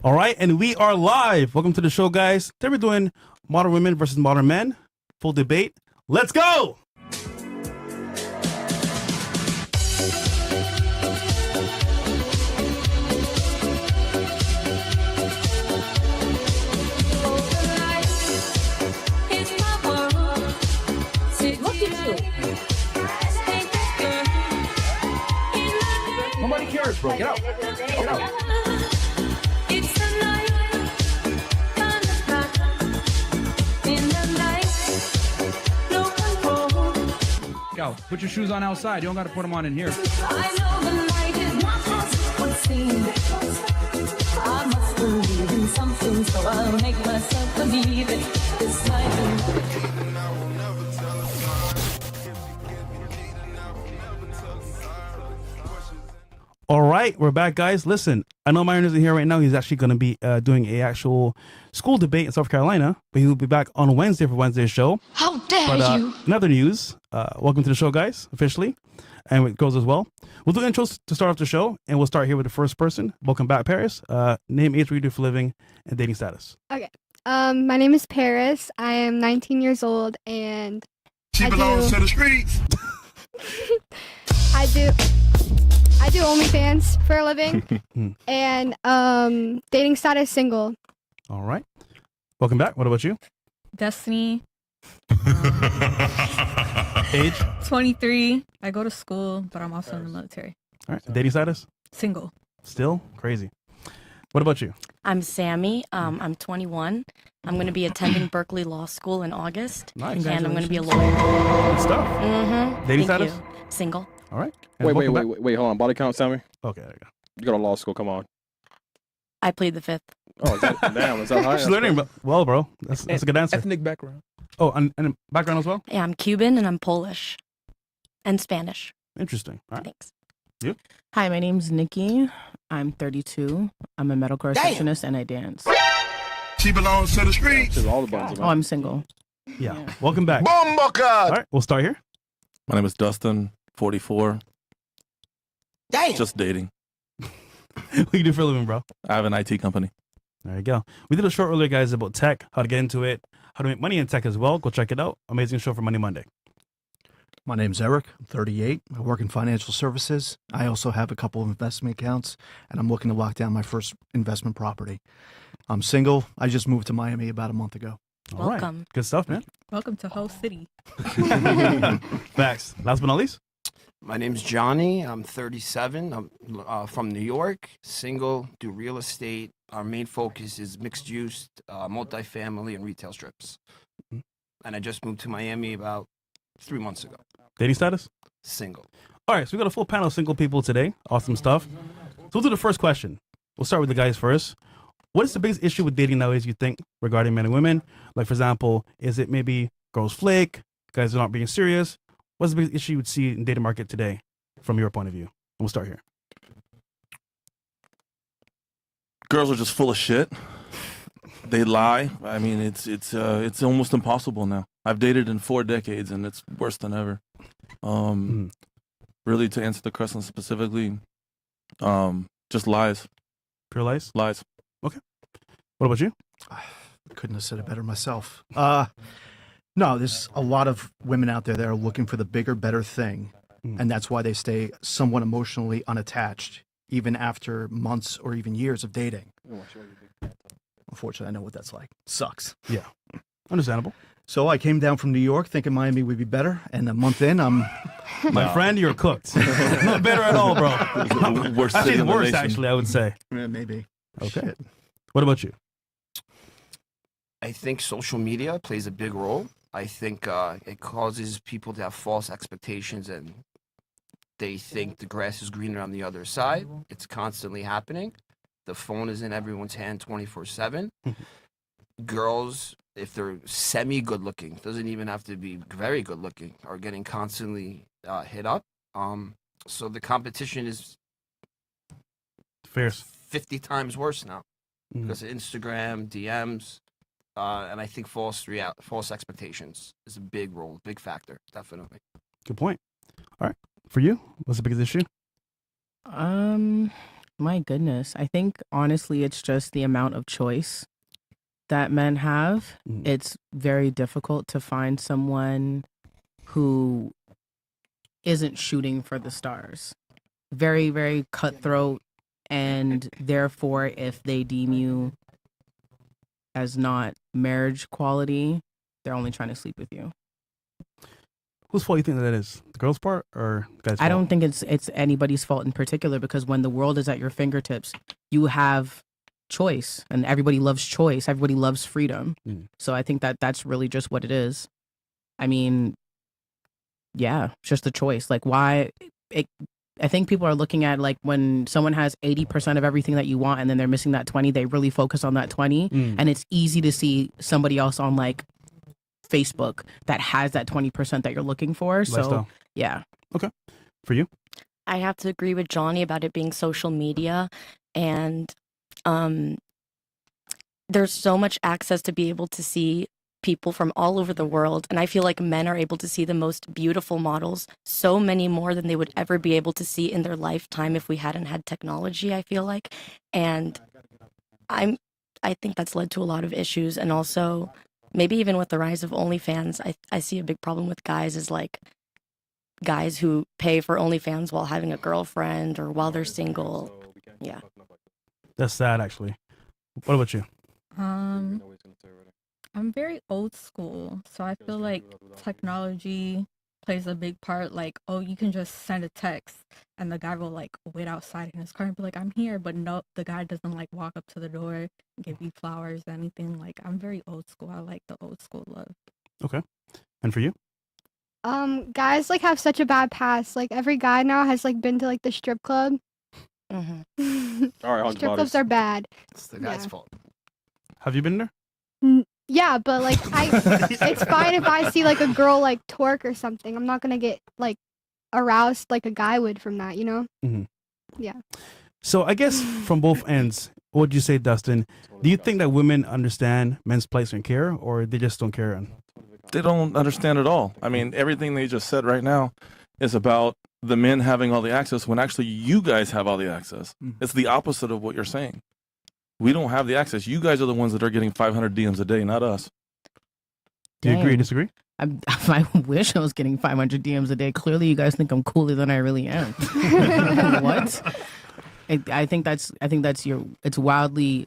All right, and we are live. Welcome to the show, guys. Today we're doing modern women versus modern men. Full debate. Let's go! Nobody cares, bro. Get out. Get out. Yo, put your shoes on outside. You don't got to put them on in here. I know the night is not as what seems. I must believe in something, so I'll make myself believe it. This time. All right, we're back, guys. Listen, I know Myron isn't here right now. He's actually going to be doing a actual school debate in South Carolina, but he'll be back on Wednesday for Wednesday's show. How dare you? In other news, welcome to the show, guys, officially, and it goes as well. We'll do intros to start off the show, and we'll start here with the first person. Welcome back, Paris. Name, age, what you do for a living, and dating status. Okay. My name is Paris. I am 19 years old, and She belongs to the streets. I do OnlyFans for a living, and dating status single. All right. Welcome back. What about you? Destiny, Age? 23. I go to school, but I'm also in the military. All right. Dating status? Single. Still? Crazy. What about you? I'm Sammy. I'm 21. I'm going to be attending Berkeley Law School in August. Nice. And I'm going to be a lawyer. Good stuff. Mm-hmm. Dating Thank status? you. Single. All right. And Wait, welcome back. hold on. Body count, Sammy? Okay, there you go. You go to law school, come on. I plead the fifth. Oh, damn, is that high? She's learning well, bro. That's a good answer. Ethnic background. Oh, and background as well? Yeah, I'm Cuban and I'm Polish. And Spanish. Interesting. All right. Thanks. You? Hi, my name's Nikki. I'm 32. I'm a medical receptionist and I dance. She belongs to the streets. She's all the buttons, Oh, I'm single. Yeah. Welcome back. Bomba All card. right. We'll start here. My name is Dustin, 44. Damn. Just dating. What do you do for a living, bro? I have an IT company. There you go. We did a show earlier, guys, about tech, how to get into it, how to make money in tech as well. Go check it out. Amazing show for Money Monday. My name's Eric. I'm 38. I work in financial services. I also have a couple of investment accounts, and I'm looking to lock down my first investment property. I'm single. I just moved to Miami about a month ago. All right. Welcome. Good stuff, man. Welcome to Whole City. Facts. Last but not least. My name's Johnny. I'm 37. I'm from New York, single, do real estate. Our main focus is mixed use, multifamily, and retail strips. And I just moved to Miami about 3 months ago. Dating status? Single. All right. So we got a full panel of single people today. Awesome stuff. So we'll do the first question. We'll start with the guys first. What is the biggest issue with dating nowadays, you think, regarding men and women? Like, for example, is it maybe girls flake, guys are not being serious? What's the biggest issue you would see in dating market today from your point of view? And we'll start here. Girls are just full of shit. They lie. I mean, it's almost impossible now. I've dated in 4 decades, and it's worse than ever. Really, to answer the question specifically, just lies. Pure lies? Lies. Okay. What about you? Couldn't have said it better myself. No, there's a lot of women out there that are looking for the bigger, better thing. And that's why they stay somewhat emotionally unattached, even after months or even years of dating. Unfortunately, I know what that's like. Sucks. Yeah. Understandable. So I came down from New York thinking Miami would be better. And a month in, I'm... My friend, you're cooked. Not better at all, bro. Worst Actually, city in the worse, nation. actually, I would say. Yeah, maybe. Okay. Shit. What about you? I think social media plays a big role. I think it causes people to have false expectations and they think the grass is greener on the other side. It's constantly happening. The phone is in everyone's hand 24/7. Girls, if they're semi-good looking, doesn't even have to be very good looking, are getting constantly hit up. So the competition is Fierce. 50 times worse now because of Instagram, DMs, and I think false expectations is a big role, big factor, definitely. Good point. All right. For you, what's the biggest issue? My goodness. I think honestly, it's just the amount of choice that men have. It's very difficult to find someone who isn't shooting for the stars. Very, very cutthroat. And therefore, if they deem you as not marriage quality, they're only trying to sleep with you. Whose fault do you think that is? The girl's part or the guy's fault? I don't think it's anybody's fault in particular, because when the world is at your fingertips, you have choice, and everybody loves choice. Everybody loves freedom. So I think that that's really just what it is. I mean, yeah, it's just the choice. Like, why? I think people are looking at, like, when someone has 80% of everything that you want and then they're missing that 20, they really focus on that 20. And it's easy to see somebody else on, like, Facebook that has that 20% that you're looking for. So, Lifestyle. yeah. Okay. For you? I have to agree with Johnny about it being social media, and there's so much access to be able to see people from all over the world, and I feel like men are able to see the most beautiful models, so many more than they would ever be able to see in their lifetime if we hadn't had technology, I feel like. And I think that's led to a lot of issues, and also maybe even with the rise of OnlyFans, I see a big problem with guys is like guys who pay for OnlyFans while having a girlfriend or while they're single. Yeah. That's sad, actually. What about you? I'm very old school, so I feel like technology plays a big part. Like, oh, you can just send a text and the guy will like wait outside in his car and be like, I'm here. But no, the guy doesn't like walk up to the door, give you flowers, anything. Like, I'm very old school. I like the old school love. Okay. And for you? Guys like have such a bad past. Like every guy now has like been to like the strip club. All right, Strip clubs are bad. It's the guy's fault. Have you been there? Yeah, but like it's fine if I see like a girl like twerk or something. I'm not gonna get like aroused like a guy would from that, you know? Yeah. So I guess from both ends, what would you say, Dustin? Do you think that women understand men's place and care, or they just don't care? They don't understand at all. I mean, everything they just said right now is about the men having all the access when actually you guys have all the access. It's the opposite of what you're saying. We don't have the access. You guys are the ones that are getting 500 DMs a day, not us. Do you agree or Dang. disagree? I wish I was getting 500 DMs a day. Clearly, you guys think I'm cooler than I really am. What? I think that's it's wildly,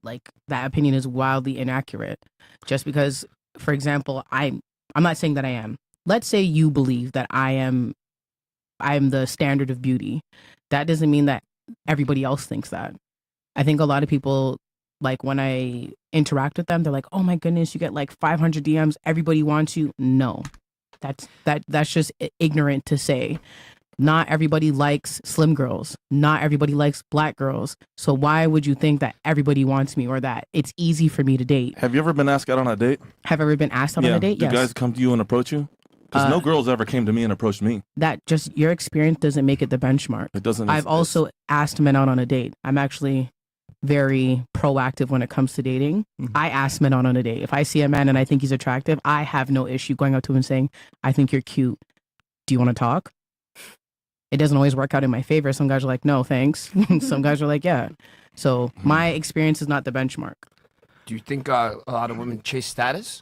like, that opinion is wildly inaccurate. Just because, for example, I'm not saying that I am. Let's say you believe that I'm the standard of beauty. That doesn't mean that everybody else thinks that. I think a lot of people, like, when I interact with them, they're like, oh my goodness, you get like 500 DMs, everybody wants you. No, that's just ignorant to say. Not everybody likes slim girls. Not everybody likes black girls. So why would you think that everybody wants me, or that it's easy for me to date? Have you ever been asked out on a date? Have I ever been asked out on a date? Do Yes. guys come to you and approach you? Because no girls ever came to me and approached me. That just, your experience doesn't make it the benchmark. It doesn't. I've also asked men out on a date. I'm actually very proactive when it comes to dating. I ask men out on a date. If I see a man and I think he's attractive, I have no issue going up to him and saying, I think you're cute. Do you want to talk? It doesn't always work out in my favor. Some guys are like, no, thanks. Some guys are like, yeah. So my experience is not the benchmark. Do you think a lot of women chase status?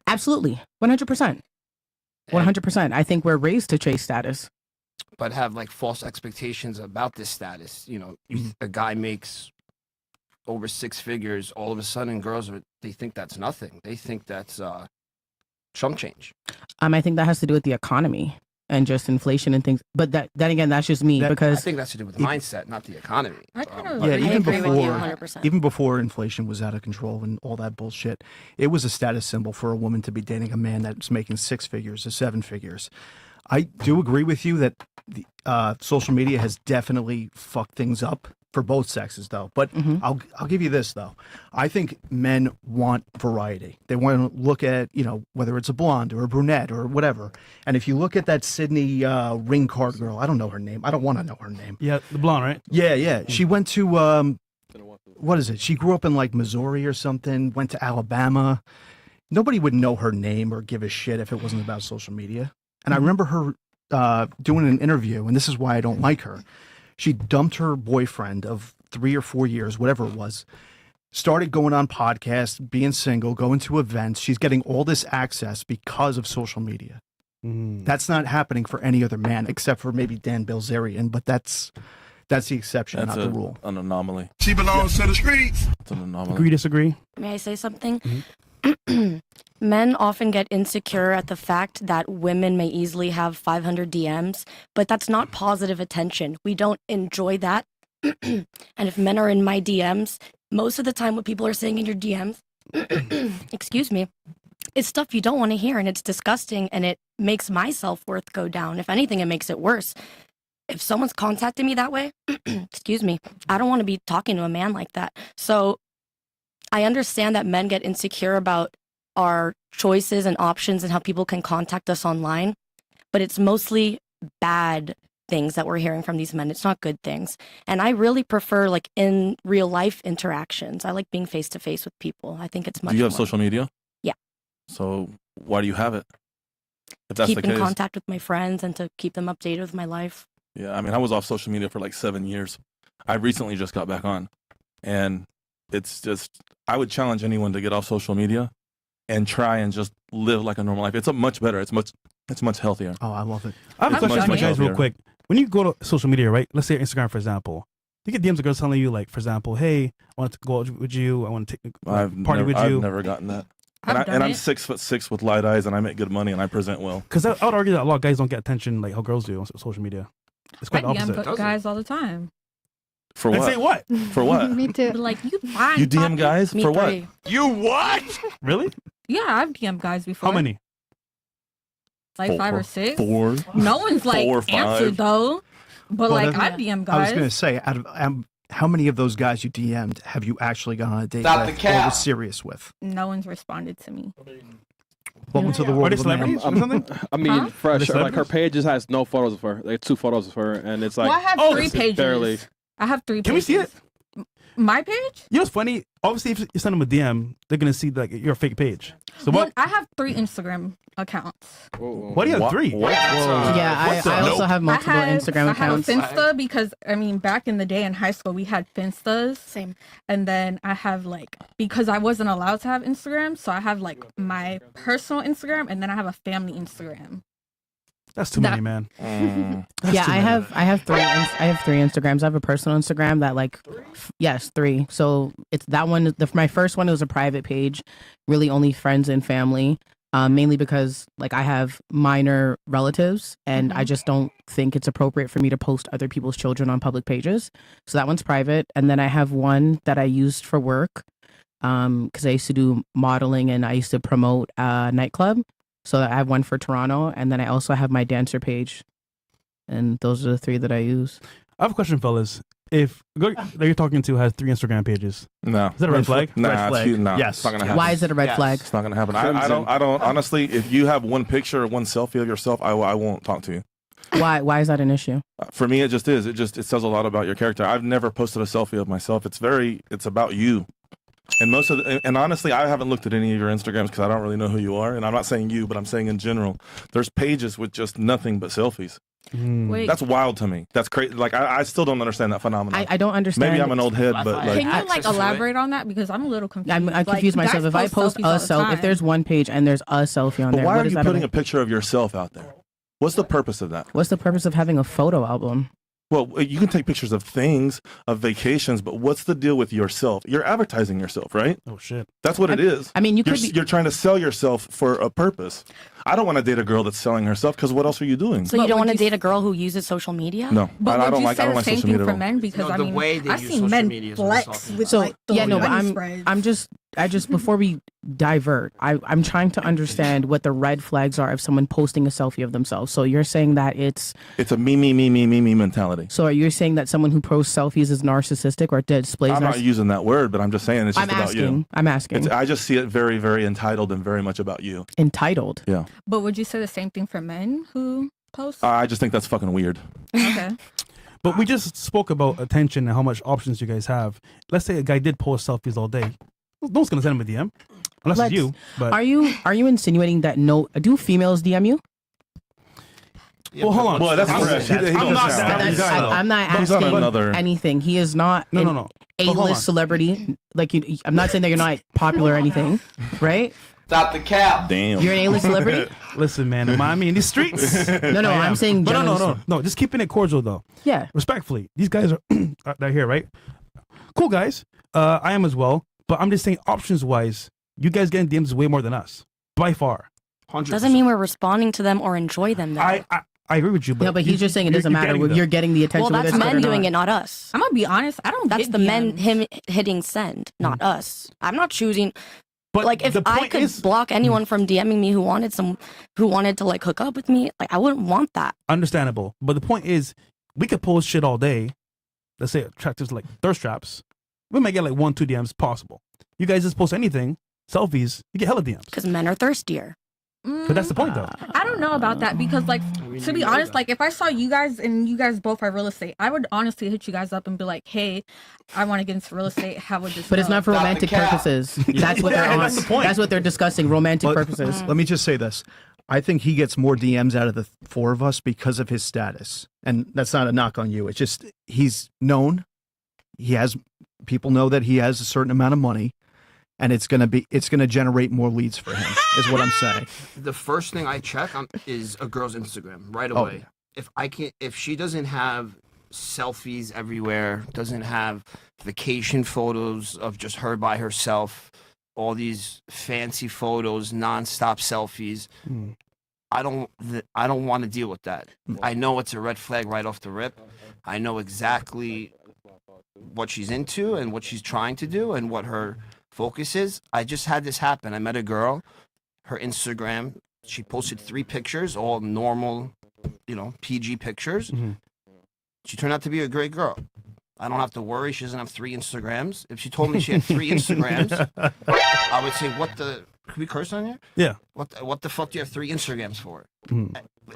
Absolutely. 100%. 100%. I think we're raised to chase status. But have like false expectations about this status. You know, a guy makes over 6 figures, all of a sudden girls they think that's nothing. They think that's chump change. I think that has to do with the economy and just inflation and things. But then again, that's just me, because I think that's to do with mindset, not the economy. I kind of Yeah, I agree with you 100%. even before inflation was out of control and all that bullshit, it was a status symbol for a woman to be dating a man that's making 6 figures or 7 figures. I do agree with you that the social media has definitely fucked things up for both sexes, though. But I'll give you this, though. I think men want variety. They want to look at, you know, whether it's a blonde or a brunette or whatever. And if you look at that Sydney ring card girl, I don't know her name. I don't want to know her name. Yeah, the blonde, right? Yeah. She went to, what is it? She grew up in like Missouri or something, went to Alabama. Nobody would know her name or give a shit if it wasn't about social media. And I remember her doing an interview, and this is why I don't like her. She dumped her boyfriend of 3 or 4 years, whatever it was, started going on podcasts, being single, going to events. She's getting all this access because of social media. That's not happening for any other man except for maybe Dan Bilzerian, but that's the exception, not the rule. An anomaly. She belongs to the streets. It's an anomaly. Agree, disagree? May I say something? Men often get insecure at the fact that women may easily have 500 DMs, but that's not positive attention. We don't enjoy that. And if men are in my DMs, most of the time what people are saying in your DMs, excuse me, is stuff you don't want to hear, and it's disgusting, and it makes my self-worth go down. If anything, it makes it worse. If someone's contacting me that way, excuse me, I don't want to be talking to a man like that. So I understand that men get insecure about our choices and options and how people can contact us online, but it's mostly bad things that we're hearing from these men. It's not good things. And I really prefer like in real life interactions. I like being face to face with people. I think it's much Do you have more. social media? Yeah. So why do you have it? If that's Keep the in case. contact with my friends and to keep them updated with my life. Yeah, I mean, I was off social media for like 7 years. I recently just got back on. And it's just, I would challenge anyone to get off social media and try and just live like a normal life. It's much better. It's much healthier. Oh, I love it. I have a It's question for much you guys real healthier. quick. When you go to social media, right? Let's say Instagram, for example. You get DMs of girls telling you, like, for example, hey, I want to go out with you. I want to party with you. I've never gotten that. And I've done I'm it. 6'6" with light eyes, and I make good money, and I present well. Because I would argue that a lot of guys don't get attention like how girls do on social media. It's I quite the DM opposite. guys all the time. For And what? say what? For what? Me too. But like, you fine. You DM Poppy. guys Me for what? three. You what? Really? Yeah, I've DM guys before. How many? Like 5 or 6. 4. No one's like 4 or 5. answered though. But Well, like, that's- I DM I was guys. going to say, out of how many of those guys you DM'd have you actually gone on a date Stop with the or cap. was serious with? No one's responded to me. Welcome to the Are world they of a man. celebrities or something? I mean, Huh? fresh. Are they Like her celebrities? page just has no photos of her, like 2 photos of her, and it's like Well, I have oh, 3 it's pages. barely. I have 3 Can we pages. see it? My page? You know what's funny? Obviously, if you send them a DM, they're going to see like your fake page. So Well, what? I have 3 Instagram accounts. Why do you have What? 3? What? Yeah, I also have multiple Instagram I have accounts. a Finsta because, I mean, back in the day in high school, we had Finstas. Same. And then I have like, because I wasn't allowed to have Instagram, so I have like my personal Instagram and then I have a family Instagram. That's too many, man. That's Yeah, too I many. have 3. I have 3 Instagrams. I have a personal Instagram that like, yes, 3. So it's that one. My first one was a private page, really only friends and family. Mainly because like I have minor relatives and I just don't think it's appropriate for me to post other people's children on public pages. So that one's private. And then I have one that I used for work because I used to do modeling and I used to promote a nightclub. So I have one for Toronto, and then I also have my dancer page, and those are the 3 that I use. I have a question, fellas. If a girl that you're talking to has 3 Instagram pages, No. is that a red flag? Nah, Red flag. Nah, Yes. it's not gonna happen. Why is it a red Yes. flag? It's not gonna happen. I don't. Honestly, if you have one picture or one selfie of yourself, I won't talk to you. Why is that an issue? For me, it just is. It says a lot about your character. I've never posted a selfie of myself. It's about you. And and honestly, I haven't looked at any of your Instagrams because I don't really know who you are. And I'm not saying you, but I'm saying in general. There's pages with just nothing but selfies. Wait, That's wild to me. That's crazy. Like I still don't understand that phenomenon. I don't understand. Maybe I'm an old head, but like, can you like access to it. elaborate on that? Because I'm a little confused. I confuse Like, myself. guys If I post selfies all a the selfie, if time. there's one page and there's a selfie on but there, why what are is you that putting a about? picture of yourself out there? What's the purpose of that? What's the purpose of having a photo album? Well, you can take pictures of things, of vacations, but what's the deal with yourself? You're advertising yourself, right? Oh shit. That's what it is. I mean, You're, could be. you're trying to sell yourself for a purpose. I don't want to date a girl that's selling herself because what else are you doing? So you But don't would want to you date a girl who uses social media? No, But I would don't you like. say I don't the like same social thing media for at all. men? Because No, I the mean, way they I've use seen social men media is what it's flex all with So like the yeah, no, but money I'm spreads. I just before we divert, I'm trying to understand what the red flags are of someone posting a selfie of themselves. So you're saying that it's It's a me mentality. so are you saying that someone who posts selfies is narcissistic or displays? I'm not using that word, but I'm just saying it's just I'm about asking. you. I'm asking. I just see it very, very entitled and very much about you. Entitled. Yeah. But would you say the same thing for men who post? I just think that's fucking weird. Okay. But we just spoke about attention and how much options you guys have. Let's say a guy did post selfies all day. No one's gonna send him a DM, unless Let's- it's you. But Are you insinuating that do females DM you? Well, hold on. Well, that's I'm, fresh. He I'm does not sound- that guy, though. I'm not He's on asking another- anything. He is not No, an no, no. But hold on. A-list celebrity. Like I'm not saying that you're not popular or anything, right? Stop the cap. Damn. You're an A-list celebrity. Listen, man, am I in these streets? No, I am. I'm saying But generally. no. Just keeping it cordial, though. Yeah. Respectfully, these guys are they're here, right? Cool guys. I am as well. But I'm just saying, options-wise, you guys getting DMs way more than us, by far. 100%. Doesn't mean we're responding to them or enjoy them. Though. I agree with you. But Yeah, but he's just saying it doesn't matter. You're getting the attention. Well, that's whether it's men good or doing not. it, not us. I'm gonna be honest. I don't. That's get the men DMs. hitting send, not us. I'm not choosing. But like if the I point could is- block anyone from DMing me who wanted to like hook up with me, like I wouldn't want that. Understandable. But the point is, we could post shit all day. Let's say attractives like thirst traps. We might get like 1-2 DMs possible. You guys just post anything, selfies, you get hella DMs. Because men are thirstier. But that's the point, though. I don't know about that because, like, to be honest, like if I saw you guys and you guys both are real estate, I would honestly hit you guys up and be like, "Hey, I want to get into real estate. How would this?" But it's go?" not for romantic purposes. That's what they're on. That's the point. That's what they're discussing. Romantic purposes. Let me just say this. I think he gets more DMs out of the four of us because of his status. And that's not a knock on you. It's just he's known. People know that he has a certain amount of money, and it's gonna generate more leads for him, is what I'm saying. The first thing I check on is a girl's Instagram right Oh, away. If she doesn't have selfies everywhere, doesn't have vacation photos of just her by herself, all these fancy photos, nonstop selfies, I don't want to deal with that. I know it's a red flag right off the rip. I know exactly what she's into and what she's trying to do and what her focus is. I just had this happen. I met a girl, her Instagram, she posted 3 pictures, all normal, PG pictures. She turned out to be a great girl. I don't have to worry. She doesn't have 3 Instagrams. If she told me she had 3 Instagrams, I would say, can we curse on here? Yeah. What the fuck do you have 3 Instagrams for?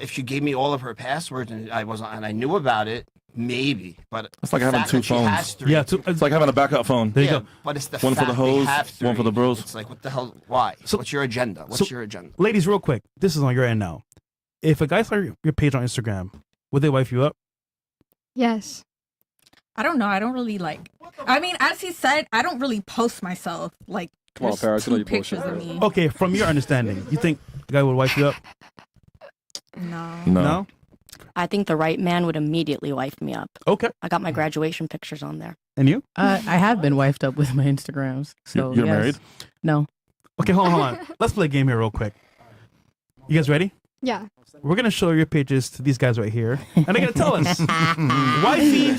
If she gave me all of her passwords and I knew about it, maybe. But It's like the having fact 2 that she has phones. 3, Yeah, It's like having a backup phone. There you go. but it's the One for fact the they hoes, have 3. one for the bros. It's like, what the hell? Why? So- What's your agenda? What's your agenda? Ladies, real quick, this is on your end now. If a guy saw your page on Instagram, would they wife you up? Yes. I don't know. I don't really like. I mean, as he said, I don't really post myself. Like, Come on, there's Paris, you know 2 you bullshit, pictures of bro. me. Okay, from your understanding, you think the guy would wife you up? No. No? I think the right man would immediately wife me up. Okay. I got my graduation pictures on there. And you? I have been wifed up with my Instagrams. So You're yes. married? No. Okay, hold on. Let's play a game here real quick. You guys ready? Yeah. We're going to show your pages to these guys right here. And they're going to tell us, wifey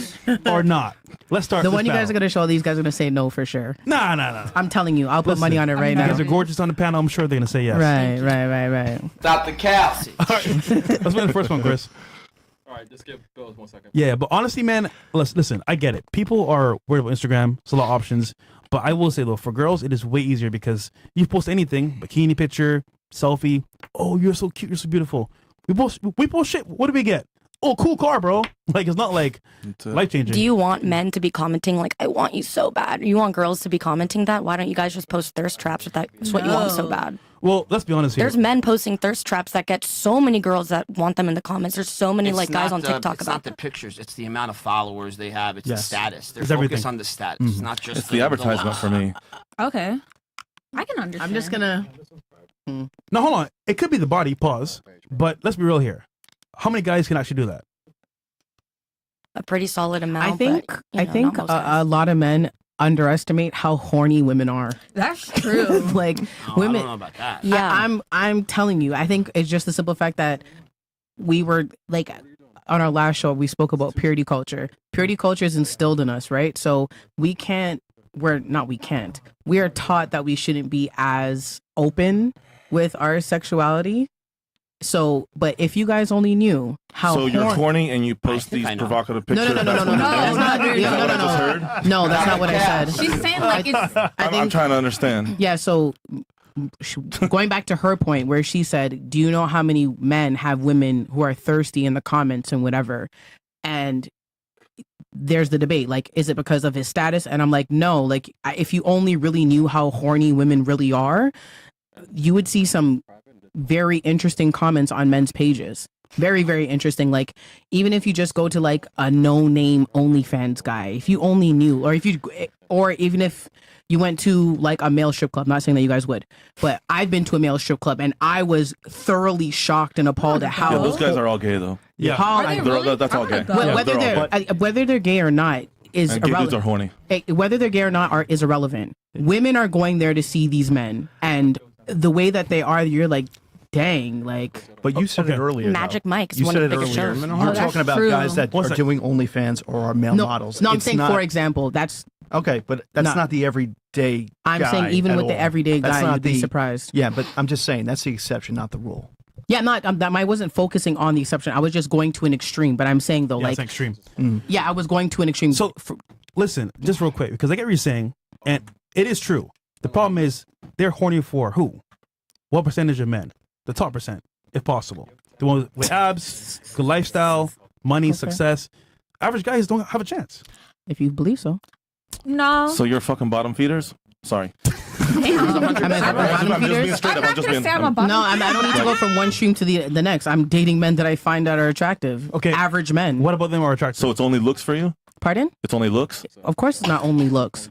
or not. Let's start The this one you guys battle. are gonna show, these guys are gonna say no for sure. Nah. I'm telling you, I'll put money on it right You now. guys are gorgeous on the panel. I'm sure they're going to say yes. Right. Stop the cap. All right. Let's win the first one, Chris. All right, just give Bill 1 second. Yeah, but honestly, man, listen, I get it. People are worried about Instagram. It's a lot of options. But I will say, though, for girls, it is way easier because you post anything, bikini picture, selfie. Oh, you're so cute. You're so beautiful. We post shit. What do we get? Oh, cool car, bro. Like, it's not like life-changing. Do you want men to be commenting like, I want you so bad? Or you want girls to be commenting that? Why don't you guys just post thirst traps if that's what you want so No. bad? Well, let's be honest here. There's men posting thirst traps that get so many girls that want them in the comments. There's so many It's like guys not on the- TikTok It's about not the that. pictures. It's the amount of followers they have. It's the Yes. status. They're It's focused everything. on the status. It's not just It's the advertisement for me. Okay. I can understand. I'm just gonna. No, hold on. It could be the body, pause. But let's be real here. How many guys can actually do that? A pretty solid amount. I think but, you know, not most a guys. lot of men underestimate how horny women are. That's true. Like I women. don't know about that. Yeah. I'm telling you. I think it's just the simple fact that we were like on our last show we spoke about purity culture. Purity culture is instilled in us, right? So we can't. We are taught that we shouldn't be as open with our sexuality. So, but if you guys only knew how So you're horny. horny and you post think these I know. provocative No, pictures. no, no, no, no, no, no. That's not. No, Yeah, no, no, Just no. heard? No, that's not what I said. She's saying like it's. I'm trying to understand. Yeah, so going back to her point where she said, do you know how many men have women who are thirsty in the comments and whatever? And there's the debate, like, is it because of his status? And I'm like, no, like, if you only really knew how horny women really are, you would see some very interesting comments on men's pages. Very, very interesting. Like, even if you just go to like a no-name OnlyFans guy, if you only knew, or even if you went to like a male strip club, not saying that you guys would, but I've been to a male strip club and I was thoroughly shocked and appalled at how those guys are all gay though. Yeah. That's all gay. Whether they're gay or not is and gay dudes irrelevant. are horny. Whether they're gay or not is irrelevant. Women are going there to see these men, and the way that they are, you're like, dang, like. But you said it earlier. Magic Mike's You one said of it the biggest earlier. shows. You're talking about guys that are doing OnlyFans or are male models. No, I'm It's saying, not- for example, that's. Okay, but that's not the everyday. I'm guy saying even at with the all. everyday That's guy, not you'd be surprised. Yeah, but I'm just saying that's the exception, not the rule. Yeah, I wasn't focusing on the exception. I was just going to an extreme. But I'm saying though, Yeah, like it's extreme. Yeah, I was going to an extreme. So, listen, just real quick, because I get what you're saying, and it is true. The problem is they're horny for who? What percentage of men? The top percent, if possible. The ones with abs, good lifestyle, money, success. Average guys don't have a chance. If you believe so. No. So you're fucking bottom feeders? Sorry. I'm just being straight up. I'm just being. No, I don't need to go from one stream to the next. I'm dating men that I find that are attractive. Okay. Average men. What about them are attractive? So it's only looks for you? Pardon? It's only looks? Of course, it's not only looks.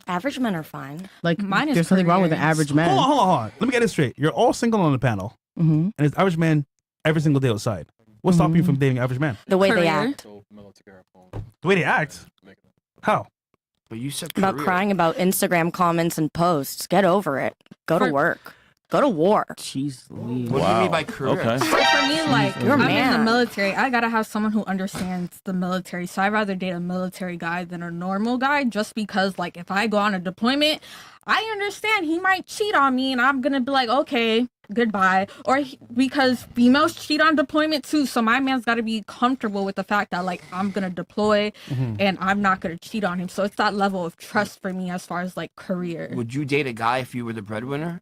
Average men are fine. Like, Mine is there's nothing wrong with an careers. average man. Hold on. Let me get this straight. You're all single on the panel, Mm-hmm. and it's average men every single day outside. What's stopping you from dating average men? The way they Career. act. The way they act. How? But you said About career. crying about Instagram comments and posts. Get over it. Go to work. Go to war. Jeez, What do you mean by career? Okay. So for me, like, You're a I'm in the man. military. I gotta have someone who understands the military. So I'd rather date a military guy than a normal guy, just because, like, if I go on a deployment, I understand he might cheat on me, and I'm gonna be like, okay, goodbye. Or because females cheat on deployment too, so my man's gotta be comfortable with the fact that, like, I'm gonna deploy and I'm not gonna cheat on him. So it's that level of trust for me as far as like career. Would you date a guy if you were the breadwinner?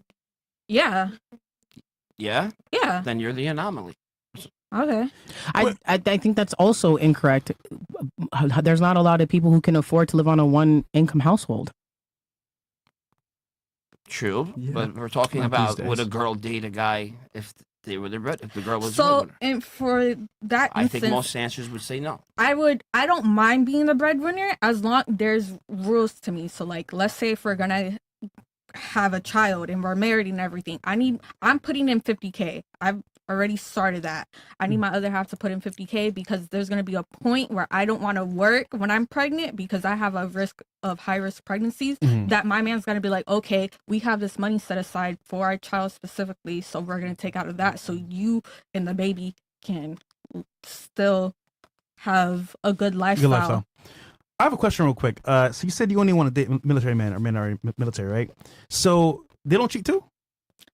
Yeah. Yeah. Yeah. Then you're the anomaly. Okay. I think that's also incorrect. There's not a lot of people who can afford to live on a one-income household. True, but we're talking Not about these would a days. girl date a guy if they were the bread? If the girl was the So, breadwinner? and for that I think instance, most answers would say no. I don't mind being the breadwinner as long there's rules to me. So like, let's say if we're gonna have a child and we're married and everything, I'm putting in 50K. I've already started that. I need my other half to put in 50K because there's gonna be a point where I don't want to work when I'm pregnant because I have a risk of high risk pregnancies. That my man's gonna be like, okay, we have this money set aside for our child specifically, so we're gonna take out of that so you and the baby can still have a good lifestyle. Good lifestyle. I have a question real quick. So you said you only want to date military men or men are military, right? So they don't cheat too?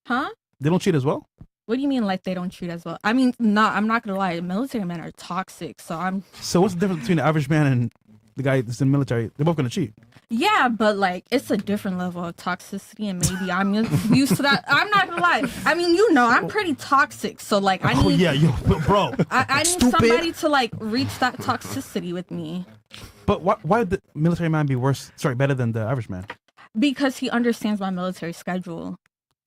Huh? They don't cheat as well? What do you mean like they don't treat as well? I mean, no, I'm not gonna lie. Military men are toxic, so I'm. So what's the difference between the average man and the guy that's in the military? They're both gonna cheat. Yeah, but like it's a different level of toxicity, and maybe I'm used to that. I'm not gonna lie. I mean, I'm pretty toxic, so like I need. Oh yeah, bro. I need Stupid. somebody to like reach that toxicity with me But why would the military man be better than the average man? because he understands my military schedule.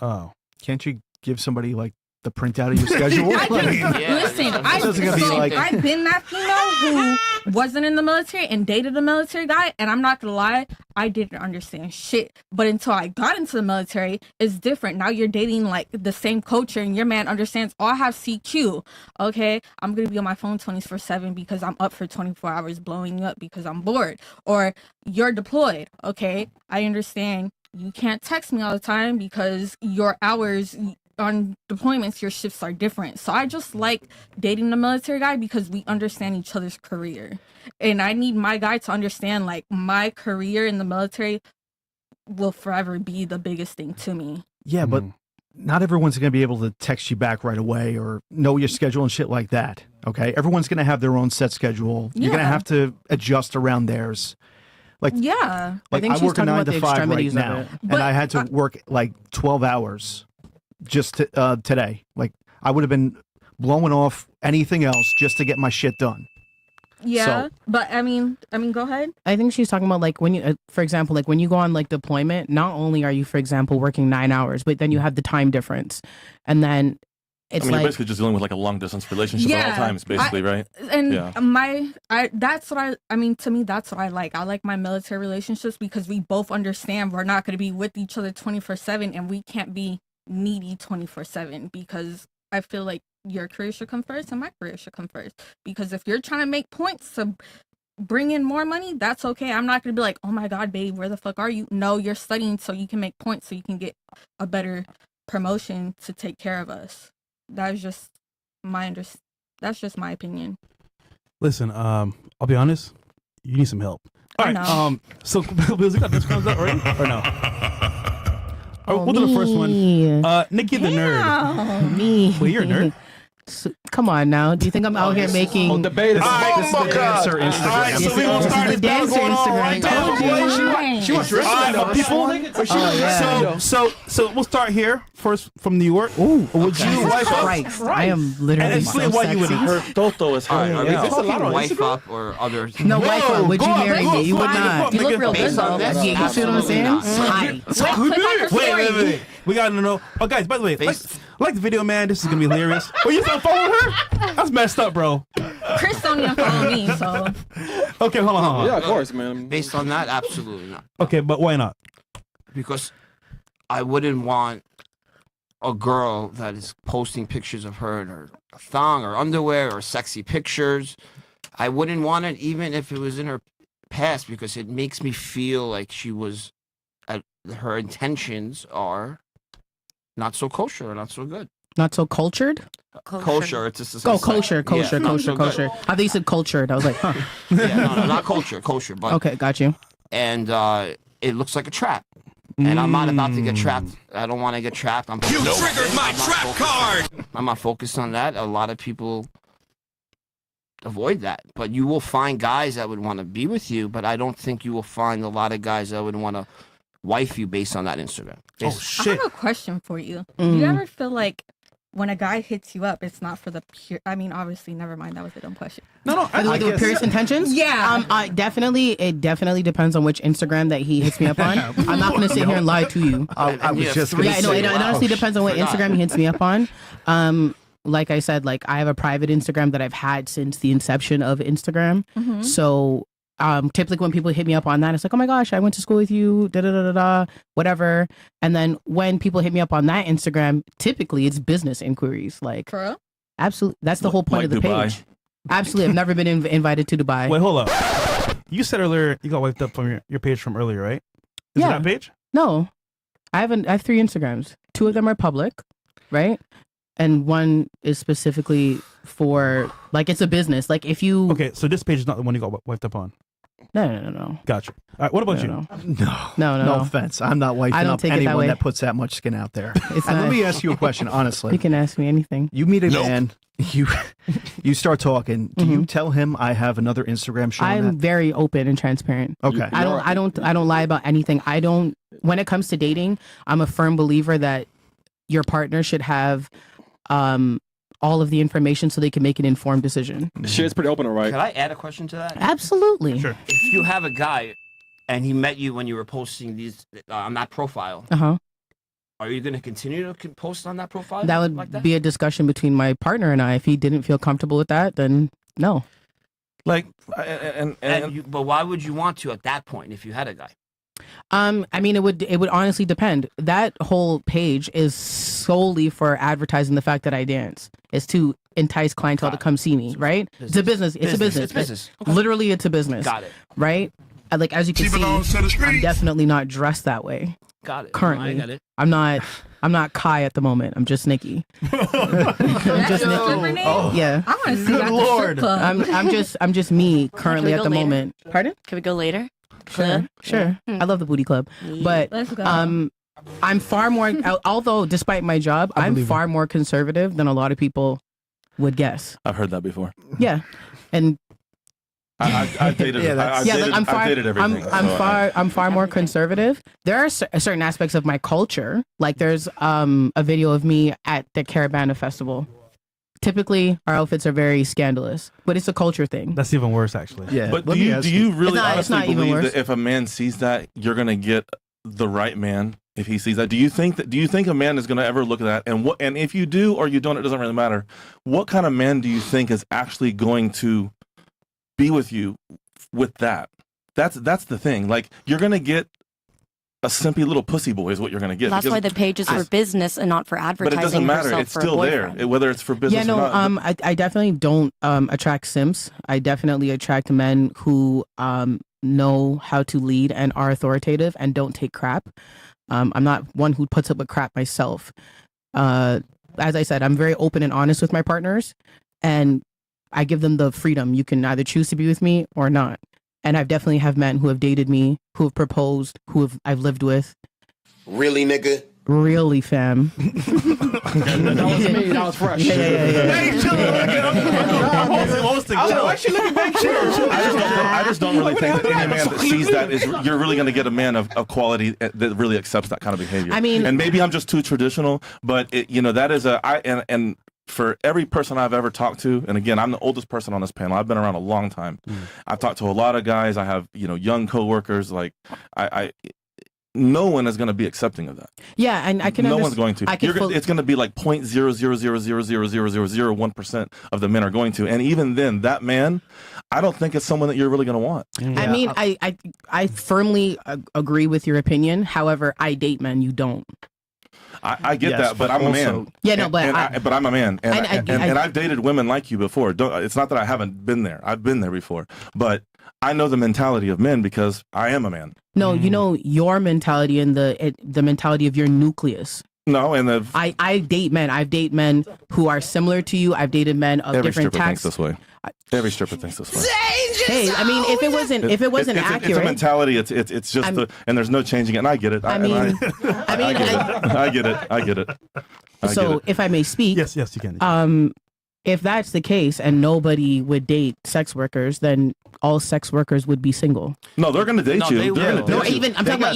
Oh. Can't you give somebody like the printout of your schedule? I just, listen, I've been that female who wasn't in the military and dated a military guy, and I'm not gonna lie, I didn't understand shit. But until I got into the military, it's different. Now you're dating like the same culture, and your man understands. Oh, I have CQ. Okay, I'm gonna be on my phone 24/7 because I'm up for 24 hours blowing you up because I'm bored. Or you're deployed. Okay, I understand. You can't text me all the time because your hours on deployments, your shifts are different. So I just like dating the military guy because we understand each other's career. And I need my guy to understand like my career in the military will forever be the biggest thing to me. Yeah, but not everyone's going to be able to text you back right away or know your schedule and shit like that. Okay, everyone's going to have their own set schedule. You're going to Yeah. have to adjust around theirs. Like Yeah. like I, work a 9 to 5 right now, and But I had to work like 12 hours just today. Like I would have been blowing off anything else just to get my shit done. Yeah. So- But I mean, go ahead. I think she's talking about like when you, for example, like when you go on like deployment, not only are you, for example, working 9 hours, but then you have the time difference. And then it's I mean, like you're basically just dealing with like a long distance relationship at all times, basically, right? And Yeah. that's what I mean, to me, that's what I like. I like my military relationships because we both understand we're not going to be with each other 24/7, and we can't be needy 24/7, because I feel like your career should come first and my career should come first. Because if you're trying to make points to bring in more money, that's okay. I'm not going to be like, oh my God, babe, where the fuck are you? No, you're studying so you can make points so you can get a better promotion to take care of us. That's just that's just my opinion. Listen, I'll be honest. You need some help. All right. So Bills, you got this comes out already or no? We'll do the first one. Nikki the nerd. Me. Wait, you're a nerd. So, come on now. Do you think I'm out here making debate? This is the dancer Instagram. All right, so we gonna start the dancer Instagram. She wants So we'll start here first from New York. Ooh, would you wife up? Christ. I am literally And explain so why you would sexy. Her Toto is Are hanging we out. talking wife up or other? No, wife up. Would you marry me? You would not. You look real good Based on though. this, Yeah, you see what I'm saying? absolutely not. Hi. Wait. We gotta know. Oh, guys, by the way, like the video, man. This is gonna be hilarious. Oh, you still following her? That's messed up, bro. Chris don't even follow me, so. Okay, hold on. Yeah, of course, man. Based on that, absolutely not. Okay, but why not? Because I wouldn't want a girl that is posting pictures of her in her thong or underwear or sexy pictures. I wouldn't want it even if it was in her past, because it makes me feel like her intentions are not so kosher or not so good. Not so cultured? Kosher. It's just Kosher. Yeah, not so good. I think you said cultured. I was like, huh. Yeah, no, not kosher, but Okay, got you. and it looks like a trap. And I'm not about to get trapped. I don't want to get trapped. You triggered my trap card! I'm not focused on that. A lot of people avoid that. But you will find guys that would want to be with you, but I don't think you will find a lot of guys that would want to wife you based on that Instagram. Oh, I shit. have a question for you. Do you ever feel like when a guy hits you up, it's not for the pure... I mean, obviously, never mind. That was a dumb question. No. Like with purest intentions? Yeah. It definitely depends on which Instagram that he hits me up on. I'm not going to sit here and lie to you. I was just going to Yeah, no, say. it honestly depends on what Instagram he hits me up on. Like I said, like I have a private Instagram that I've had since the inception of Instagram. So typically when people hit me up on that, it's like, oh my gosh, I went to school with you, whatever. And then when people hit me up on that Instagram, typically it's business inquiries. Like, For real? absolutely, that's the whole point Like of the Dubai. page. Absolutely, I've never been invited to Dubai. Wait, hold up. You said earlier you got wiped up from your page from earlier, right? Is Yeah. it that page? No, I have 3 Instagrams. 2 of them are public, right? And one is specifically for like it's a business. Like if you Okay, so this page is not the one you got wiped up on. no. Gotcha. All right, what about you? No offense. I'm not wifing I don't up take it that anyone way. that puts that much skin out there. It's And not- let me ask you a question, honestly. You can ask me anything. You meet a man, you start talking. Do you tell him I have another Instagram showing I'm that? very open and transparent. Okay. I don't lie about anything. When it comes to dating, I'm a firm believer that your partner should have all of the information so they can make an informed decision. Shit's pretty open, all right? Can I add a question to that? Absolutely. Sure. If you have a guy and he met you when you were posting these on that profile, Uh-huh. are you going to continue to post on that profile? That would like that? be a discussion between my partner and I. If he didn't feel comfortable with that, then no. Like, But why would you want to at that point if you had a guy? I mean, it would honestly depend. That whole page is solely for advertising the fact that I dance. It's to entice clientele to come see me, right? It's a business. It's a business. It's business. Literally, it's a business. Got it. Right? Like as you can see, I'm definitely not dressed that way. Got it. Currently, I get it. I'm not Kai at the moment. I'm just Nikki. I'm just Nikki. Yeah. I want to see that Lord. I'm just me currently we at go the later? moment. Pardon? Can we go later? Sure. I love the booty club, but Let's go. I'm far more. Although, despite my job, I'm far more conservative than a lot of people would guess. I've heard that before. Yeah, and I've dated. I've dated everything. I'm far more conservative. There are certain aspects of my culture, like there's a video of me at the Caravana Festival. Typically, our outfits are very scandalous, but it's a culture thing. That's even worse, actually. Yeah. But do you really It's honestly not even believe worse. that if a man sees that, you're gonna get the right man if he sees that? Do you think a man is going to ever look at that? And if you do or you don't, it doesn't really matter. What kind of man do you think is actually going to be with you with that? That's the thing. Like, you're going to get a simpy little pussy boy is what you're going to get. That's why the page is for business and not for advertising. But it doesn't matter. herself It's for a still there, boyfriend. whether it's for business or not. I definitely don't attract simps. I definitely attract men who know how to lead and are authoritative and don't take crap. I'm not one who puts up with crap myself. As I said, I'm very open and honest with my partners, and I give them the freedom. You can either choose to be with me or not. And I've definitely have men who have dated me, who have proposed, I've lived with. Really, nigga? Really, fam. That was me. That was fresh. I just don't really think that any man that sees that is you're really going to get a man of quality that really accepts that kind of behavior. I mean, and maybe I'm just too traditional, but that is and for every person I've ever talked to, and again, I'm the oldest person on this panel. I've been around a long time. I've talked to a lot of guys. I have young coworkers. Like no one is going to be accepting of that. Yeah, and I can. No one's going to. It's going to be like 0.000000001% of the men are going to, and even then, that man, I don't think it's someone that you're really going to want. I mean, I firmly agree with your opinion. However, I date men. You don't. I get that, but I'm a man. Yeah, no, but but I'm a man, and I've dated women like you before. It's not that I haven't been there. I've been there before, but I know the mentality of men because I am a man. No, you know your mentality and the mentality of your nucleus. No, and I date men. I've dated men who are similar to you. I've dated men of different thinks this way. Every stripper thinks this way. Hey, I mean, if it wasn't accurate, it's a mentality. It's just and there's no changing it. And I get it. I get it. So, if I may speak, yes, you can. If that's the case, and nobody would date sex workers, then all sex workers would be single. No, they're going to date you. I'm talking about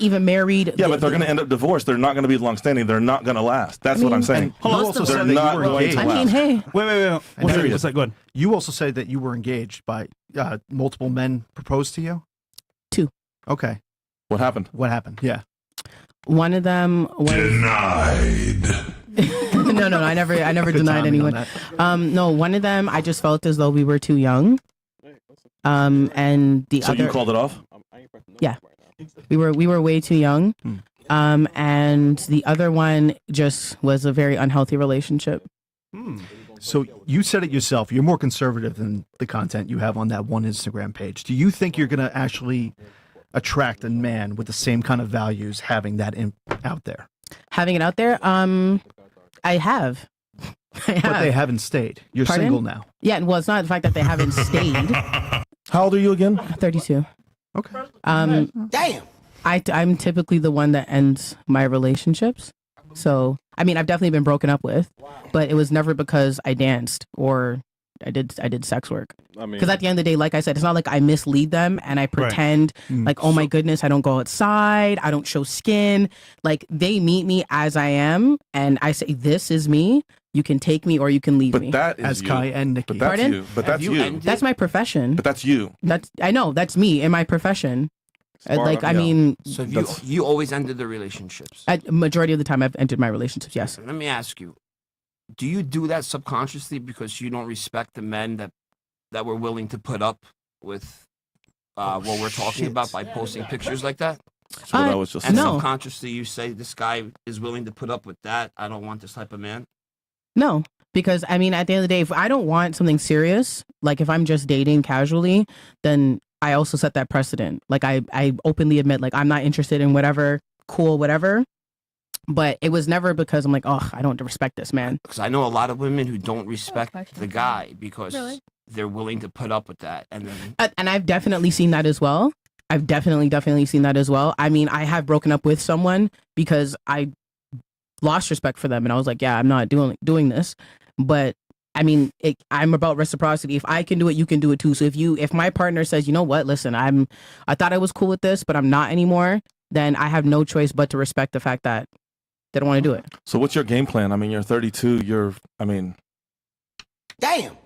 even married. Yeah, but they're going to end up divorced. They're not going to be long standing. They're not going to last. That's what I'm saying. They're not going to last. I mean, hey. Wait. Go ahead. You also said that you were engaged by multiple men proposed to you? 2. Okay. What happened? Yeah. One of them was denied. No, I never denied anyone. No, one of them I just felt as though we were too young. And the other. So you called it off? Yeah, we were way too young. And the other one just was a very unhealthy relationship. So you said it yourself. You're more conservative than the content you have on that one Instagram page. Do you think you're going to actually attract a man with the same kind of values having that out there? Having it out there? I have. But they haven't stayed. You're Pardon? single now. Yeah, well, it's not the fact that they haven't stayed. How old are you again? 32. Okay. Damn. I'm typically the one that ends my relationships. So, I mean, I've definitely been broken up with, but it was never because I danced or I did sex work. Because at the end of the day, like I said, it's not like I mislead them and I pretend like, oh my goodness, I don't go outside, I don't show skin. Like, they meet me as I am, and I say, this is me. You can take me or you can leave me. But that is as you. Kai and Nikki. But that's Pardon? you. But that's you. That's my profession. But that's you. I know that's me in my profession. Like, I mean, So you always ended the relationships. Majority of the time I've entered my relationships. Yes. Let me ask you, do you do that subconsciously because you don't respect the men that were willing to put up with what we're talking about by posting pictures like that? That's what I was just And saying. subconsciously you say, this guy is willing to put up with that. I don't want this type of man. No, because I mean, at the end of the day, if I don't want something serious, like if I'm just dating casually, then I also set that precedent. Like I openly admit, like, I'm not interested in whatever, cool, whatever. But it was never because I'm like, oh, I don't respect this man. Because I know a lot of women who don't respect the guy because they're willing to put up with that. And then And I've definitely seen that as well. I've definitely seen that as well. I mean, I have broken up with someone because I lost respect for them, and I was like, yeah, I'm not doing this. But I mean, I'm about reciprocity. If I can do it, you can do it too. So if my partner says, you know what, listen, I thought I was cool with this, but I'm not anymore, then I have no choice but to respect the fact that they don't want to do it. So what's your game plan? I mean, you're 32. Damn.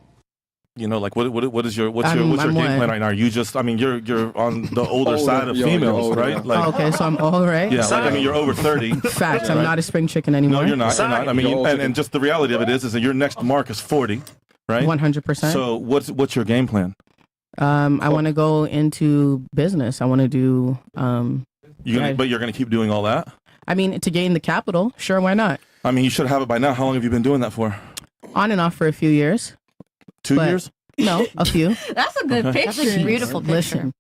You know, like what is your what's I'm your game what? plan right now? Are you just, I mean, you're on the older side of You're females, older, right? yeah. Like, Okay, so I'm all right. yeah, like I mean, you're over 30. Facts. I'm not a spring chicken anymore. No, you're not. You're not. I mean, You're old and just the reality of it is that your next mark is 40, right? 100%. So what's your game plan? I want to go into business. I want to do. But you're gonna keep doing all that? I mean, to gain the capital, sure, why not? I mean, you should have it by now. How long have you been doing that for? On and off for a few years. 2 But- years? No, a few. That's a good Okay. picture. That's a beautiful picture. Listen,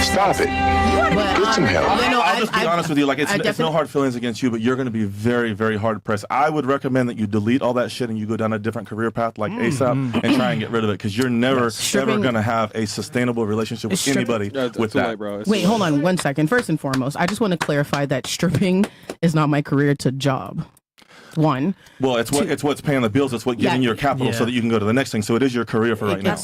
Stop it. Get some help. I'll just be honest with you. Like, it's no definitely- hard feelings against you, but you're going to be very, very hard pressed. I would recommend that you delete all that shit and you go down a different career path like ASAP and try and get rid of it, because you're never, ever Stripping- going to have a sustainable relationship with Stripping- anybody with too that. late, bro. It's Wait, too hold late. on 1 second. First and foremost, I just want to clarify that stripping is not my career, it's a job. One. Well, it's what's paying the bills. It's what giving Yeah. your capital so Yeah. that you can go to the next thing. So it is your career for right now.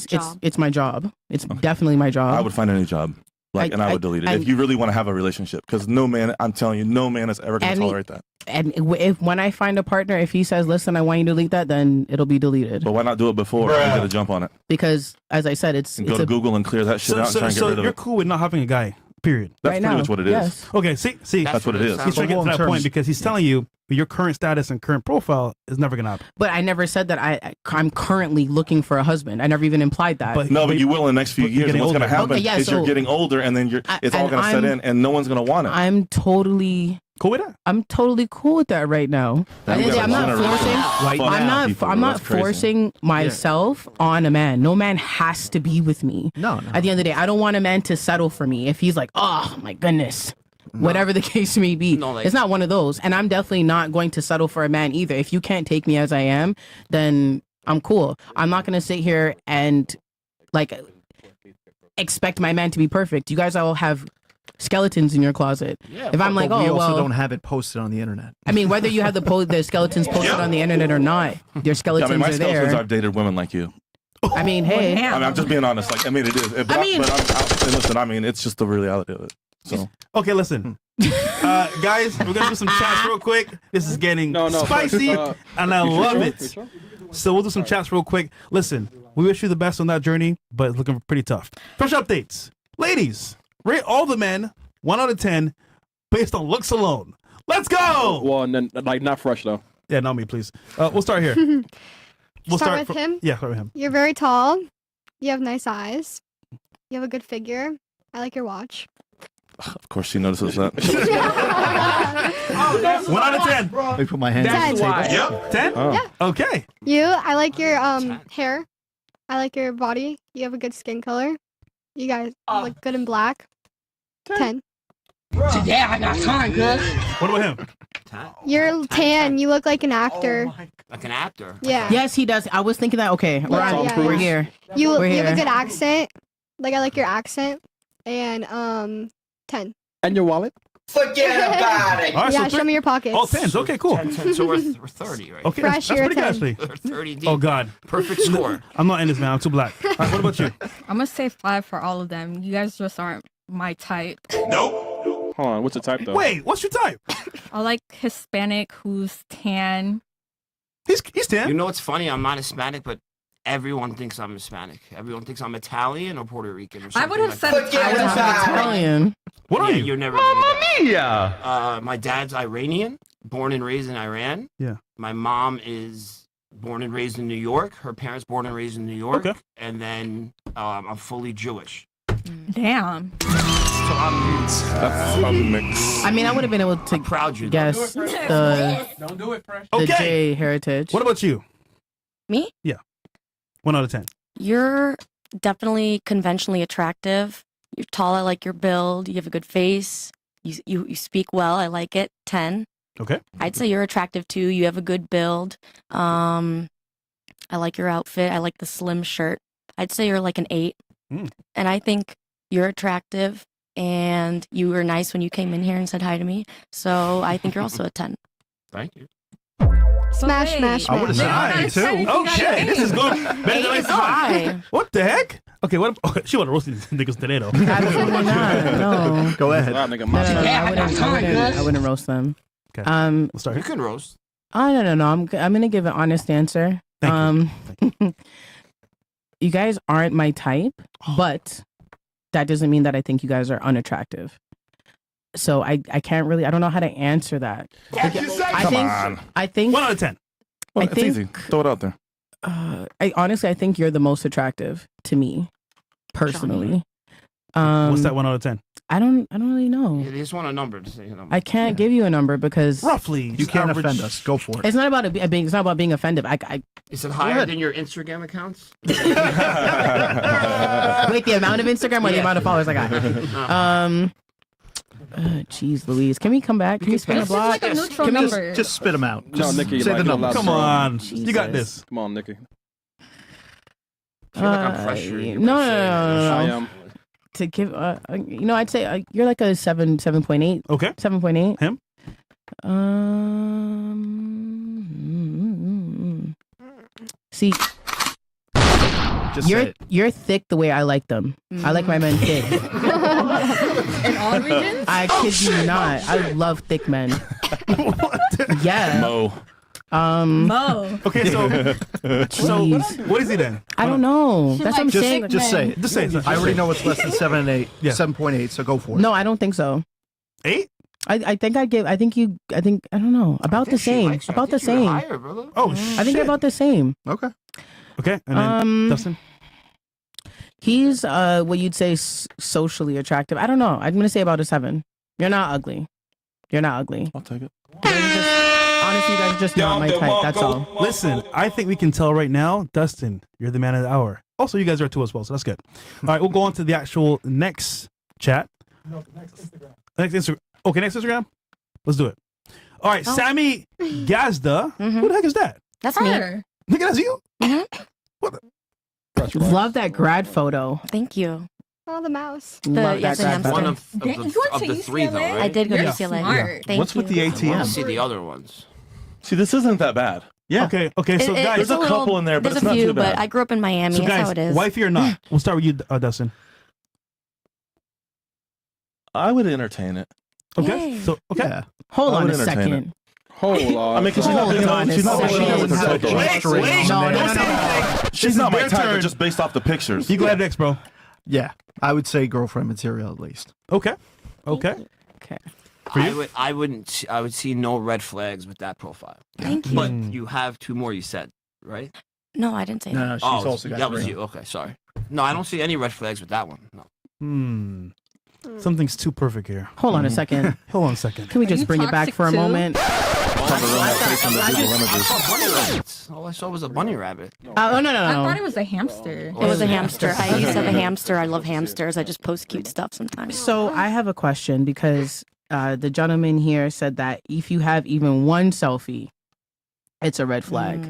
It's my job. It's definitely my job. I would find a new job. And I would delete it if you really want to have a relationship, because no man, I'm telling you, no man is ever going to tolerate that. And when I find a partner, if he says, "Listen, I want you to delete that," then it'll be deleted. But why not do it before and get a jump on it? Because, as I said, it's And go to Google and clear that shit out and try and get rid of you're it. cool with not having a guy, period. That's pretty much what it is. Yes. Okay, see, That's what it is. He's trying to get to that point because he's telling you your current status and current profile is never gonna happen. But I never said that I'm currently looking for a husband. I never even implied that. But you will in the next few years. And what's going to happen Okay, yeah, is you're so- getting older, and then it's all going to set in, and no one's going to want it. I'm totally cool with that. I'm totally cool with that right now. Then we got I'm not a forcing. generation Right of I'm not. people. I'm not That's crazy. forcing myself on a man. No man has to be with me. No. At the end of the day, I don't want a man to settle for me. If he's like, oh my goodness, whatever the case may be, it's not one of those. And I'm definitely not going to settle for a man either. If you can't take me as I am, then I'm cool. I'm not gonna sit here and like expect my man to be perfect. You guys all have skeletons in your closet. If I'm like, But we oh also well, don't have it posted on the internet. I mean, whether you have the skeletons posted on the internet or not, your Yeah, I skeletons mean, my are skeletons, there. I've dated women like you. I mean, hey, I mean, I'm just being honest. Like, I mean, it is. But I mean- listen, I mean, it's just the reality of it. So Okay, listen. Guys, we're gonna do some chats real quick. This is getting No, spicy, and I you love sure? it. You sure? So we'll do some chats real quick. Listen, we wish you the best on that journey, but it's looking pretty tough. Fresh updates, ladies. Rate all the men 1 out of 10 based on looks alone. Let's go. Well, and then like not fresh though. Yeah, not me, please. We'll start here. We'll Start with him? Yeah, start with him. You're very tall. You have nice eyes. You have a good figure. I like your watch. of course she notices that. 1 out of 10. Let me put my hands That's on the table. why. 10? Oh. Yeah. Okay. You, I like your hair. I like your body. You have a good skin color. You guys look good in black. 10. Today I got time, cuz. What about him? You're tan. You look like an actor. Like an actor. Yeah. yes, he does. I was thinking that. Okay, we're, Yeah, on, yeah, we're yeah. here. You We're you have a here. good accent. Like I like your accent. And 10. And your wallet? Forget about it. All right, Yeah, so show me your pockets. all 10s. Okay, cool. 10, so we're 30, right? Okay, Fresh, that's you're pretty good 10. actually. We're 30 deep. Oh God, Perfect score. I'm not in this, man. I'm too black. All right, what about you? I'm gonna say 5 for all of them. You guys just aren't my type. Hold on, what's the type though? Wait, what's your type? I like Hispanic who's tan. He's 10. You know what's funny? I'm not Hispanic, but everyone thinks I'm Hispanic. Everyone thinks I'm Italian or Puerto Rican or I something would have like said that. Forget Italian. about it. Italian. What are Yeah, you? You're never my dad's Iranian, born and raised in Iran. Yeah. My mom is born and raised in New York. Her parents born and raised in New York. Okay. And then I'm fully Jewish. Damn. So I'm That's a mix. I mean, I would have been able to proud you. guess the Don't do it fresh. the Okay. J heritage. What about you? Me? 1 out of 10. You're definitely conventionally attractive. You're tall. I like your build. You have a good face. You speak well. I like it. 10. Okay. I'd say you're attractive too. You have a good build. I like your outfit. I like the slim shirt. I'd say you're like an 8. Mm. And I think you're attractive and you were nice when you came in here and said hi to me. So I think you're also a 10. Thank you. Smash, wait. smash, I would've smash. said Maybe I not too. 10 if you got Okay, an this is 8. going better than I Eight is thought. high. What the heck? Okay, what? She want to roast these niggas today, though. Absolutely not. No. Go ahead. Nah, nigga, No, my no, no, side. I wouldn't roast them. Okay. We'll start You here. can roast. Oh no. I'm gonna give an honest answer. Thank you. You guys aren't my type, but that doesn't mean that I think you guys are unattractive. So I can't really, I don't know how to answer that. I think 1 out of 10. Well, it's easy. Throw it out there. I think you're the most attractive to me, personally. What's that 1 out of 10? I don't really know. You just want a number to say a number. I can't give you a number because roughly you can't offend us. Go for it. It's not about being. It's not about being offended. Is it higher than your Instagram accounts? Wait, the amount of Instagram or the amount of followers I got? Jeez, Louise, can we come back? Can we spin a block? Can we just spit them out? Just Nikki, say the number. Come on, Jesus. you got this. Come on, Nikki. I feel like I'm pressuring you. No. I am. To give, I'd say you're like a 7.8. Okay. 7.8. Him? See, Just say it. you're thick the way I like them. I like my men thick. In all regions? I kid you not. I love thick men. Yeah. Mo. Mo. Okay, so Jeez. what is he then? I don't know. That's what I'm saying. Just say it. Just say it. I already know it's less than 7 and 8. Yeah. 7.8. So go for it. No, I don't think so. 8? I don't know. About the same. About the same. Higher, brother. Oh, shit. I think you're about the same. Okay. Okay, and then Dustin? He's what you'd say socially attractive. I don't know. I'm gonna say about a 7. You're not ugly. You're not ugly. I'll take it. Honestly, you guys are just not my type. That's all. Listen, I think we can tell right now, Dustin, you're the man of the hour. Also, you guys are too as well, so that's good. All right, we'll go on to the actual next chat. No, next Instagram. Next Instagram. Okay, next Instagram. Let's do it. All right, Sammy Gazda. Who the heck is that? That's me. Her. Nigga, that's you? What the? Love that grad photo. Thank you. Oh, the mouse. Love yes, that the grad One photo. of the 3, though, right? I did go to You're UCLA. smart. Thank What's you. with the I want to ATM? see the other ones. See, this isn't that bad. Yeah. Okay, so It- guys, There's a little- couple in there, but there's it's a not few, too bad. but I grew up in Miami. so That's guys, how it is. wifey or not? We'll start with you, Dustin. I would entertain it. Okay, Yay. so Yeah. Hold I on would a entertain second. Hold on. I mean, because she's not Hold being on a she's not second. being She doesn't have so the straight No, on no, the no, neck. no. She's not my their type, turn. but just based off the pictures. You go ahead next, bro. Yeah. I would say girlfriend material at least. Okay. Okay. Okay. I would see no red flags with that profile. Thank you. But you have 2 more, you said, right? No, I didn't say No, that. no, she's also got that was 3. you. Okay, sorry. No, I don't see any red flags with that one. No. Something's too perfect here. Hold on a second. Hold on a second. Can we just you bring it back toxic for a too? moment? Bunny rabbits. All I saw was a bunny rabbit. Oh, no. I thought it was a hamster. It was a hamster. I used to have a hamster. I love hamsters. I just post cute stuff sometimes. So I have a question because the gentleman here said that if you have even one selfie, it's a red flag.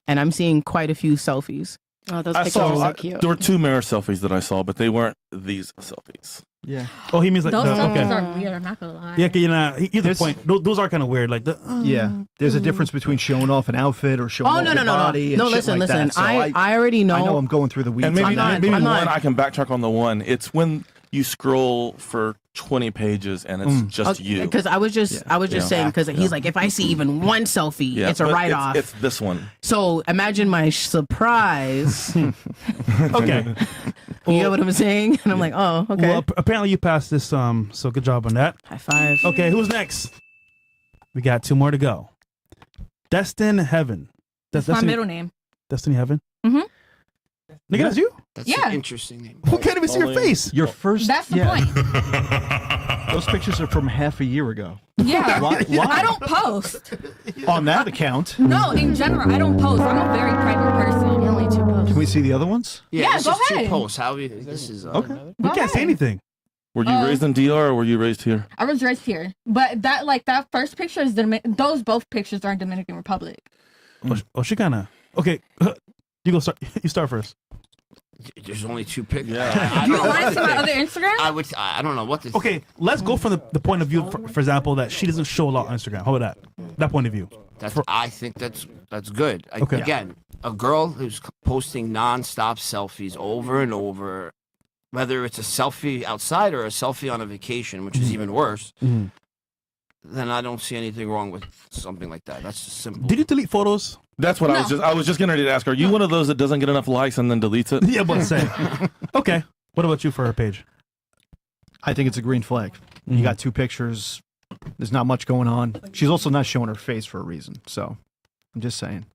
And I'm seeing quite a few selfies. Oh, those I pictures are saw so cute. there were 2 mirror selfies that I saw, but they weren't these selfies. Yeah. Oh, he means like Those the, selfies okay. are weird. I'm not gonna lie. Yeah, okay, you know, either There's- point. Those are kind of weird. Like the. Yeah. There's a difference between showing off an outfit or showing Oh off no, your body. no! and shit listen, like listen. That. So I already know. I know I'm going through the weeds. And maybe, on that. maybe I'm one, not- I can backtrack on the one. It's when you scroll for 20 pages and it's just you. Because I was just saying because he's like, if I see even one selfie, Yeah, it's a but write off. It's this one. So imagine my surprise. Okay. You know what I'm saying? And I'm like, oh, okay. Well, apparently you passed this. So good job on that. High five. Okay, who's next? We got 2 more to go. Destin Heaven. That's my middle name. Destiny Heaven. Mm-hmm. Nigga, that's you. That's Yeah. an interesting name. Who can't even see your face? Your first. That's the point. Those pictures are from half a year ago. Yeah. Why? I don't post. On that account. No, in general, I don't post. I'm a very private person. Only 2 posts. Can we see the other ones? Yeah, this go is 2 ahead. posts. How this is Okay. We can't say anything. Were you raised in DR or were you raised here? I was raised here, but that first picture is those both pictures are in Dominican Republic. Oh, she kind of. Okay, you go start. You start first. There's only 2 pictures. Yeah. I You don't know want what to see to my think. other Instagram? I don't know what to. Okay, let's go from the point of view, for example, that she doesn't show a lot on Instagram. How about that point of view? I think that's good. Okay. Again, a girl who's posting non-stop selfies over and over, whether it's a selfie outside or a selfie on a vacation, which is even worse. then I don't see anything wrong with something like that. That's just simple. Did you delete photos? That's what I was just getting ready to ask. Are you one of those that doesn't get enough likes and then deletes it? Yeah, but say. Okay. What about you for her page? I think it's a green flag. You got 2 pictures. There's not much going on. She's also not showing her face for a reason. So I'm just saying.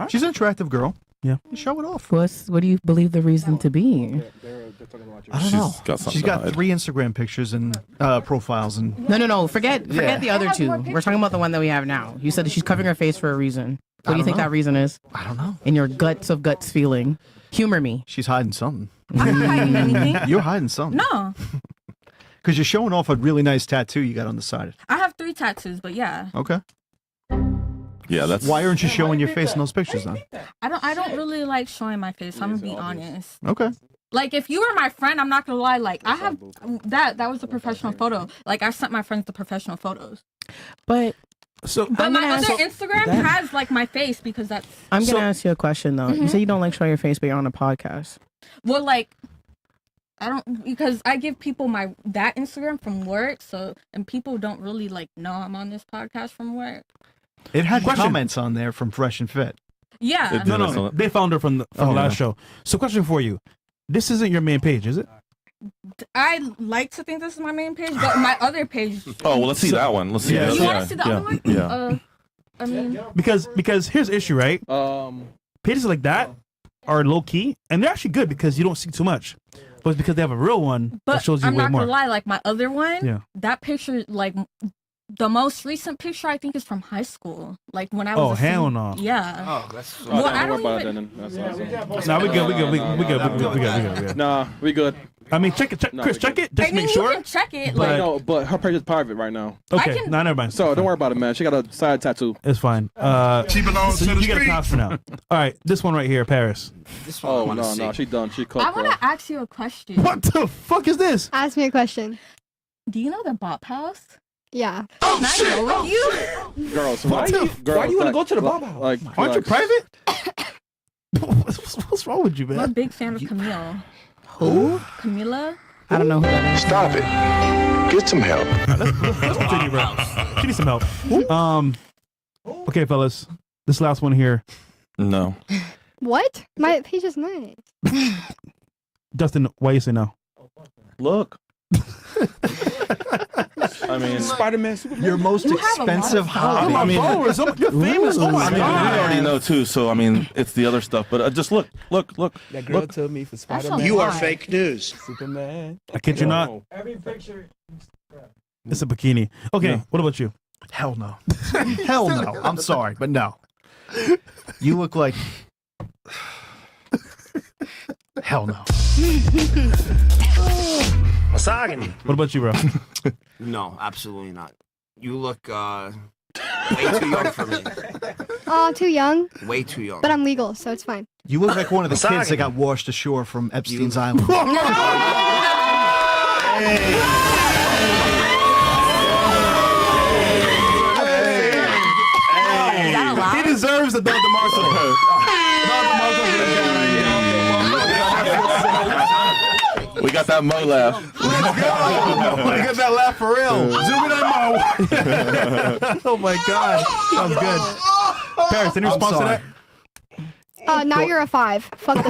She's an attractive girl. Yeah. Show it off. What do you believe the reason to be? I don't know. something She's got to hide. 3 Instagram pictures and profiles and. No. Forget the other 2. We're talking about the one that we have now. You said that she's covering her face for a reason. What do you think that reason is? I don't know. In your guts of guts feeling. Humor me. She's hiding something. I'm hiding anything. You're hiding something. No, Because you're showing off a really nice tattoo you got on the side. I have 3 tattoos, but yeah, Okay. Yeah, that's. Why aren't you showing your face in those pictures then? I don't really like showing my face. I'm gonna be honest. Okay. Like if you were my friend, I'm not gonna lie. Like I have that was a professional photo. Like I sent my friends the professional photos. But But my other Instagram has like my face because that's. I'm gonna ask you a question though. You say you don't like showing your face, but you're on a podcast. Well, like I don't because I give people that Instagram from work, so and people don't really like know I'm on this podcast from work. It had comments on there from Fresh and Fit. Yeah. No. They found her from the last show. So, question for you: this isn't your main page, is it? I like to think this is my main page, but my other page. Oh well, let's see that one. Let's see. Yeah. You want to see the other one? Yeah. I mean, because here's the issue, right? Pages like that are low key, and they're actually good because you don't see too much. But it's because they have a real one that but shows you I'm way not more. gonna lie, like my other one, Yeah. that picture, like the most recent picture, I think is from high school, like when I was. Oh, hell no. Yeah. Oh, that's. Well, I don't worry don't about even. that then. Nah, we good. Nah, we good. I mean, check it, No, Chris, we check good. it, just I mean, make you sure. can check it. But- Like, No, but her page is private right now. Okay, can- never mind. So don't worry about it, man. She got a side tattoo. It's fine. She belongs So to the you get a street. pass for now. All right, this one right here, Paris. This one I Oh want to see. no, she done. She I cooked, want bro. to ask you a question. What the fuck is this? Ask me a question. Do you know the Bop House? Yeah. Can I go with you? Girls, Why you wanna go to the Bob House? Like, Aren't you relax. private? what's wrong with you, I'm a man? big fan of Camille. Who? Camila? I don't know who that is. Stop it. Get some help. Let's continue, bro. She needs some help. Okay, fellas, this last one here. No. What? My page is nice. Dustin, why you say no? Look. I mean, Spider-Man, Superman. Your most You have a lot of expensive hobby. I mean, followers, you're famous. Oh my I mean, we god. already know too. So I mean, it's the other stuff. But just look. That girl told me for That's Spider-Man. a You are lot. fake news. Superman. I kid you not. It's a bikini. Okay, Yeah. what about you? Hell no. Hell no. I'm sorry, but no. You look like. Hell no. Misogyny. What about you, bro? No, absolutely not. You look way too young for me. Oh, too young, Way too young. but I'm legal, so it's fine. You look like one of the kids that got washed ashore from Epstein's Island. Is that allowed? He deserves a Don DeMarco. We got that Mo laugh. I get that laugh for real. Zoom in on Mo. Oh my god, that was good. Paris, any response to that? Now you're a 5. Fuck the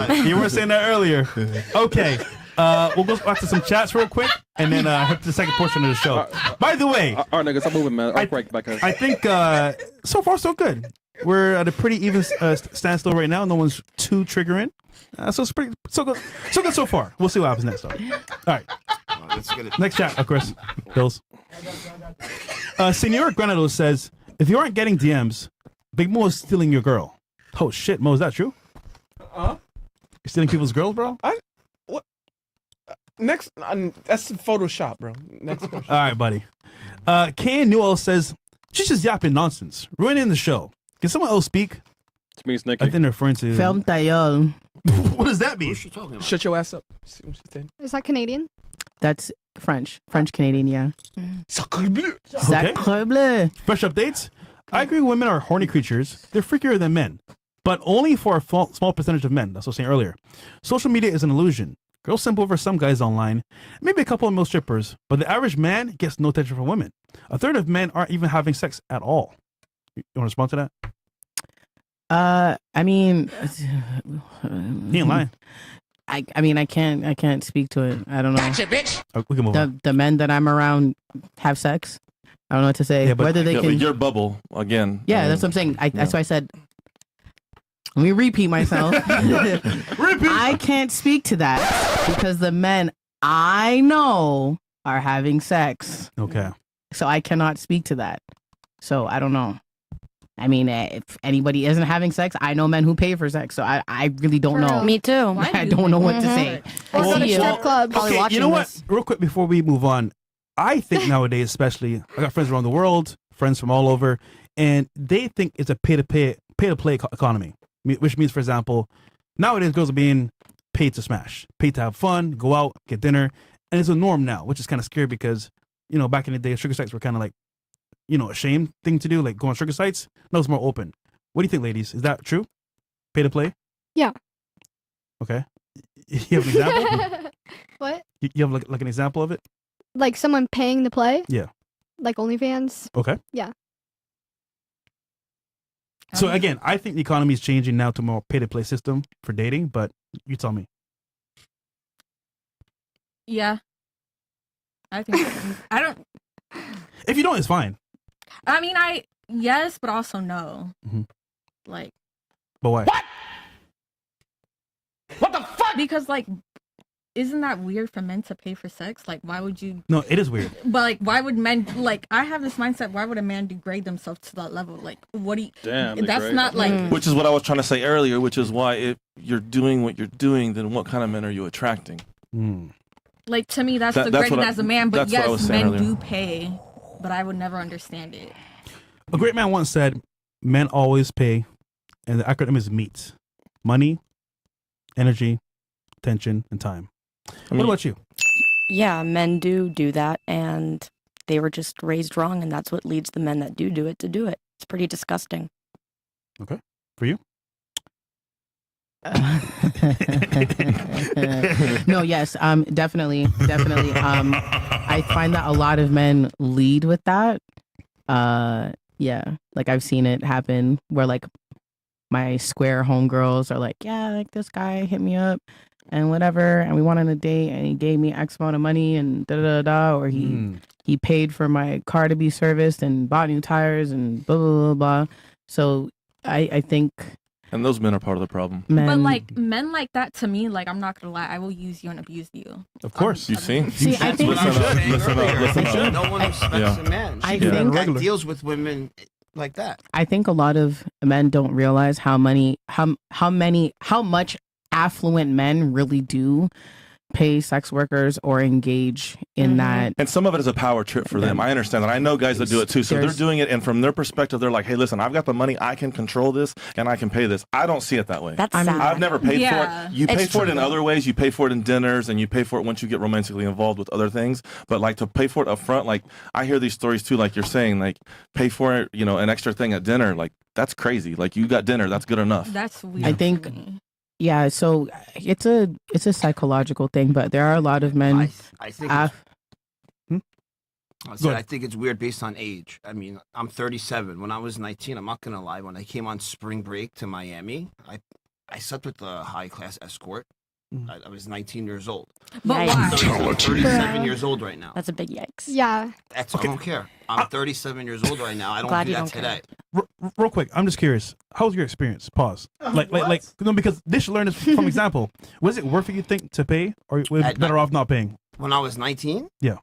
10. You were saying that earlier. Okay. We'll go back to some chats real quick, and then head to the second portion of the show. By the way, All right, niggas, I'm moving, man. I'll break back here. I think so far so good. We're at a pretty even standstill right now. No one's too triggering, so it's pretty so good so far. We'll see what happens next. Though. All right, Let's get it. next chat, Chris Hills. Senor Granado says, if you aren't getting DMs, Big Mo is stealing your girl. Oh shit, Mo, is that true? You're stealing people's girls, bro? Next, that's Photoshop, bro. Next question. All right, buddy. Ken Newell says, she's just yapping nonsense, ruining the show. Can someone else speak? It means Nicky. I think they're referring to. Ferme ta gueule. What does that mean? What's she talking about? Shut your ass up. See what she's saying? Is that Canadian? That's French. French Canadian, yeah. Okay. Sacre bleu. Fresh updates. I agree women are horny creatures. They're freakier than men, but only for a small percentage of men. That's what I was saying earlier. Social media is an illusion. Girls simp over some guys online, maybe a couple of male strippers, but the average man gets no attention from women. A third of men aren't even having sex at all. You want to respond to that? I mean, He ain't lying. I mean, I can't speak to it. I don't know. Gotcha, bitch. We can move on. The men that I'm around have sex. I don't know what to say. Yeah, but- Whether they Yeah, can. but your bubble again. Yeah, I mean, that's what I'm saying. That's why I said. Let me repeat myself. I can't speak to that because the men I know are having sex. Okay. So I cannot speak to that. So I don't know. I mean, if anybody isn't having sex, I know men who pay for sex. So I really don't For know. real. Me too. I don't know what to say. Or go to See you. strip clubs. Probably Okay, you watching know what? this. Real quick before we move on, I think nowadays, especially, I got friends around the world, friends from all over, and they think it's a pay to play economy. Which means, for example, nowadays girls are being paid to smash, paid to have fun, go out, get dinner, and it's a norm now, which is kind of scary because, you know, back in the day, sugar sites were kind of like, you know, a shame thing to do, like go on sugar sites. Now it's more open. What do you think, ladies? Is that true? Pay to play? Yeah. Okay. You have an example? What? You have like an example of it? Like someone paying to play? Yeah. Like OnlyFans? Okay. Yeah. So again, I think the economy is changing now to more pay-to-play system for dating, but you tell me. Yeah. I think I don't. If you don't, it's fine. I mean, yes, but also no. Mhm. Like, But why? What the fuck? because like, isn't that weird for men to pay for sex? Like, why would you? No, it is weird. But like, why would men? Like, I have this mindset. Why would a man degrade themselves to that level? Like, what do you? Damn, That's degrade. not like. Which is what I was trying to say earlier, which is why if you're doing what you're doing, then what kind of men are you attracting? Like, to me, that's That's degrading what I- as a man. But that's what I was yes, saying men earlier. do pay, but I would never understand it. A great man once said, men always pay, and the acronym is MEAT. Money, energy, attention, and time. What about you? Yeah, men do that, and they were just raised wrong, and that's what leads the men that do it to do it. It's pretty disgusting. Okay. For you? No, yes, definitely. I find that a lot of men lead with that. Yeah, like I've seen it happen where like my square homegirls are like, yeah, like this guy hit me up and whatever, and we went on a date and he gave me X amount of money and da da da da, or he paid for my car to be serviced and bought new tires and blah blah blah blah. So I think. And those men are part of the problem. But like men like that, to me, like I'm not gonna lie, I will use you and abuse you. Of course. You see? See, I think Listen up. No one respects a man. I She think- that deals with women like that. I think a lot of men don't realize how much affluent men really do pay sex workers or engage in that. And some of it is a power trip for them. I understand that. I know guys that do it too. So they're doing it, and from their perspective, they're like, hey, listen, I've got the money. I can control this, and I can pay this. I don't see it that way. That's sad. I've never paid for it. You pay It's for it in true. other ways. You pay for it in dinners, and you pay for it once you get romantically involved with other things. But like to pay for it up front, like I hear these stories too, like you're saying, like pay for it, you know, an extra thing at dinner. Like that's crazy. Like you got dinner. That's good enough. That's weird. I think, yeah. So it's a psychological thing, but there are a lot of men. I think. I think it's weird based on age. I mean, I'm 37. When I was 19, I'm not gonna lie. When I came on spring break to Miami, I slept with a high class escort. I was 19 years old. But I'm why? 37 years old right now. That's a big yikes. Yeah. I don't care. I'm 37 years old right now. I don't Glad do you that don't care. today. Real quick, I'm just curious. How was your experience? Pause. Like, no, because they should learn this from example. Was it worth it, you think, to pay, or was it better off not paying? When I was 19, Yeah.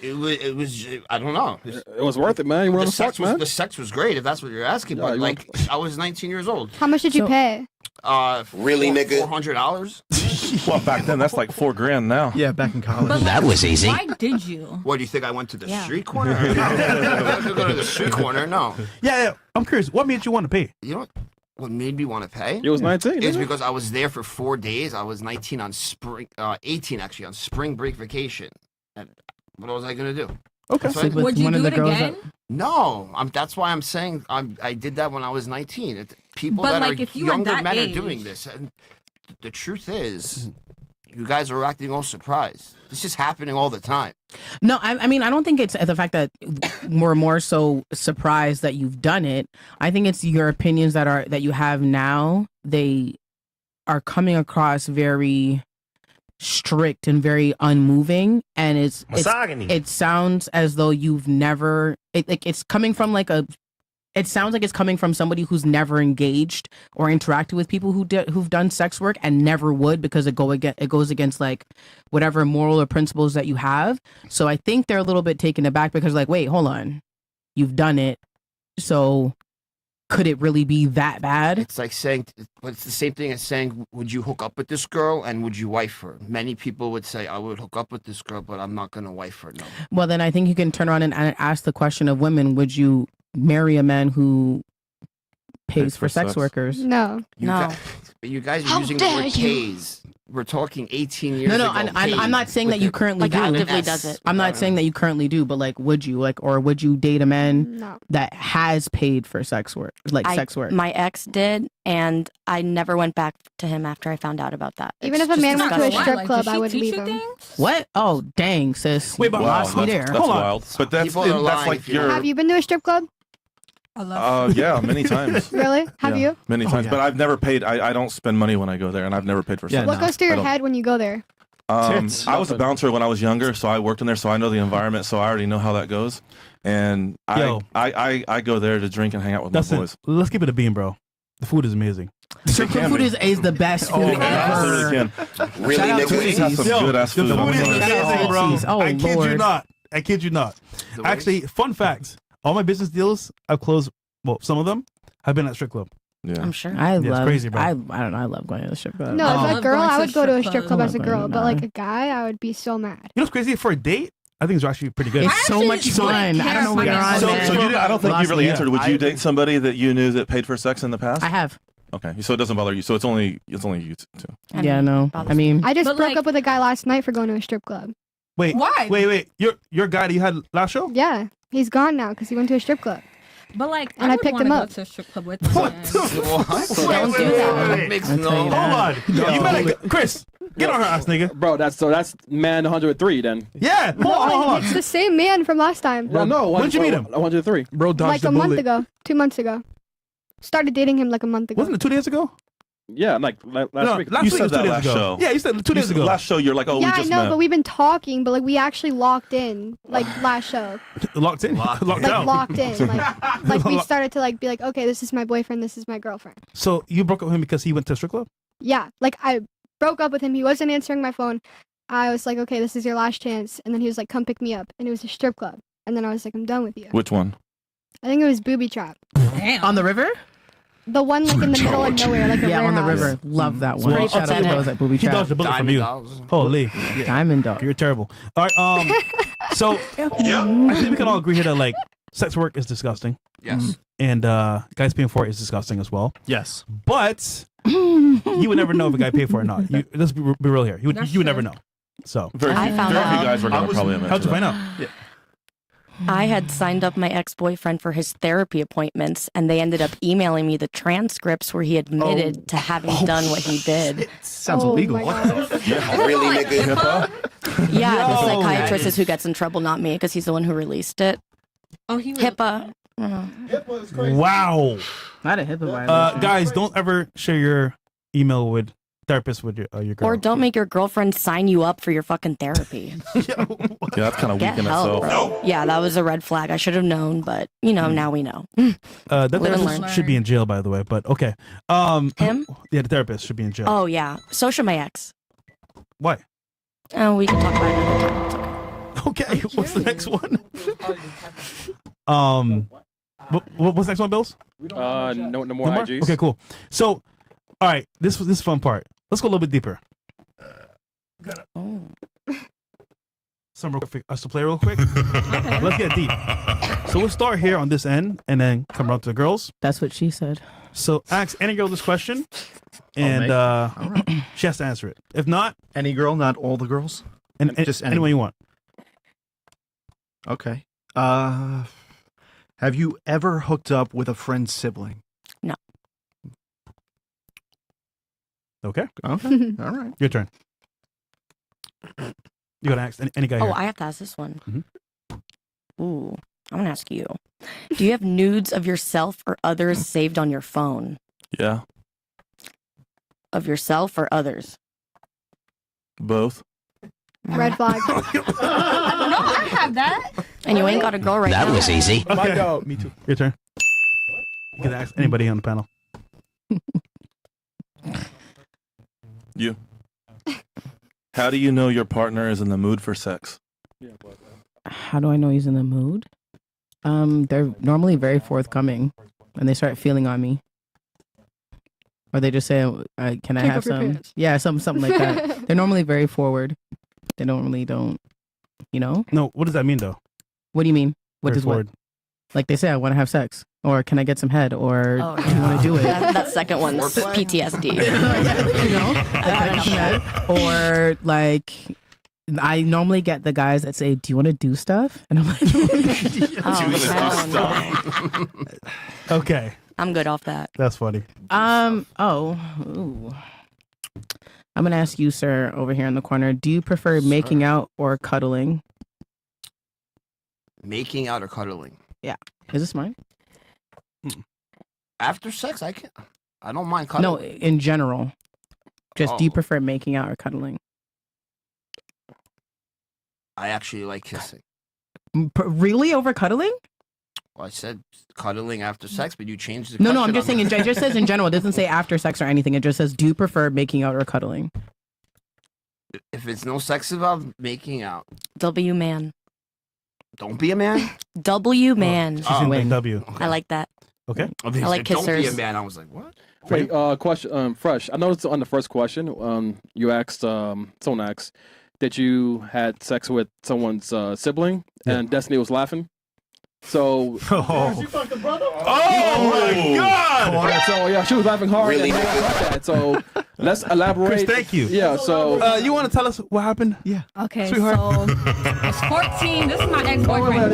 it was. I don't know. It was worth it, man. You were on the fuck, man. The sex was great, if that's what you're asking. Yeah, But you like, I was 19 years old. How much did you pay? Really, nigga? $400. Well, back then that's like $4,000 now. Yeah, back in college. But That was easy. Why did you? What do you think? I went to the Yeah. street corner? I didn't go to the street corner. No. Yeah. I'm curious. What made you want to pay? You know what made me want to pay? You was 19. Is nigga. because I was there for 4 days. I was 19 on 18 actually on spring break vacation. And what was I gonna do? Okay. That's Sleep why- with Would you one do of the it girls again? No, that's why I'm saying I did that when I was 19. People But, that like, are if you were younger that men age- are doing this. And the truth is, you guys are acting all surprised. This is happening all the time. No, I mean, I don't think it's the fact that we're more so surprised that you've done it. I think it's your opinions that you have now. They are coming across very strict and very unmoving, and it sounds as though you've never. It's coming from like a. It sounds like it's coming from somebody who's never engaged or interacted with people who've done sex work and never would, because it goes against like whatever moral or principles that you have. So I think they're a little bit taken aback because like, wait, hold on, you've done it, so could it really be that bad? It's like saying, but it's the same thing as saying, would you hook up with this girl and would you wife her? Many people would say, I would hook up with this girl, but I'm not gonna wife her. No. Well, then I think you can turn around and ask the question of women: would you marry a man who pays for sex workers? No. You guys are using the word pays. We're talking 18 years ago. I'm not saying that you currently do. Actively does it. I'm not saying that you currently do, but like, would you or would you date a man that has paid for sex work, sex work? My ex did, and I never went back to him after I found out about that. Even if a man went to a strip club, I would leave him. What? Oh, dang, sis. Wait, but lost me there. That's wild. But that's like your. Have you been to a strip club? Yeah, many times. Really? Have you? Many times, but I've never paid. I don't spend money when I go there, and I've never paid for sex. What goes through your head when you go there? I was a bouncer when I was younger, so I worked in there, so I know the environment, so I already know how that goes. And I go there to drink and hang out with my boys. Let's keep it a beam, bro. The food is amazing. Strip club food is the best food ever. Really, nigga? Has some good ass food. The food is amazing, bro. Oh, I kid you not. I kid you not. Actually, fun fact. All my business deals I've closed, well, some of them have been at strip club. Yeah. I'm sure. It's crazy, bro. I don't know. I love going to the strip club. No, as a girl, I would go to a strip club as a girl, but like a guy, I would be so mad. You know what's crazy? For a date, I think it's actually pretty good. It's so much fun. I don't know what you're on. So I don't think you really answered. Would you date somebody that you knew that paid for sex in the past? I have. Okay, so it doesn't bother you. So it's only you too. Yeah, no. I mean, I just broke up with a guy last night for going to a strip club. Wait, why? Wait. Your guy that you had last show? Yeah, he's gone now because he went to a strip club. But like, and I picked him up. Go to a strip club with What? Don't do that. Makes Hold on. You better, Chris, get on her ass, nigga. Bro, that's man 103 then. Yeah. Hold on. It's the same man from last time. No. When'd you meet him? 103. Bro, dodged Like the a month bullet. ago, 2 months ago. Started dating him like a month ago. Wasn't it 2 days ago? Yeah, like last week. Last You week said was that 2 days last ago. show. Yeah, you said 2 days ago. Last show, you're like, oh, Yeah, we I just know, met. but we've been talking, but like we actually locked in, like last show. Locked in? Locked Like out. locked in. Like we started to like be like, okay, this is my boyfriend, this is my girlfriend. So you broke up with him because he went to a strip club? Yeah, like I broke up with him. He wasn't answering my phone. I was like, okay, this is your last chance. And then he was like, come pick me up. And it was a strip club. And then I was like, I'm done with you. Which one? I think it was Booby Trap. on the river? The one like in the middle of nowhere, like a Yeah, on the warehouse. river. Love that one. Well, Shout out to those at Booby He Trap. dodged the bullet from you. Holy. Diamond dog. You're terrible. All right, so I think we can all agree here that like sex work is disgusting. Yes. And guys paying for it is disgusting as well. Yes. But you would never know if a guy paid for it or not. Let's be real here. You would never know. So Very few guys are going to probably admit how'd you to find that. out? Yeah. I had signed up my ex-boyfriend for his therapy appointments, and they ended up emailing me the transcripts where he admitted to having done what he did. Sounds illegal. Really, nigga? Yeah, the Yo. psychiatrist is who gets in trouble, not me, because he's the one who released it. Oh, he HIPAA. Wow. Not a HIPAA violation. Guys, don't ever share your email with therapist with your girl. Or don't make your girlfriend sign you up for your fucking therapy. Yeah, that's kind of weak Get in help, itself. bro. Yeah, that was a red flag. I should have known, but now we know. That Live and therapist learn. should be in jail, by the way. But okay. Him? Yeah, the therapist should be in jail. Oh yeah, so should my ex. Why? Oh, we can talk about it another time. It's okay. Okay. What's the next one? What's the next one, Bills? No more IGs. Okay, cool. So, all right, this fun part. Let's go a little bit deeper. Some real quick, us to play real quick. Let's get deep. So we'll start here on this end and then come around to the girls. That's what she said. So ask any girl this question, and she has to answer it. If not, any girl, not all the girls, and just anyone you want. Okay. Have you ever hooked up with a friend's sibling? No. Okay. Okay. All right. Your turn. You gotta ask any guy Oh, here. I have to ask this one. Mhm. Ooh, I'm gonna ask you. Do you have nudes of yourself or others saved on your phone? Yeah. Of yourself or others? Both. Red flag. No, I have that. And you ain't got a girl right now. That was easy. My dog. Me too. Your turn. You can ask anybody on the panel. You. How do you know your partner is in the mood for sex? How do I know he's in the mood? They're normally very forthcoming, and they start feeling on me, or they just say, "Can I Take have off your some?" pants. Yeah, something like that. They're normally very forward. They don't. You know? No, what does that mean though? What do you mean? What Very does forward. what? Like they say, I want to have sex, or can I get some head, or Oh, do you want to do it? That second one's PTSD. You know? Can I get some head? Or like. I normally get the guys that say, "Do you want to do stuff?" And I'm like, Okay. I'm good off that. That's funny. Ooh. I'm gonna ask you, sir, over here in the corner. Do you prefer making out or cuddling? Making out or cuddling? Yeah. Is this mine? After sex, I don't mind No, cuddling. in general. Just do you Oh. prefer making out or cuddling? I actually like kissing. Really over cuddling? Well, I said cuddling after sex, but you changed the No, question I'm just on saying. me. It just says in general. It doesn't say after sex or anything. It just says, do you prefer making out or cuddling? If it's no sex involved, making out. W man. Don't be a man. W man. She's in like W. I like that. Okay. I mean, I like don't be a kissers. man. I was like, what? Wait, question, Fresh. I noticed on the first question, you asked, someone asked that you had sex with someone's sibling, and Destiny was laughing. So, Oh my God! So yeah, she was laughing hard. Really? Really? That. So let's elaborate. Chris, thank you. Yeah. So You want to tell us what happened? Yeah. Okay, Sweetheart. so I was 14. This is my ex-boyfriend.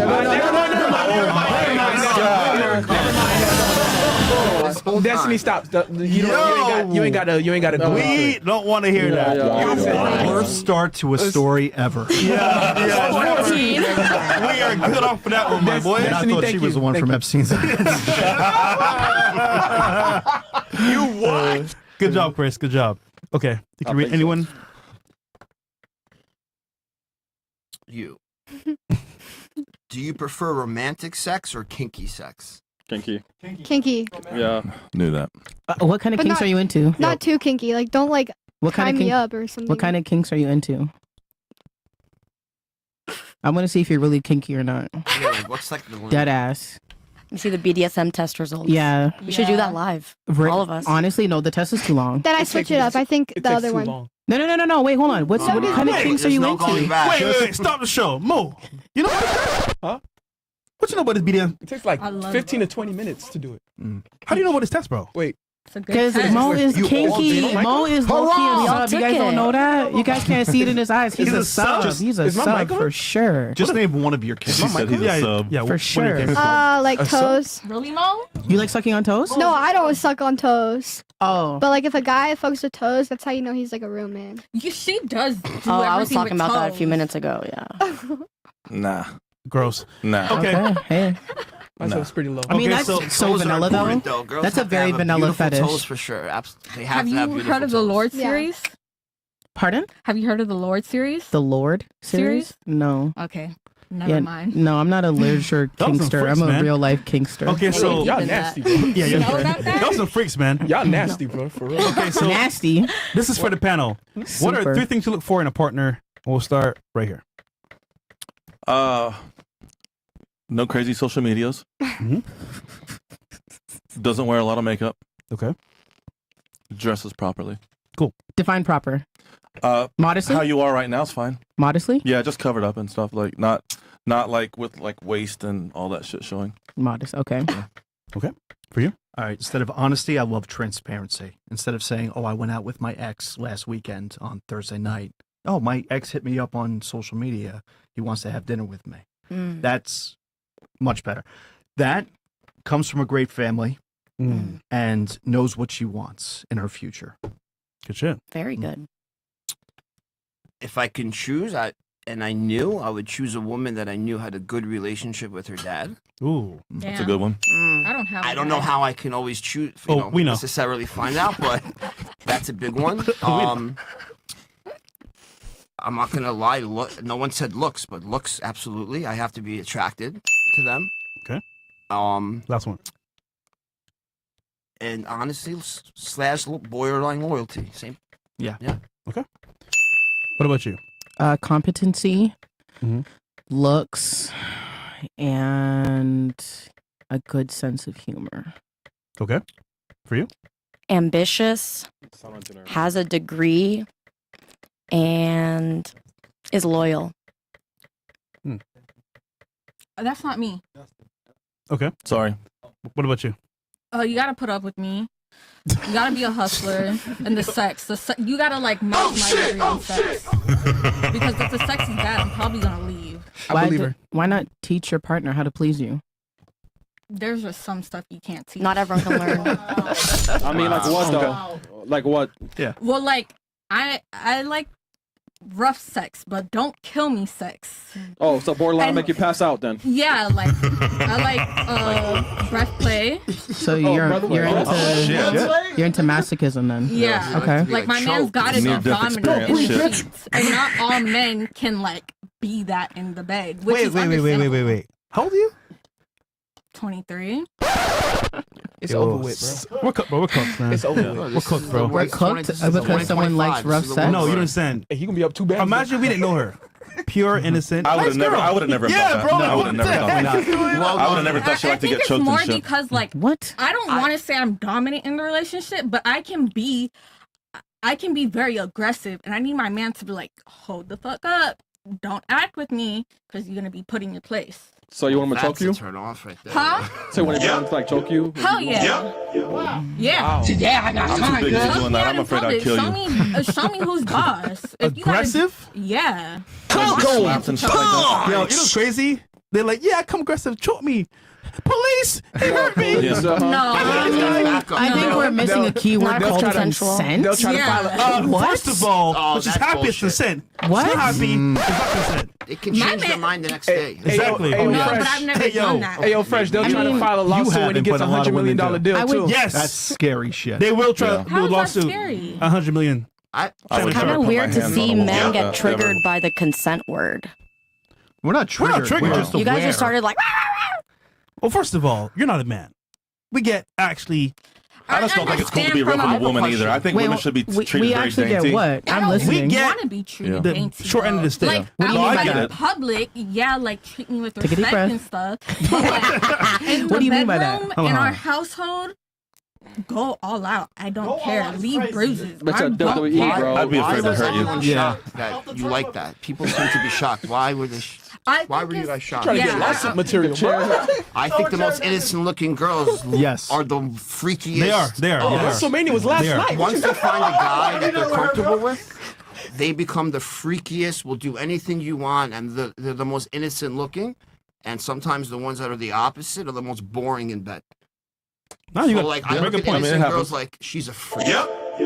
Destiny, stop. You ain't got to go. We don't want to hear that. Worst start to a story ever. Yeah. We are good off for that one, my boy. And I thought she was the one from Epstein's. You what? Good job, Chris. Good job. Okay. You can read anyone. You. Do you prefer romantic sex or kinky sex? kinky. Kinky. Yeah. Knew that. What kind of But kinks not- are you into? Not too kinky. Like, don't like What kind tie of me kink? up or something. What kind of kinks are you into? I want to see if you're really kinky or not. Yeah, like, what's like the limit? Dead ass. You see the BDSM test results. Yeah. We should do that live. All of us. Honestly, no, the test is too long. Then I switch it up. I think the other one. No. Wait, hold on. What kind of kinks are you into? Wait. Stop the show. Mo. You know what? Huh? What you know about this BDM? It takes like 15 to 20 minutes to do it. How do you know about this test, bro? Wait. Because Mo is kinky. Mo is low key a sub. You guys don't know that? You guys can't see it in his eyes. He's a sub. He's a Is my sub mic on? for sure. Just name one of your kids. She said he's a sub. Yeah, For sure. Like A sub? toes. Really, Mo? You like sucking on toes? No, I don't suck on toes. Oh. But like if a guy fucks with toes, that's how you know he's like a real man. She does do Oh, I was everything talking with about that a toes. few minutes ago. Yeah. Nah. Gross. Nah. Okay. Hey. That's pretty low. I mean, Okay, that's so so Toes are vanilla important, though. Girls That's a have to very have vanilla beautiful fetish. Toes for sure. They have Have to have you beautiful heard of the toes. Lord Yeah. series? Pardon? Have you heard of the Lord series? The Lord series? No. Okay. Never mind. No, I'm not a literature That was some kinkster. freaks, I'm a man. real life kinkster. Okay, so Y'all nasty, bro. yeah, You know about that? Y'all some freaks, man. Y'all nasty, bro. For real. Okay, so Nasty. this is for the panel. What are Super. 3 things you look for in a partner? We'll start right here. No crazy social medias. Mhm. Doesn't wear a lot of makeup. Okay. Dresses properly. Define proper. Modestly? How you are right now is fine. Modestly? Yeah, just covered up and stuff. Like not like with like waist and all that shit showing. Modest. Okay. For you? All right. Instead of honesty, I love transparency. Instead of saying, "Oh, I went out with my ex last weekend on Thursday night." Oh, my ex hit me up on social media. He wants to have dinner with me. That's much better. That comes from a great family and knows what she wants in her future. Good shit. Very good. If I can choose, I would choose a woman that I knew had a good relationship with her dad. Ooh, That's a good one. I don't have. I don't know how I can always choose. We know. Necessarily find out, but that's a big one. I'm not gonna lie. No one said looks, but looks absolutely. I have to be attracted to them. Okay. Last one. And honestly, slash borderline loyalty. Same. Yeah. Yeah. Okay. What about you? Competency, Mhm. looks, and a good sense of humor. Okay. For you? Ambitious, has a degree, and is loyal. That's not me. Okay. Sorry. What about you? You gotta put up with me. You gotta be a hustler. And the sex. You gotta like match my degree on sex. Because if the sex is bad, I'm probably gonna leave. Why not teach your partner how to please you? There's just some stuff you can't teach. Not everyone can learn. I mean, like what though? Like what? Yeah. Well, like I like rough sex, but don't kill me sex. Oh, so borderline And- make you pass out then? Yeah, like I like breath play. So you're into masochism then? Yeah. Okay. Like my man's got to be Near-death dominant in the experience. sheets, and not all men can like be that in the bed. Which is Wait. understandable. How old are you? 23. It's over with, bro. We're cooked, bro. We're cooked, man. It's over with. We're cooked, bro. We're cooked because someone likes rough sex. No, you don't understand. Hey, you gonna be up 2 bands. Imagine we didn't know her. Pure, innocent. I would nice have never. girl. I would have never Yeah, thought that. bro. No, I would have never thought that. I would have never thought she I liked to think get it's choked more and shit. because like What? I don't want to say I'm dominant in the relationship, but I can be very aggressive, and I need my man to be like, hold the fuck up, don't act with me, because you're gonna be put in your place. So you want him to choke That's you? a turn off right there. Huh? So when you want to like choke you? Hell yeah. Yeah. I'm too big to be doing that. I'm afraid I'd kill show you. me, show me who's boss. If you gotta- Aggressive? Yeah. Slaps and shit like that. Yo, you know what's crazy? They're like, yeah, come aggressive, choke me. Police, he hurt me. Yeah. No. I think we're missing a key word They'll called try to- consent. They'll try Yeah. to file a What? First of all, Oh, which is that's happy is bullshit. consent. What? It's not happy, it's not consent. It can My change their man- mind the next day. Exactly. Hey, yo, No, Fresh. but I've never Hey, yo. done that. Hey, yo, Fresh, they'll try to mean, file a lawsuit when he haven't, gets but a a lot $100 of million women do. deal, I would- too. Yes. That's scary shit. They will try Yeah. to do How a is that lawsuit. scary? 100 million. I I would Kind never of put weird my to hands see on a men woman get like that, triggered ever. by the consent word. We're not triggered. We're triggered. just You guys aware. just started like, Well, first of all, you're not a man. We get actually. I just don't think it's cool to be rough with a woman either. I think women should be treated we very actually dainty. get what? I I'm don't listening. We get- want to be treated Yeah. The dainty. short end of though. the stick. Like, What do you out mean by in that? public, yeah, like treat me with Take a deep respect breath. and stuff. But like, in What the do you mean by that? bedroom, Hold in on. our household, go all out. I don't care. Leave bruises. That's I a don't WWE, care. bro. I'd be afraid to was hurt you. everyone Yeah. shocked that you like that? People seem to be shocked. Why were they? I Why think were you it's- guys shocked? Trying to Yeah. get lawsuit material, bro. I think the most innocent-looking girls Yes. are the freakiest. They are. They are. Oh, they are. WrestleMania was last They are. night. Once they find a guy that they're comfortable with, they become the freakiest. Will do anything you want, and they're the most innocent-looking. And sometimes the ones that are the opposite are the most boring in bed. No, you So, got like, you I got a look good at point. innocent it girls happens. like she's a freak.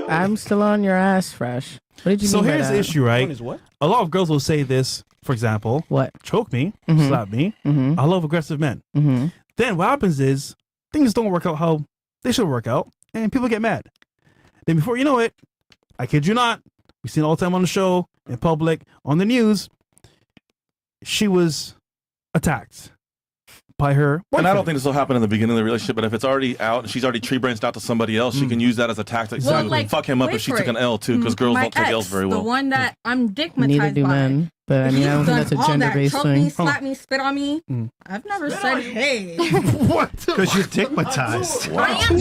I'm still on your ass, Fresh. What did you So mean by here's that? the issue, right? Is what? A lot of girls will say this, for example, What? choke me, Mhm. slap me. Mm-hmm. I love aggressive men. Mm-hmm. Then what happens is things don't work out how they should work out, and people get mad. Then before you know it, I kid you not, we see it all the time on the show, in public, on the news. She was attacked by her boyfriend. And I don't think this will happen in the beginning of the relationship, but if it's already out and she's already tree-branched out to somebody else, she can use that as a tactic Well, to like, fuck him up wait if she for took it. an L too, because girls My don't take L's ex, very well. The one that I'm Neither digmatized do by. men. But I mean, I don't He's think that's a done all that. gender-based Choke thing. me, slap me, spit on me. Mm. I've never said hey. What? Because you're digmatized. I am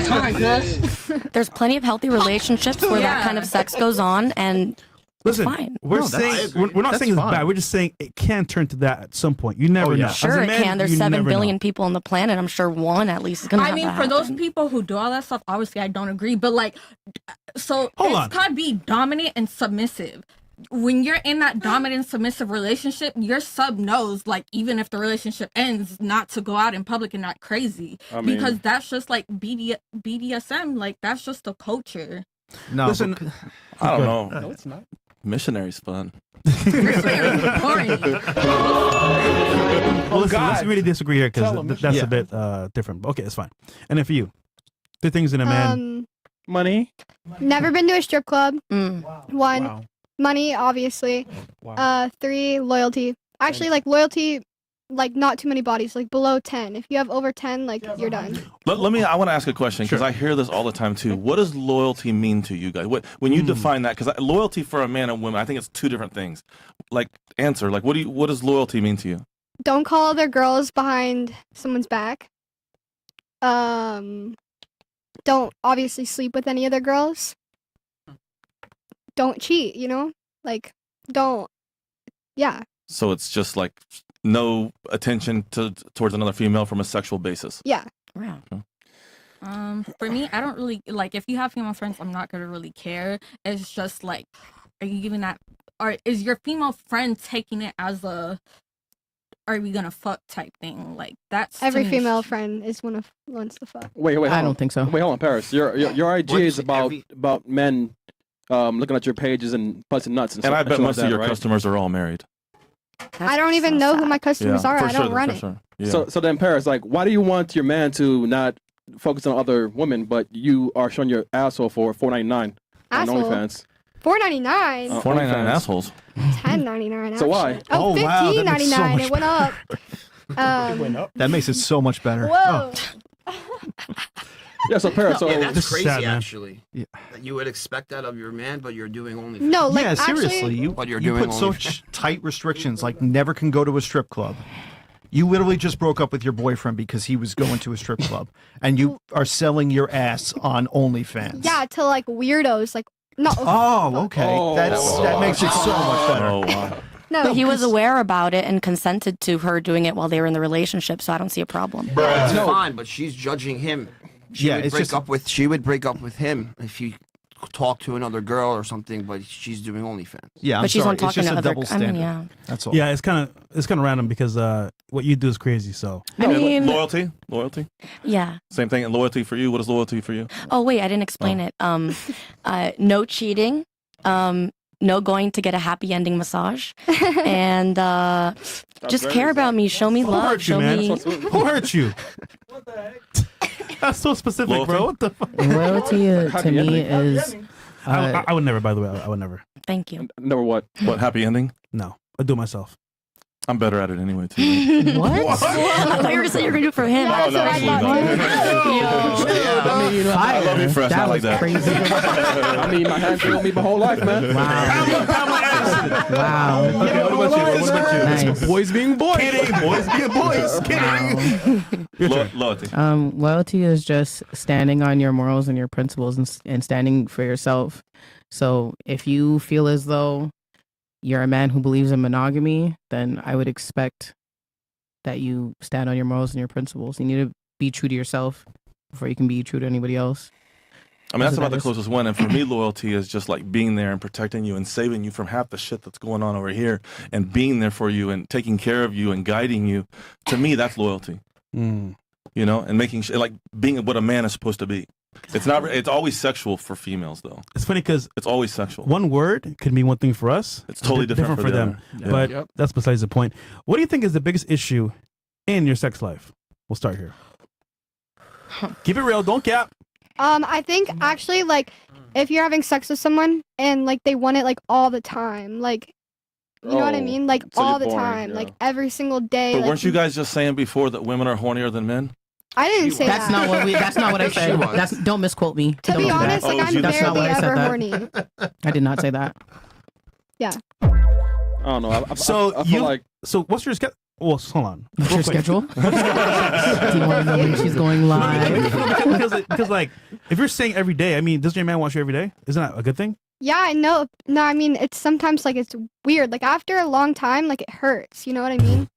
digmatized. There's plenty of healthy relationships where that Yeah. kind of sex goes on, and Listen, fine. we're No, saying that's- we're not that's saying it's fine. bad. We're just saying it can turn to that at some point. You never Oh, yeah. know. sure As a it man, can. There's you 7 never billion know. people on the planet. I'm sure one at least is gonna I have mean, that for those happen. people who do all that stuff, obviously I don't agree. But like, so Hold it's on. gotta be dominant and submissive. When you're in that dominant submissive relationship, your sub knows, like, even if the relationship ends, not to go out in public and not crazy. I mean- because that's just like BDSM, like that's just a culture. No, Listen, I don't know. No, it's not. Missionary's fun. Well, listen, let's really disagree here Tell because 'em. that's Yeah. a bit different. Okay, it's fine. And then for you, the things in a man. Money. Never been to a strip club. Mm. One, Wow. money, obviously. Wow. 3, loyalty. Actually, like loyalty, like not too many bodies, like below 10. If you have over 10, like you're done. I want to ask a question because I hear this all the time too. What does loyalty mean to you guys? When you define that, because loyalty for a man and woman, I think it's two different things. Like, answer, like, what does loyalty mean to you? Don't call other girls behind someone's back. Don't obviously sleep with any other girls. Don't cheat, you know? Like, don't. Yeah. So it's just like no attention towards another female from a sexual basis. Yeah. Wow. For me, I don't really like if you have female friends, I'm not gonna really care. It's just like, are you giving that, or is your female friend taking it as a, are we gonna fuck type thing? Like that's Every to me, female friend is wants to fuck. Wait, hold I on. don't think so. Wait, hold on, Paris. Your IG What's is about men looking at your pages and busting nuts and And stuff. I bet like most of that, your right? customers are all married. I don't even know who my customers are. for I don't sure, run for it. Sure. Yeah. So then, Paris, like, why do you want your man to not focus on other women, but you are showing your asshole for $4.99 on Asshole? OnlyFans? $4.99. $4.99 OnlyFans. assholes. $10.99. So why? actually. Oh, Oh, wow, that makes so $15.99. much It went up. Went up. That makes it so much better. Whoa. Yeah, so Paris, so Yeah, that's This is crazy, sad, man. actually. Yeah. That you would expect that of your man, but you're doing only. No, like yeah, seriously, actually, you But you're you doing put such tight restrictions, like never can go to a strip club. You literally just broke up with your boyfriend because he was going to a strip club, and you are selling your ass on OnlyFans. yeah, to like weirdos, like no, Oh, okay. Oh. That makes it so much better. Oh wow. no. But he was aware about it and consented to her doing it while they were in the relationship, so I don't see a problem. It's fine, but she's judging him. She Yeah, would it's break just- up with. She would break up with him if he talked to another girl or something. But she's doing OnlyFans. Yeah, I'm But she's sorry. not It's talking just to a other. double I standard. mean, yeah. That's all. Yeah, it's kind of random because what you do is crazy. So I mean, Loyalty. yeah. Same thing. And loyalty for you. What is loyalty for you? Oh wait, I didn't explain it. No cheating. No going to get a happy ending massage, and just very care about me. Show me who love. hurt you, Show man? me. Who hurt you? What the heck? That's so specific, Loyalty? bro. What the fuck? Loyalty to Happy me ending. is. I would never. By the way, I would never. Thank you. Never what? What happy ending? No, I do it myself. I'm better at it anyway too. What? I thought you were gonna say you're gonna do it for him. Yeah, that's what I thought too. I mean, I love you, Fresh. that Not like was that. crazy. I mean, my hand failed me my whole life, man. Wow. Okay, what about you? Nice. Boys being boys. Kidding, boys, be boys. Kidding. Loyalty. Loyalty is just standing on your morals and your principles and standing for yourself. So if you feel as though you're a man who believes in monogamy, then I would expect that you stand on your morals and your principles. You need to be true to yourself before you can be true to anybody else. I mean, that's So about that the is- closest one. And for me, loyalty is just like being there and protecting you and saving you from half the shit that's going on over here and being there for you and taking care of you and guiding you. To me, that's loyalty. Mm. You know, and making like being what a man is supposed to be. It's not. It's always sexual for females, though. It's funny because It's always sexual. one word could mean one thing for us. It's totally different for the them. other. Yeah. But Yep. that's besides the point. What do you think is the biggest issue in your sex life? We'll start here. Keep it real. Don't cap. I think actually like if you're having sex with someone and like they want it like all the time, like you know what I Oh, mean, like so all you're the boring, time, yeah. like every single day. But like, weren't you guys just saying before that women are hornier than men? I didn't say That's that. not what we. That's not what I She said. was. That's, don't misquote me. To Don't be do that. honest, like Oh, I'm that's not barely what I said ever that. horny. I did not say that. I don't know. I feel like So what's your schedule? Well, hold on. What's Real your quick. schedule? Do you want to know when she's going live? because like if you're saying every day, I mean, doesn't your man watch you every day? Isn't that a good thing? Yeah, I know. No, I mean it's sometimes like it's weird. Like after a long time, like it hurts. You know what I mean?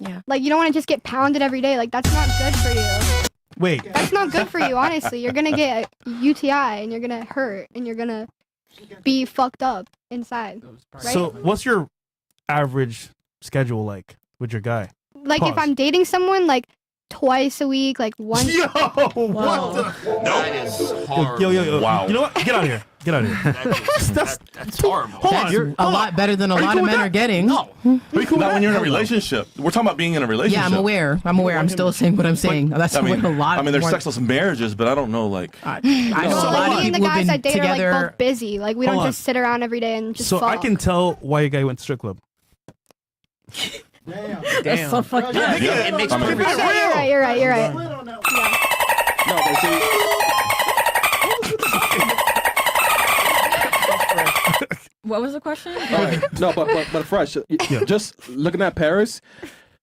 Yeah. Like you don't want to just get pounded every day. Like that's not good for you. Wait. That's not good for you. Honestly, you're gonna get a UTI and you're gonna hurt and you're gonna be fucked up inside. Right? So what's your average schedule like with your guy? Like if Pause. I'm dating someone, like twice a week, like once. Yo, what Wow. the? That is hard. Yo. Wow. You know what? Get out of here. Get out of here. That's horrible. Hold That's on. a lot better than a lot of men are getting. No. Not when you're in a relationship. We're talking about being in a relationship. Yeah, I'm aware. I'm still saying what I'm saying. That's I mean, a lot. I mean, there's more- sexless marriages, but I don't know, like. I know a So lot of me and the people have guys been I date are together. like both busy. Like we Hold don't on. just sit around every day and just So I fuck. can tell why your guy went to strip club. That's so fucked up. It makes I mean, perfect sense. Okay, you're right. You're right. No, but see, What was the question? no, but fresh. Just looking at Paris,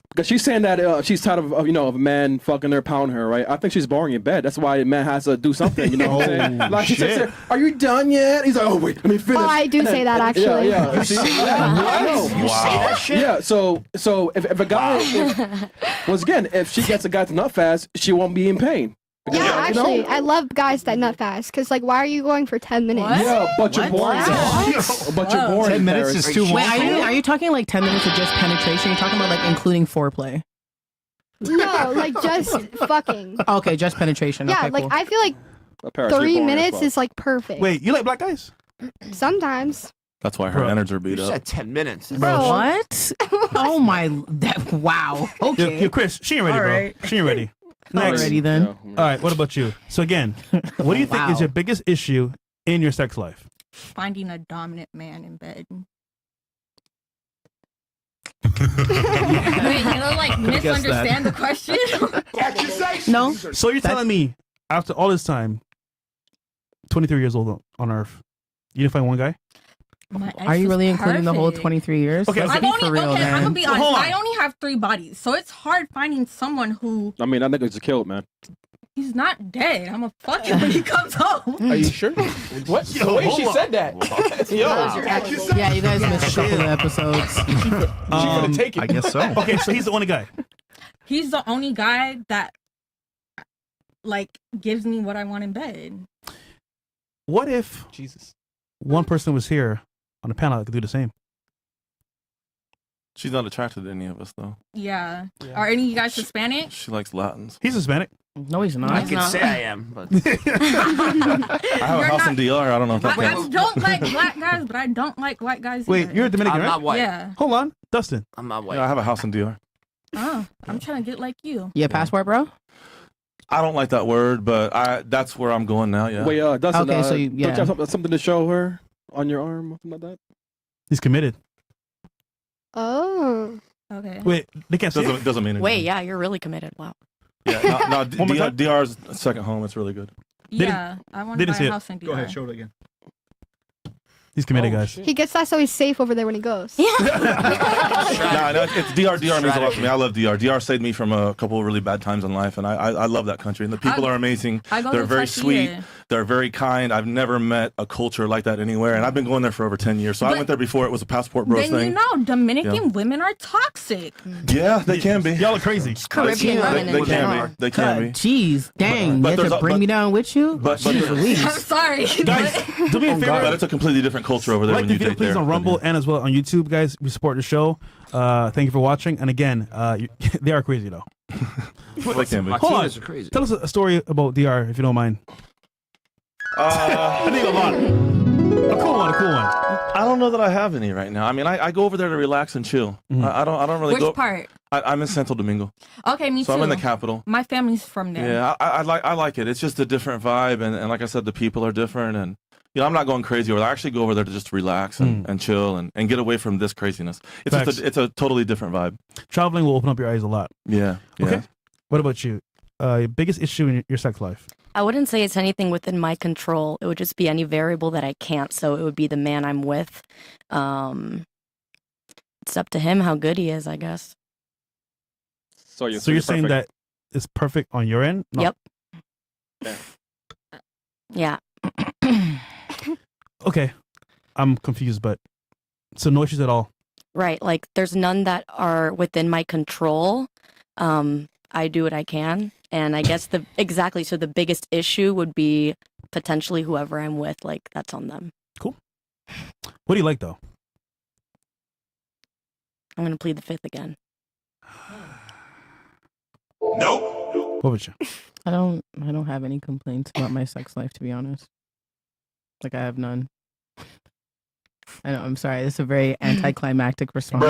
because she's saying that she's tired of of a man fucking her, pounding her, right? I think she's boring in bed. That's why a man has to do something. You know what I'm saying? Like she says, "Are you done yet?" He's like, "Oh wait, let me finish." Oh, I do say that actually. Yeah. You say that? I know. You say that shit? Yeah, so if a guy, once again, if she gets a guy to nut fast, she won't be in pain. Yeah, You know? actually, I love guys that nut fast. Cause like, why are you going for 10 minutes? What? Yeah, but you're boring. But you're boring. 10 minutes Paris. is too long. Wait, are you talking like 10 minutes of just penetration? You're talking about like including foreplay? No, like just fucking. Okay, just penetration. Yeah, okay, like cool. I feel like Paris, you're 3 boring as minutes fuck. is like perfect. Wait, you like black guys? Sometimes. That's why her Bro. innards are beat You up. said 10 minutes. Bro. What? Oh my! Wow. Okay. Yo, Chris, she ain't ready, All bro. right. She ain't ready. Next. Alrighty then. All right, what about you? So again, what do you think is Wow. your biggest issue in your sex life? Finding a dominant man in bed. Wait, you don't like misunderstand the question? No. So you're telling me, after all this time, 23 years old on Earth, you didn't find one guy? My ex Are you was really including the whole perfect. 23 years? Okay, Let's I'm be only for real, okay. I'm man. gonna be Hold honest. on. I only have 3 bodies, so it's hard finding someone who I mean, that nigga just killed, man. he's not dead. I'm gonna fuck him when he comes home. Are you sure? What? The way she said that. Yo. Yeah, you guys missed a couple of episodes. She gonna take it. I guess so. Okay, so he's the only guy. He's the only guy that like gives me what I want in bed. What if Jesus. one person was here on the panel that could do the same? She's not attracted to any of us, though. Yeah. Are any of you guys Hispanic? She likes Latins. He's Hispanic. No, he's not. I can say I am, but I have a house in DR. I don't know if that I counts. don't like black guys, but I don't like white guys. Wait, either. you're a Dominican, I'm right? not white. Yeah. Hold on, Dustin. I'm not white. Yeah, I have a house in DR. Oh, I'm trying to get like you. Yeah, passport, bro. I don't like that word, but that's where I'm going now. Yeah. Wait, Dustin, Okay, so you- don't you yeah. have something to show her on your arm, something like that? He's committed. Oh. Okay. Wait, they can't see it? Doesn't mean anything. Wait, yeah, you're really committed. Wow. Yeah, no, One more time? DR's second home. It's really good. Yeah, I want to didn't buy see a it. house in DR. Go ahead, show it again. He's committed, Oh, guys. shit. He gets that so he's safe over there when he goes. No, it's DR. DR means a lot to me. I love DR. DR saved me from a couple of really bad times in life, and I love that country. And the people are amazing. I go They're to very Turkey. sweet. They're very kind. I've never met a culture like that anywhere, and I've been going there for over 10 years. So I But- went there before it was a passport bros Then thing. you know, Dominican Yeah. women are toxic. Yeah, they can be. Y'all are crazy. Caribbean They, women they in can general. be. They can be. Jeez, dang. but you there's had a- to bring but- me down with you? but- Jeez but- Louise. I'm sorry. Guys, do me a favor. But it's a completely different culture over there Like when the you video, date please, there. on Rumble and as well on YouTube, guys. We support the show. Thank you for watching. And again, they are crazy though. They can be. Hold on. Latinas are crazy. Tell us a story about DR if you don't mind. I think a lot. A cool one. A cool one. I don't know that I have any right now. I mean, I go over there to relax and chill. Mhm. I don't really Which go. part? I'm in Santo Domingo, Okay, me so too. I'm in the capital. My family's from there. Yeah, I like it. It's just a different vibe, and like I said, the people are different, and I'm not going crazy over there. I actually go over there to just relax and chill and get away from this craziness. It's Facts. just it's a totally different vibe. Traveling will open up your eyes a lot. Yeah. Okay. What about you? Your biggest issue in your sex life? I wouldn't say it's anything within my control. It would just be any variable that I can't. So it would be the man I'm with. It's up to him how good he is, I guess. So you're saying that it's perfect on your end? No. Yep. Yeah. Okay. I'm confused, but so no issues at all. Right. Like there's none that are within my control. I do what I can. And I guess so the biggest issue would be potentially whoever I'm with, like that's on them. Cool. What do you like though? I'm gonna plead the fifth again. What about you? I don't have any complaints about my sex life, to be honest. Like I have none. I know. I'm sorry. This is a very anticlimactic response.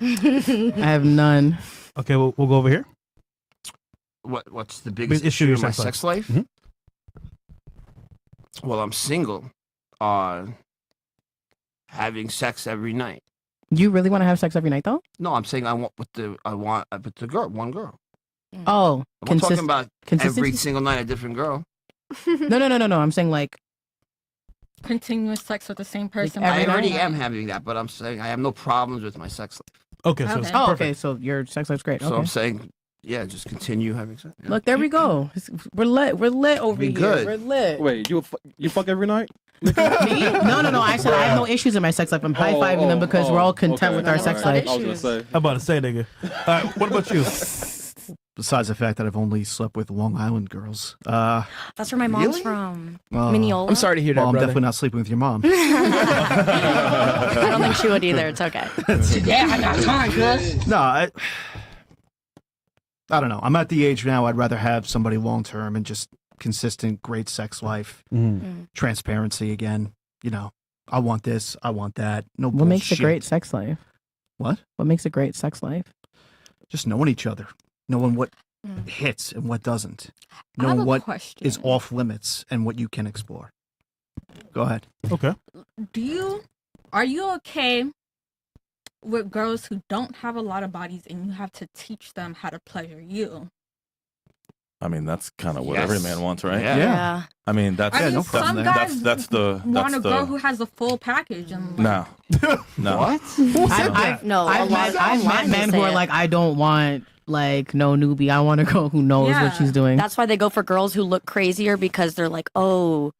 I have none. Okay, we'll go over here. What's the biggest issue issue in in my sex sex life? Mhm. Well, I'm single. Having sex every night. You really want to have sex every night, though? No, I'm saying I want with the one girl. Oh, I'm talking about every consistency? single night a different girl. No. I'm saying like Continuous sex with the same person. I every already night. am having that, but I'm saying I have no problems with my sex life. Okay, so it's Okay. oh, perfect. okay. So your sex life's great. So Okay. I'm saying, yeah, just continue having sex. Yeah. Look, there we go. We're lit over We here. good. We're lit. Wait, you fuck every night? Me? No. I said I have no issues in my sex life. I'm high fiving them because we're all content with our sex life. I was gonna say. I'm about to say, nigga. What about you? Besides the fact that I've only slept with Long Island girls. That's where my mom's Really? from. Well, Mineola. I'm sorry to hear that, Well, I'm brother. definitely not sleeping with your mom. I don't think she would either. It's okay. Yeah, I got time, cuz. No, I don't know. I'm at the age now I'd rather have somebody long term and just consistent, great sex life, transparency again. You know, I want this, I want that. No What makes a bullshit. great sex life? What? What makes a great sex life? Just knowing each other, knowing what hits and what doesn't, I have knowing a what question. is off limits and what you can explore. Go ahead. Okay. Are you okay with girls who don't have a lot of bodies and you have to teach them how to pleasure you? I mean, that's kind of what Yes. every man wants, right? Yeah. Yeah. I mean, that's I mean, no that's, problem some there. guys that's the want a girl the who has a full package and no. No. What? I've No, a lot met of men who say are it. like, I don't want like no newbie. I want a girl who knows Yeah. what she's doing. That's why they go for girls who look crazier because they're like, oh,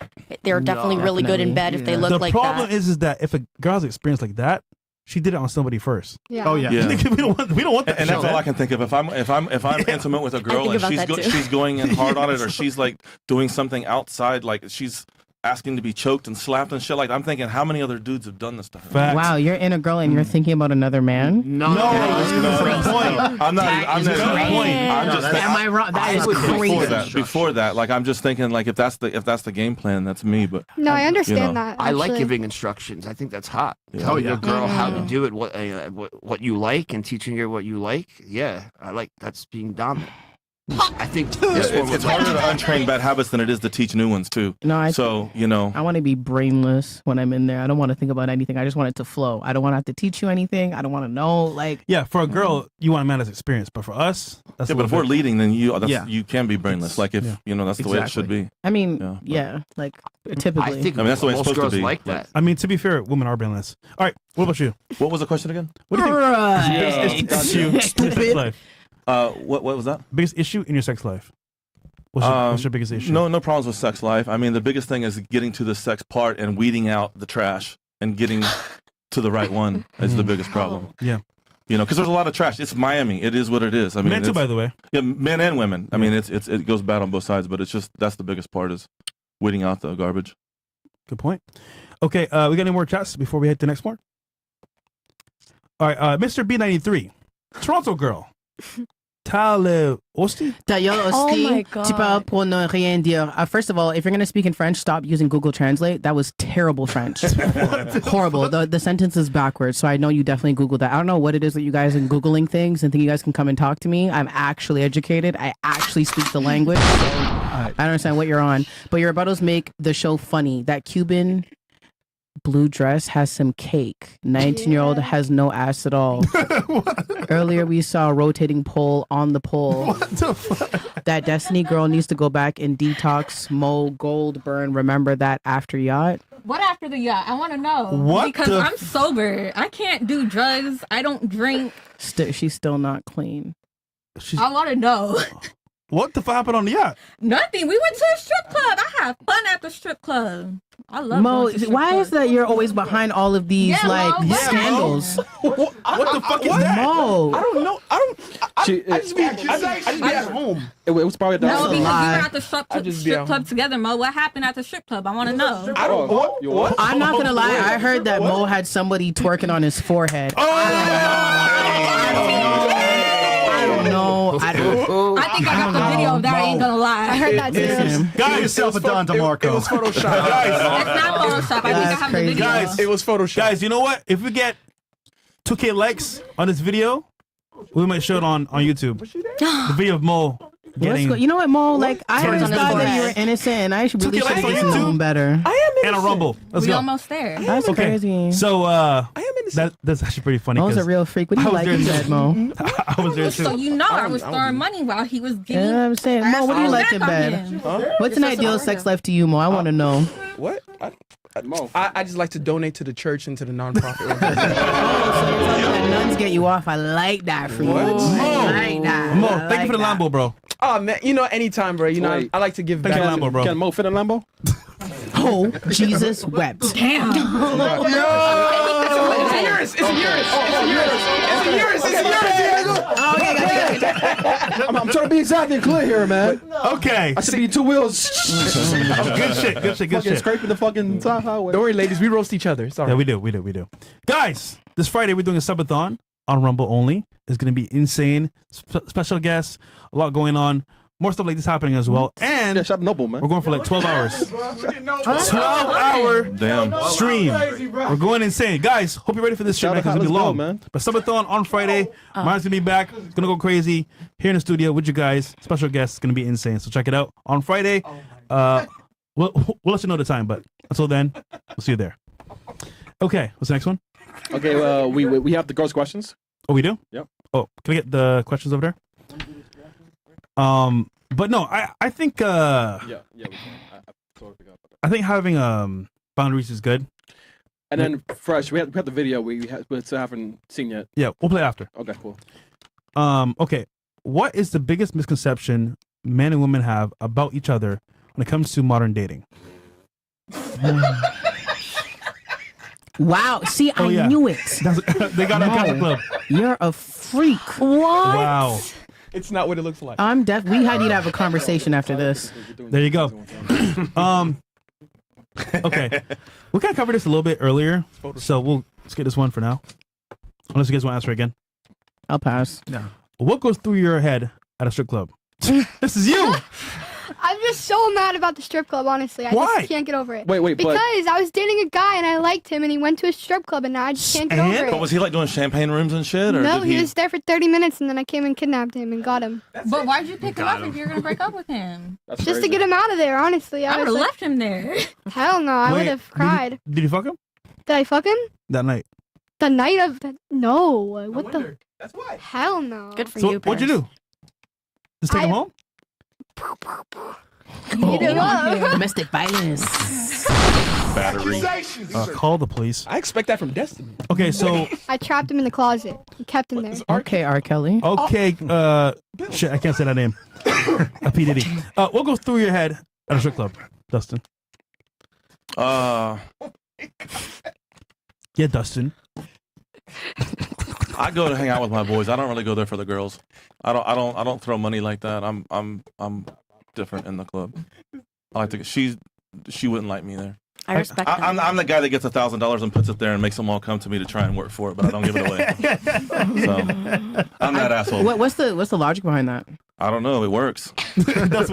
they're definitely really good in bed if they look The like problem that. is that if a girl's experienced like that, she did it on somebody first. Yeah. Oh yeah. Yeah. we don't want that. And that's shit, all I man. can think of. If I'm intimate with a girl think and about that too. she's going in hard on it, or she's like doing something outside, like she's asking to be choked and slapped and shit, like I'm thinking, how many other dudes have done this to her? Facts. Wow, you're in a girl and you're thinking about another man. No, That's the point. I'm not. I'm That's not. the point. I'm just. Am I wrong? That is crazy. Before that, like I'm just thinking, like if that's the game plan, that's me. But No, I understand know. that. I like actually. giving instructions. I think that's hot. Yeah. Telling Oh, yeah. a girl how to do it, what you like, and teaching her what you like. Yeah, I like that's being dominant. I think this one it's was harder to untrain bad habits than it is to teach new ones too. No, So you know, I want to be brainless when I'm in there. I don't want to think about anything. I just want it to flow. I don't want to have to teach you anything. I don't want to know. Like, Yeah, for a girl, you want a man that's experienced, but for us, that's yeah. a But little if we're bit- leading, then Yeah. you can be brainless. Like if you know that's the way it should be. I mean, Yeah. yeah, like typically. I think I mean, that's the way it's most supposed girls to be. like that. I mean, to be fair, women are brainless. All right, what about you? What was the question again? What do you think? Right. Biggest issue in your sex life? What was that? Biggest issue in your sex life? What's your biggest issue? No problems with sex life. I mean, the biggest thing is getting to the sex part and weeding out the trash and getting to the right one is the biggest problem. Yeah. You know, because there's a lot of trash. It's Miami. It is what it is. I mean, Men too, it's- by the way. Yeah, men and women. I mean, it goes bad on both sides, but it's just that's the biggest part is weeding out the garbage. Good point. Okay, we got any more chats before we hit the next one? All right, Mr. B93, Toronto girl. Tale Osti? D'ailleurs, Oh aussi, my tu parles God. pour ne rien dire. First of all, if you're going to speak in French, stop using Google Translate. That was terrible French. Horrible. The sentence is backwards, so I know you definitely Googled that. I don't know what it is that you guys are Googling things and think you guys can come and talk to me. I'm actually educated. I actually speak the language. So I don't understand what you're on. But your rebuttals make the show funny. That Cuban blue dress has some cake. 19-year-old has no ass at all. Earlier we saw a rotating pole on the pole. What the fuck? That Destiny girl needs to go back and detox Mo Goldburn. Remember that after yacht? What after the yacht? I want to know. What Because the I'm sober. I can't do drugs. I don't drink. She's still not clean. I want to know. What the fuck happened on the yacht? Nothing. We went to a strip club. I have fun at the strip club. I love Mo, going to strip why clubs. is that you're always behind all of these Yeah, like Mo, what scandals? What the fuck is that? Mo, I don't know. I just be at home. It was probably No, that. because we were lie. at the strip just be club at home. together, Mo. What happened at the strip club? I want to know. I don't. What? I'm not gonna lie. I heard that Mo had somebody twerking on his forehead. I don't know. I think I got the video of that. ain't gonna lie. I heard that too. Guys, yourself a Don DeMarco. It was Photoshop. Guys, It's not Photoshop. I think I have the video. Guys, It was Photoshop. guys, you know what? If we get 2K likes on this video, we might show it on YouTube. The video of Mo getting You know what, Mo? Like, I Turns always on his thought that butt. you were innocent, and I should really 2K should likes on get to know YouTube? him better. and a Rumble. Let's We go. almost there. That's crazy. So that's actually pretty funny. I was a 'cause real freak. What do you I was like there in too. bed, Mo? I was there So too. you know I was throwing money while he was You giving. know what I'm saying? Mo, what do you like in bed? What's an ideal sex life to you, Mo? I want to know. What? I just like to donate to the church and to the nonprofit organization. That nuns get you off. I like that for you. What? I like that. Mo, I thank you for the like Lambo, bro. Oh man, you know, anytime, bro. You know, Wait. I like to give Thank back. you, Lambo, bro. Can Mo fit in Lambo? Oh, Jesus wept. Damn. It's yours. It's yours. I'm trying to be exact and clear here, man. Okay. I should be 2 wheels. Good shit. Good Fucking shit. scraping the fucking top highway. Don't worry, ladies. We roast each other. It's all Yeah, right. we do. Guys, this Friday we're doing a subathon on Rumble only. It's going to be insane. Special guests, a lot going on. More stuff like this happening as well. And Yeah, shut Noble, man. we're going for like 12 hours. 12-hour Damn. stream. We're going insane. Guys, hope you're ready for this shit, man, 'cause it's going to be Let's go, long. man. But subathon on Friday. Mine's going to be back. It's going to go crazy. Here in the studio with you guys. Special guests. It's going to be insane. So check it out on Friday. We'll let you know the time, but until then, we'll see you there. Okay, what's the next one? Okay, well, we have the girls' questions. Oh, we do? Yep. Oh, can I get the questions over there? But no, I think Yeah, we can. I totally forgot about that. I think having boundaries is good. And then fresh, we had the video we still haven't seen yet. Yeah, we'll play after. Okay, cool. Okay. What is the biggest misconception men and women have about each other when it comes to modern dating? Wow. See, I yeah. knew it. They got a couple club. You're a freak. What? Wow. It's not what it looks like. We had you to have a conversation after this. There you go. Okay. We kind of covered this a little bit earlier, so we'll skip this one for now. Unless you guys want to answer again. I'll pass. No. What goes through your head at a strip club? This is you. I'm just so mad about the strip club, honestly. I Why? just can't get over it. Wait, but Because I was dating a guy and I liked him and he went to a strip club and now I just can't get over it. But was he like doing champagne rooms and shit? Or No, did he was there for 30 minutes and then I came and kidnapped him and got him. But why'd you pick him up if you're gonna break up with him? that's Just to crazy. get him out of there, honestly. I I would was have like, left him there. hell no, I Wait, would have cried. Did you fuck him Did I fuck him? that night? The night of the... No. What the... That's why. Hell no. Good for So you, what'd you Paris. do? Just take him home? Beat him up. Domestic violence. battery? Call the police. I expect that from Destiny. Okay, so I trapped him in the closet. I kept him there. Okay, R. Kelly. okay, shit, I can't say that name. A P Diddy. What goes through your head at a strip club, Dustin? Uh, Yeah, Dustin. I go to hang out with my boys. I don't really go there for the girls. I don't throw money like that. I'm different in the club. I like to. She wouldn't like me there. I respect that. I'm the guy that gets $1,000 and puts it there and makes them all come to me to try and work for it, but I don't give it away. So I'm that asshole. What's the logic behind that? I don't know. It works.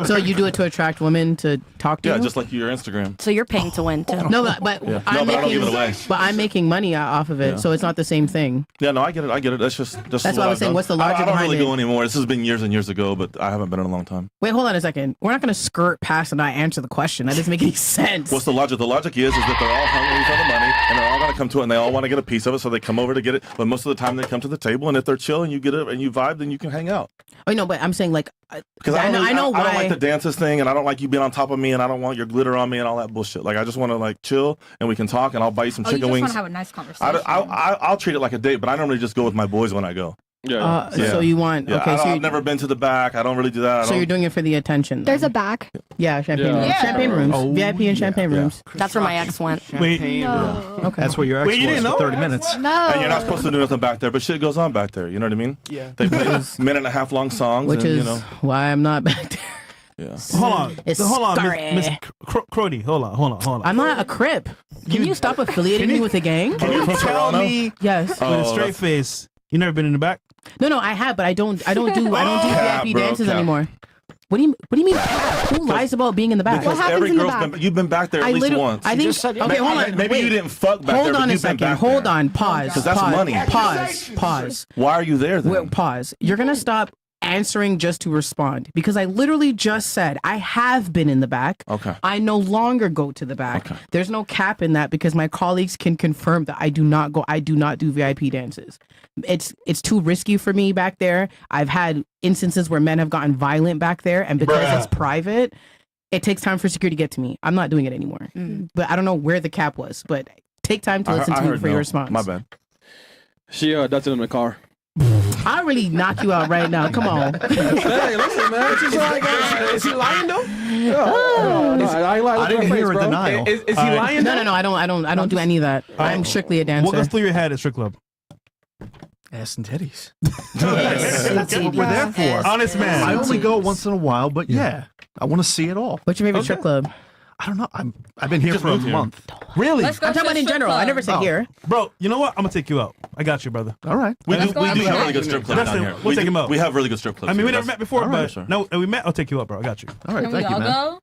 So you do it to attract women to talk to Yeah, you? just like your Instagram. So you're paying to win too. No, but Yeah. I'm No, but I don't making, give it away. but I'm making money off of it, Yeah. so it's not the same thing. Yeah, no, I get it. That's just That's why I was saying, what's the logic I don't behind really it? go anymore. This has been years and years ago, but I haven't been in a long time. Wait, hold on a second. We're not going to skirt past and not answer the question. That doesn't make any sense. What's the logic? The logic is that they're all hungry for the money, and they're all going to come to it, and they all want to get a piece of it, so they come over to get it. But most of the time, they come to the table, and if they're chill and you get it and you vibe, then you can hang out. Oh no, but I'm saying like Because I know I don't why. like the dances thing, and I don't like you being on top of me, and I don't want your glitter on me and all that bullshit. Like I just want to like chill, and we can talk, and I'll buy you some Oh, you chicken just want wings. to have a nice conversation. I'll treat it like a date, but I normally just go with my boys when I go. Yeah. So you want Yeah, okay? I've never been to the back. I don't really do that. So you're doing it for the attention. There's a back. Yeah, champagne Yeah. rooms. Yeah. Champagne rooms. Oh, VIP and champagne yeah. rooms. That's where my ex went. Wait, No. Okay. That's where your ex Wait, you was didn't for know? 30 minutes. No. And you're not supposed to do nothing back there, but shit goes on back there. You know what I mean? Yeah. They play minute-and-a-half long songs, Which and is you know, why I'm not back there. yeah. hold on. It's Hold on, scary. Miss Crody. Hold on. I'm not a crip. Can you stop affiliating me with a gang? Can you From tell Toronto? me Yes. with a Oh, straight that's- face you never been in the back? No, I have, but I don't do Cap, VIP bro, dances cap. anymore. What do you mean? Who lies about being in the back? Because every girl's you've been back there at least once. I think. Okay, hold on. Maybe you didn't fuck back there. Hold on a second. Hold on. Pause. Because that's money. Pause. Why are you there then? Wait, pause. You're gonna stop answering just to respond because I literally just said I have been in the back. Okay. I no longer go to the back. Okay. There's no cap in that because my colleagues can confirm that I do not go. I do not do VIP dances. It's too risky for me back there. I've had instances where men have gotten violent back there, and because it's private, it takes time for security to get to me. I'm not doing it anymore. But I don't know where the cap was. But take time to listen to me for your response. My bad. She does it in the car. I'll really knock you out right now. Come on. Hey, listen, man. She's like, is he lying though? No, I ain't lying. I didn't hear a denial. Is he lying? No. I don't do any of that. I'm strictly a dancer. What goes through your head at strip club? Ass and titties. That's what we're there for. Honest man. I only go once in a while, but yeah, I want to see it all. What's your favorite strip club? I don't know. I've been here for a month. Really? I'm talking about in general. I never said here. Bro, you know what? I'm gonna take you out. I got you, brother. All right. We do have really good strip clubs down here. We'll take him out. We have really good strip clubs. I mean, we here. never met before, but no, we met. I'll take you out, bro. I got you. All right, Can we thank you, all man. go?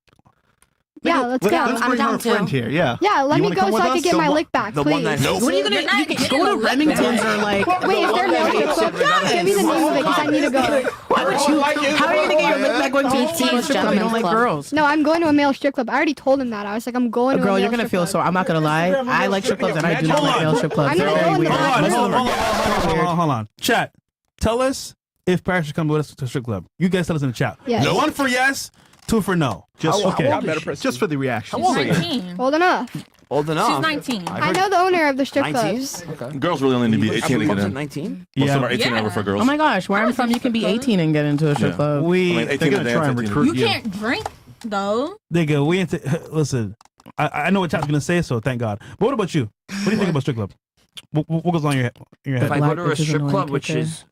Yeah, let's go. Let's bring our friend here. Yeah. Yeah, let You me wanna go come so with I can us? get The my one- lick back, the one please. that- What are you gonna? You can go to Remington's or like. Wait, is there a male strip club? Give me the name of it because I need to go. Why would you? How are you gonna get your lick back going to a female strip club? You don't like girls. No, I'm going to a male strip club. I already told him that. I was like, I'm going to a Girl, male you're gonna strip feel club. so. I'm not gonna lie. I like strip clubs and I do not like male strip clubs. I'm They're gonna very go in the weird. back. Hold on. Chat. Tell us if Paris should come with us to a strip club. You guys tell us in the chat. Yes. No. 1 for yes, 2 for no. Just okay. Just for the reaction. She's 19. Old enough. Old enough. She's 19. I know the owner of the strip 19? clubs. Okay. Girls really only need to be 18 to get in. 19? Most of them are 18 and over for girls. Oh my gosh, where I'm from, you can be 18 and get into a strip club. I mean, 18 They're to gonna try and dance, 18 to recruit You can't drink though. Nigga, we ain't. Listen, I know what chat's gonna say, so thank God. But what about you? What do you think about strip club? What goes on in your head? If I go to a Black bitches strip annoying club, which kicker. is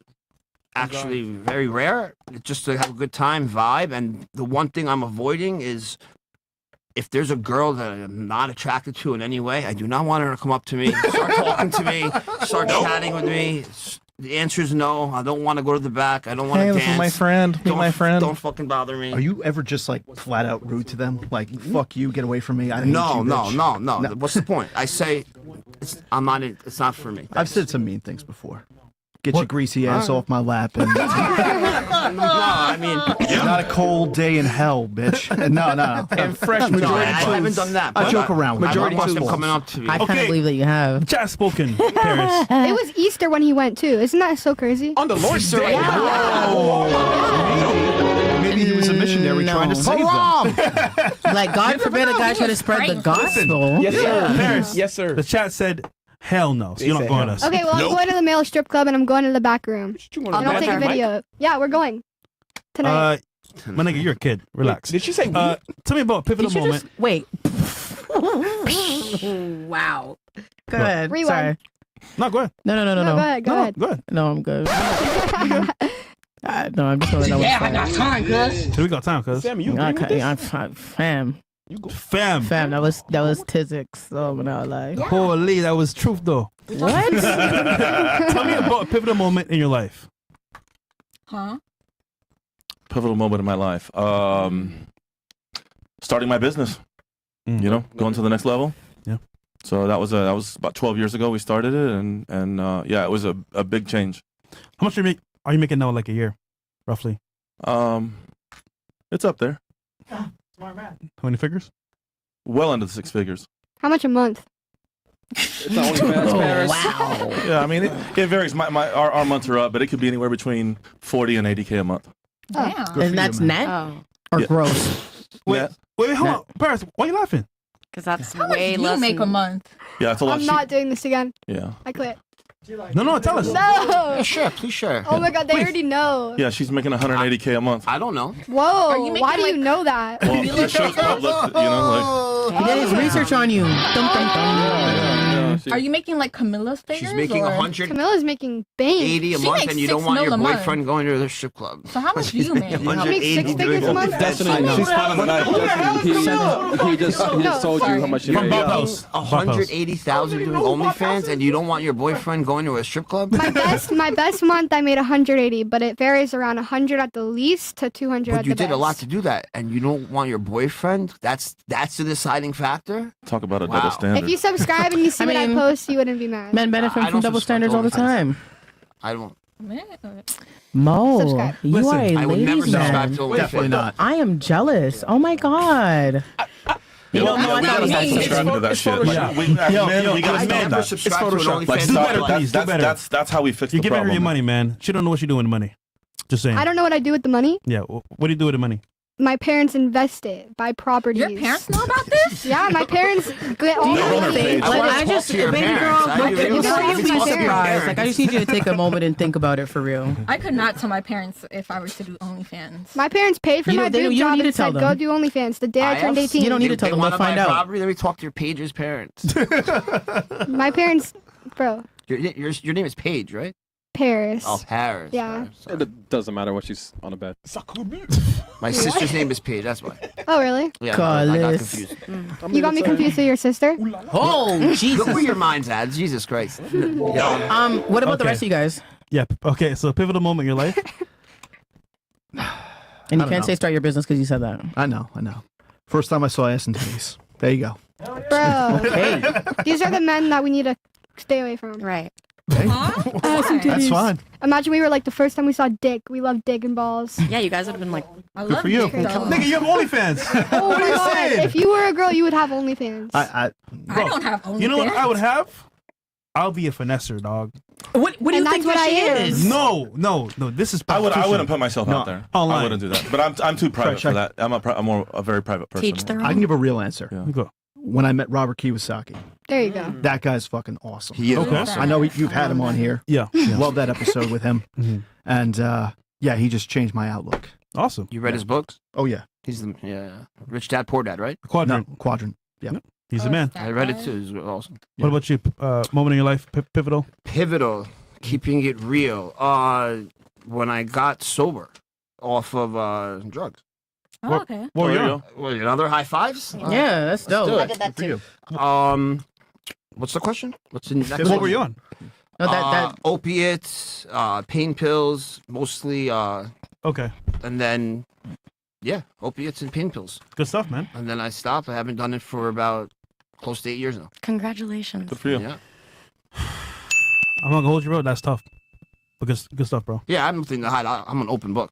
actually very rare, just to have a good time, vibe, and the one thing I'm avoiding is if there's a girl that I'm not attracted to in any way, I do not want her to come up to me, start talking to me, start chatting with me. The answer is no. I don't want to go to the back. I don't want to dance. my friend. Don't fucking bother me. Are you ever just like flat out rude to them? Like, fuck you, get away from me. I hate you, bitch. No. What's the point? I say, I'm not. It's not for me. I've said some mean things before. Get your greasy ass off my lap. And No, I mean, not a cold day in hell, bitch. No. And fresh no, majority. I haven't done that. I but joke around with Majority you. of them coming up to me. I kind Okay. of believe that you have. Chat spoken, Paris. It was Easter when he went too. Isn't that so crazy? On the Lord's Day. Maybe he was a missionary trying to save them. Like, God forbid a guy try to spread the gospel. Yes, sir. Paris. Yes, sir. The chat said hell no. So you're not said going hell. with us. Okay, well, I'm going to the male strip club and I'm going to the back room. You And want I'll to take a video. Yeah, we're going tonight. My nigga, you're a kid. Relax. Did she say Tell me about a pivotal Did you moment. just wait? Wow. Go ahead. Rewind. Sorry. No, go ahead. No. No, go ahead. Go ahead. Go ahead. No, I'm good. No, I'm just going to I got time, cuz. So we got time, cuz. Sammy, you agree with Okay, this? fam. Fam. That was Tizix. Oh, I'm not lying. Holy, that was truth though. What? Tell me about a pivotal moment in your life. Huh? Pivotal moment in my life. Starting my business. You know, going to the next level. Yeah. So that was about 12 years ago we started it, and yeah, it was a big change. How much are you making now, like a year, roughly? It's up there. How many figures? Well into the 6 figures. How much a month? It's not only fast, Paris. Wow. Yeah, I mean it varies. Our months are up, but it could be anywhere between 40 and 80K a month. Damn. And that's net or Yeah. gross? Wait, hold on. Paris, why are you laughing? Because that's How much way do you less. make a month? Yeah, it's a lot. I'm not doing this again. Yeah. I quit. No, tell us. No. Sure, please share. Oh my God, they already know. Yeah, she's making 180K a month. I don't know. Whoa. you making, Why do you like- know that? Well, the show's public, you know, He did his research on you. Dum, dum, dum. like. to you. Are you making like Camilla's figures? She's making or? 180 Camilla's making bank. a She month, makes and you don't 6 want your mil a month. boyfriend going to the strip club. So how much do you make? She makes 6 figures a month. Destiny, she's fine on the night. He just told you how much you From make. Bubhouse. 180,000 doing OnlyFans, and you don't want your boyfriend going to a strip club? My best month I made 180, but it varies around 100 at the least to 200 But at you the did best. a lot to do that, and you don't want your boyfriend? That's the deciding factor? Talk about a Wow. double standard. If you subscribe and you see I what I mean, post, you wouldn't be mad. Men benefit I from don't double subscribe standards to all the OnlyFans. time. I don't. Mo, Subscribe. you Listen, are a I would never ladies' subscribe man. to OnlyFans. Definitely not. I am jealous. Oh my god. You don't know we I gotta thought stop he subscribing to that shit. Like, we, as men, we gotta I stop never that. subscribe to an OnlyFans. Like, Do stop better, it. please. Do better. That's how we fix You're the giving her problem. your money, man. She don't know what you're doing with the money. Just saying. I don't know what I do with the money. Yeah. What do you do with the money? My parents invest it, buy properties. Your parents know about this? Yeah, my parents get all the money. Like, I just, baby girl, before you Talk be to your surprised, parents. like I just need you to take a moment and think about it for real. I could not tell my parents if I were to do OnlyFans. My parents paid for You my don't- they don't- boob you don't job need to and tell said, go them. do OnlyFans the day I turned 18. You don't need to tell They them. wanna They'll find buy out. property, let me talk to your Paige's parents. My parents, bro, Your name is Paige, right? Paris. Oh, Paris. Yeah. It doesn't matter what she's on the bed. My sister's name is Paige, that's why. Oh, really? Yeah, I got Carlos. confused. You got me confused with your sister? Oh, Look Jesus. where your mind's at. Jesus Christ. What about the Okay. rest of you guys? Yeah. Okay. So pivotal moment in your life. And you don't can't know. say start your business because you said that. I know. First time I saw ass and titties. There you go. Bro, Hey, these are the men that we need to stay away from. Right. That's fine. Imagine we were like the first time we saw dick. We love dick and balls. Yeah, you guys would have been like, I Good love for you. dick, though. Nigga, you have OnlyFans. Oh What are my you god! saying? If you were a girl, you would have OnlyFans. I don't have OnlyFans. You know what I would have? I'll be a finesser, dog. what do you And think that's what that I she am. is? No. This is I prostitution. wouldn't put myself out there. Online. I wouldn't do that. But I'm too private Check. for that. I'm a very private person. teach their I can own. give a real answer. Yeah. Go. When I met Robert Kiyosaki, There you go. that guy's fucking awesome. He is Okay. awesome. I know you've had him on here. Yeah. Love that episode with him. Mhm. And yeah, he just changed my outlook. Awesome. You read his books? Oh yeah. He's the Rich Dad Poor Dad, right? Quadrant. No, quadrant. Yeah. Yep. He's the man. I read it too. It was awesome. What about you? Moment in your life, pivotal. Pivotal, keeping it real. When I got sober off of drugs. Oh, okay. What were you There you on? go. Well, another high fives? Yeah, that's dope. do it. I did that too. What's the question? What's the next What one? were you on? No, that Opiates, pain pills, mostly, Okay. and then, yeah, opiates and pain pills. Good stuff, man. And then I stopped. I haven't done it for about close to 8 years now. Congratulations. Good for you. Yeah. I'm not gonna hold you, bro. That's tough. But good stuff, bro. Yeah, I don't think to hide. I'm an open book.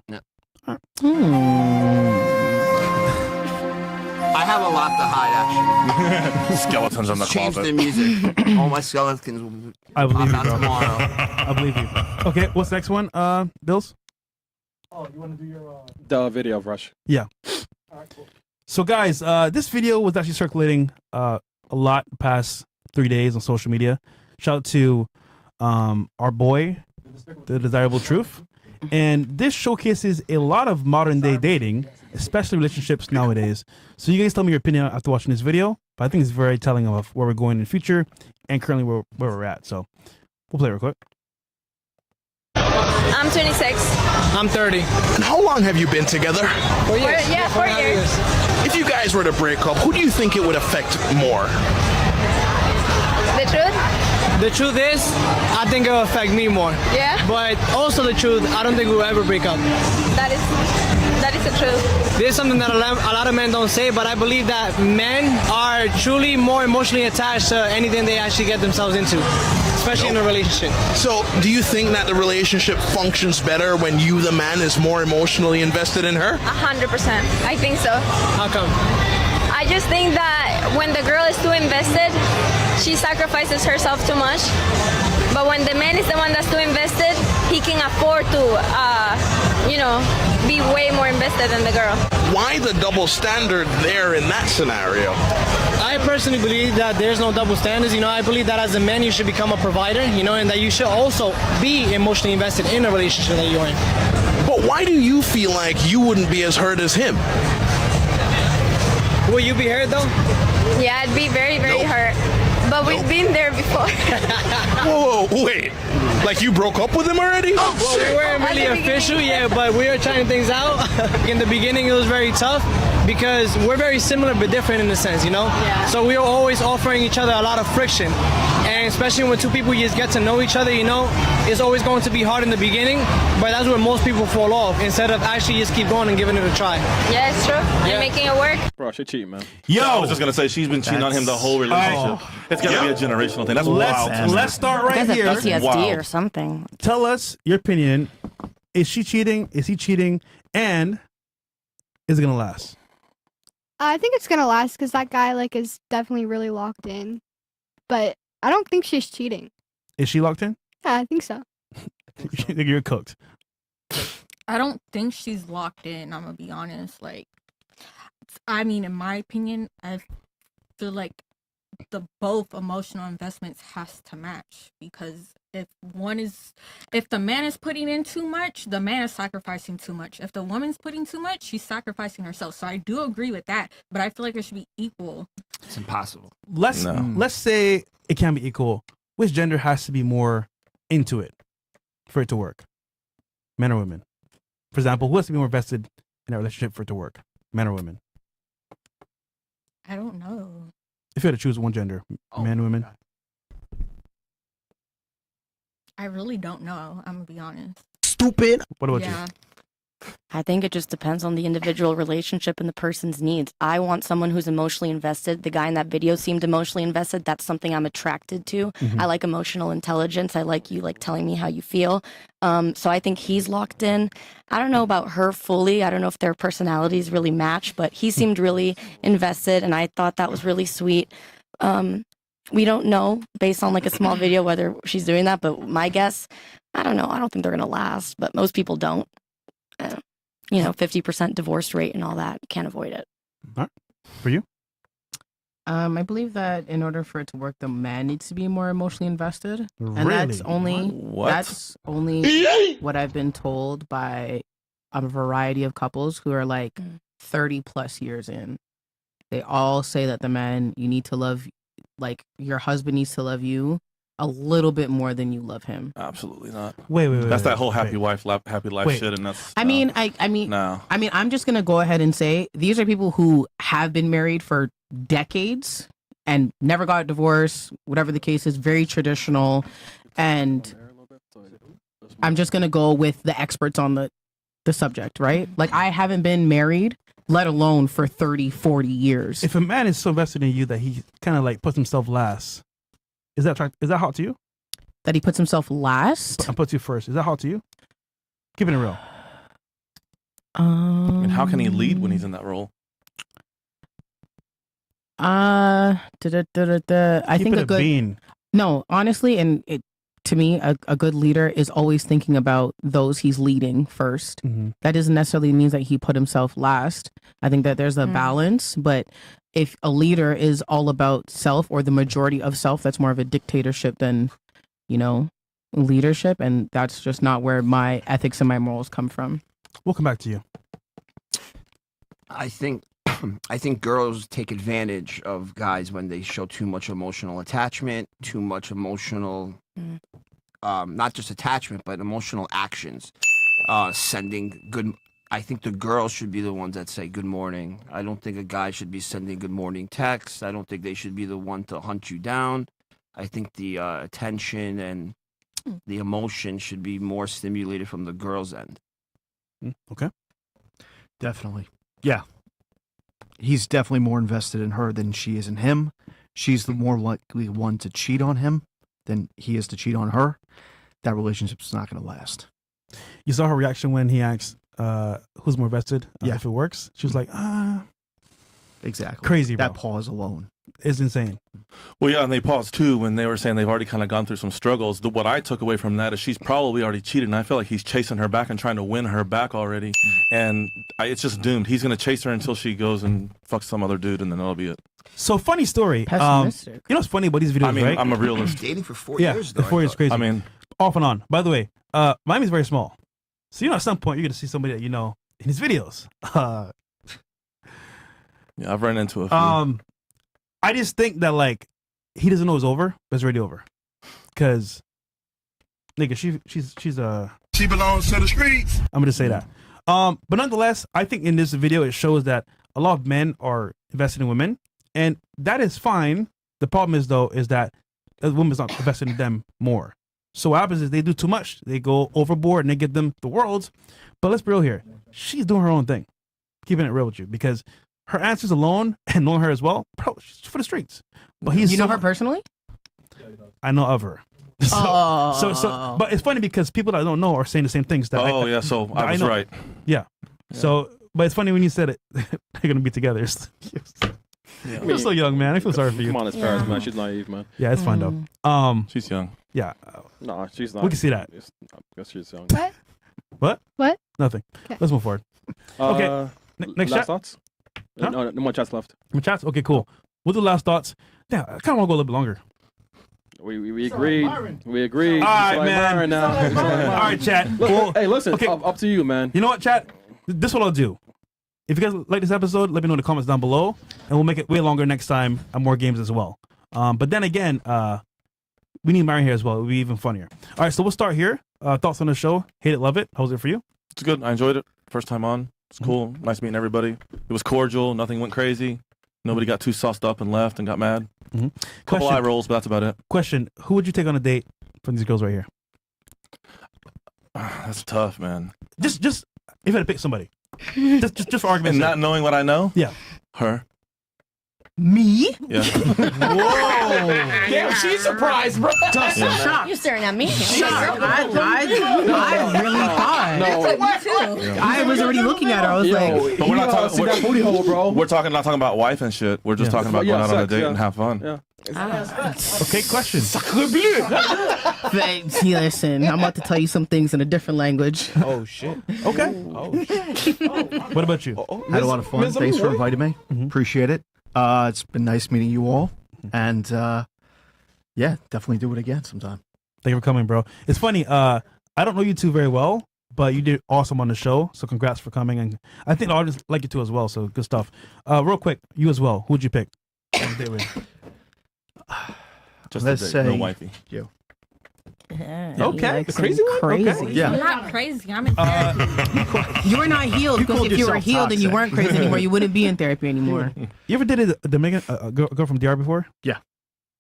Yeah. I have a lot to hide, actually. Skeletons in the Change closet. the music. All my skeletons will I believe pop you, out bro. tomorrow. I believe you. Okay, what's the next one? Bills? The video of Rush. Yeah. So guys, this video was actually circulating a lot past 3 days on social media. Shout out to our boy, The Desirable Truth. And this showcases a lot of modern day dating, especially relationships nowadays. So you guys tell me your opinion after watching this video, but I think it's very telling of where we're going in the future and currently where we're at. So we'll play real quick. I'm 26. I'm 30. And how long have you been together? 4 years. Yeah, 4 years. If you guys were to break up, who do you think it would affect more? The truth? The truth is, I think it will affect me more. Yeah. But also the truth, I don't think we'll ever break up. That is the truth. This is something that a lot of men don't say, but I believe that men are truly more emotionally attached to anything they actually get themselves into, especially in a relationship. So, do you think that the relationship functions better when you, the man, is more emotionally invested in her? 100%. I think so. How come? I just think that when the girl is too invested, she sacrifices herself too much. But when the man is the one that's too invested, he can afford to, be way more invested than the girl. Why the double standard there in that scenario? I personally believe that there's no double standards. I believe that as a man, you should become a provider, and that you should also be emotionally invested in a relationship that you're in. But why do you feel like you wouldn't be as hurt as him? Will you be hurt though? Yeah, I'd be very, very hurt. But but we've been there before. Whoa, wait. Like you broke up with him already? Well, we weren't really official yet, but we were trying things out. In the beginning, it was very tough because we're very similar but different in a sense, you know? Yeah. So we were always offering each other a lot of friction. And especially when two people just get to know each other, you know, it's always going to be hard in the beginning, but that's where most people fall off instead of actually just keep going and giving it a try. Yeah, it's true. And making it work. Bro, she cheating, man. Yo, I was just gonna say she's been cheating on him the whole relationship. It's gotta be a generational thing. That's wild. Let's start right Guys here. have PTSD or something. Tell us your opinion. Is she cheating? Is he cheating? And is it gonna last? I think it's gonna last because that guy like is definitely really locked in, but I don't think she's cheating. Is she locked in? Yeah, I think so. You're cooked. I don't think she's locked in. I'm gonna be honest. Like, I mean, in my opinion, I feel like the both emotional investments has to match, because if the man is putting in too much, the man is sacrificing too much. If the woman's putting too much, she's sacrificing herself. So I do agree with that, but I feel like it should be equal. It's impossible. Let's say it can be equal. Which gender has to be more into it for it to work? Men or women? For example, who has to be more invested in a relationship for it to work? Men or women? I don't know. If you had to choose one gender, men, women. I really don't know. I'm gonna be honest. Stupid. What about Yeah. you? I think it just depends on the individual relationship and the person's needs. I want someone who's emotionally invested. The guy in that video seemed emotionally invested. That's something I'm attracted to. Mhm. I like emotional intelligence. I like you like telling me how you feel. So I think he's locked in. I don't know about her fully. I don't know if their personalities really match, but he seemed really invested, and I thought that was really sweet. We don't know based on like a small video whether she's doing that, but my guess, I don't know. I don't think they're gonna last, but most people don't. 50% divorce rate and all that. Can't avoid it. All right. For you? I believe that in order for it to work, the man needs to be more emotionally invested, and that's Really? only what I've been told by a variety of couples who are like 30 plus years in. They all say that the man, you need to love, like your husband needs to love you a little bit more than you love him. Absolutely not. Wait. That's that whole happy life shit, and that's. I mean, I'm just gonna go ahead and say these are people who have been married for decades and never got divorced, whatever the case is, very traditional. And I'm just gonna go with the experts on the subject, right? Like I haven't been married, let alone for 30, 40 years. If a man is so invested in you that he kind of like puts himself last, is that hot to you? That he puts himself last? And puts you first. Is that hot to you? Keeping it real. I mean, how can he lead when he's in that role? I think a good No, honestly, and to me, a good leader is always thinking about those he's leading first. Mm-hmm. That doesn't necessarily mean that he put himself last. I think that there's a balance, but if a leader is all about self or the majority of self, that's more of a dictatorship than, leadership. And that's just not where my ethics and my morals come from. We'll come back to you. I think girls take advantage of guys when they show too much emotional attachment, too much emotional, not just attachment, but emotional actions. Sending good. I think the girls should be the ones that say good morning. I don't think a guy should be sending good morning texts. I don't think they should be the one to hunt you down. I think the attention and the emotion should be more stimulated from the girl's end. Okay. Definitely. Yeah. He's definitely more invested in her than she is in him. She's the more likely one to cheat on him than he is to cheat on her. That relationship's not going to last. You saw her reaction when he asked who's more invested Yeah. if it works. She was like, Exactly. Crazy, bro. That pause alone is insane. Well, yeah, and they paused too when they were saying they've already kind of gone through some struggles. What I took away from that is she's probably already cheated, and I feel like he's chasing her back and trying to win her back already. And it's just doomed. He's going to chase her until she goes and fucks some other dude, and then that'll be it. So funny story. Pessimistic. You know what's funny about these videos, I mean, right? I'm a realist. Dating for 4 Yeah, years, the though. 4 years crazy. I mean, off and on. By the way, Miami's very small. So, at some point, you're going to see somebody that you know in his videos. Yeah, I've run into a few. I just think that, like, he doesn't know it's over, but it's already over. Cause, nigga, she's She belongs to the streets. I'm gonna say that. But nonetheless, I think in this video it shows that a lot of men are invested in women, and that is fine. The problem is though is that the woman's not invested in them more. So what happens is they do too much. They go overboard and they give them the world. But let's be real here. She's doing her own thing. Keeping it real with you, because her answers alone and knowing her as well, bro, she's for the streets. But he's You know her personally? I know of her. So, but it's funny because people that I don't know are saying the same things. That Oh, yeah, so I was know. right. Yeah. So, but it's funny when you said it. They're gonna be together. You're so young, man. I feel sorry for you. Come on, it's Paris, man. She's naive, man. Yeah, it's fine though. She's young. Yeah. No, she's not. We can see that. I guess she's young. What? What? Nothing. Let's move forward. Okay. Next last chat. thoughts? Huh? No more chats left. More chats. Okay, cool. We'll do last thoughts. Yeah, I kind of want to go a little bit longer. We agreed. We agreed. All right, It's like man. Byron now. All right, chat. Look, Well, hey, listen. okay. Up to you, man. You know what, chat? This is what I'll do. If you guys like this episode, let me know in the comments down below, and we'll make it way longer next time and more games as well. But then again, we need Myron here as well. It'll be even funnier. All right, so we'll start here. Thoughts on the show? Hate it, love it. How's it for you? It's good. I enjoyed it. First time on. It's cool. Nice meeting everybody. It was cordial. Nothing went crazy. Nobody got too sauced up and left and got mad. Couple eye rolls, but that's about it. Question: who would you take on a date from these girls right here? That's tough, man. Just if you had to pick somebody, just for argument's And sake. not knowing what I know? Yeah. Her. Me? Yeah. Whoa. Damn, she's surprised, bro. Dustin, Yeah. shocked. You're staring at me. Shocked. I really thought. I was already looking at her. I was like, But we're not talking. that booty hole, bro. We're talking, not talking about wife and shit. We're just talking about going out on a sex, date and have fun. Yeah. Okay, question. Listen, I'm about to tell you some things in a different language. Oh shit. Okay. What about you? Had a lot of fun. Ms. Thanks for Lord. inviting me. Appreciate it. It's been nice meeting you all. And yeah, definitely do it again sometime. Thank you for coming, bro. It's funny. I don't know you two very well, but you did awesome on the show. So congrats for coming. And I think the audience like you too as well. So good stuff. Real quick, you as well. Who'd you pick? Just Let's a date, say no wifey. you. Okay. The crazy one? Crazy. Okay. Yeah. I'm not crazy. I'm in therapy. You were not healed because called if you were yourself healed and you toxic. weren't crazy anymore, you wouldn't be in therapy anymore. You ever dated a Dominican a girl from DR before? Yeah.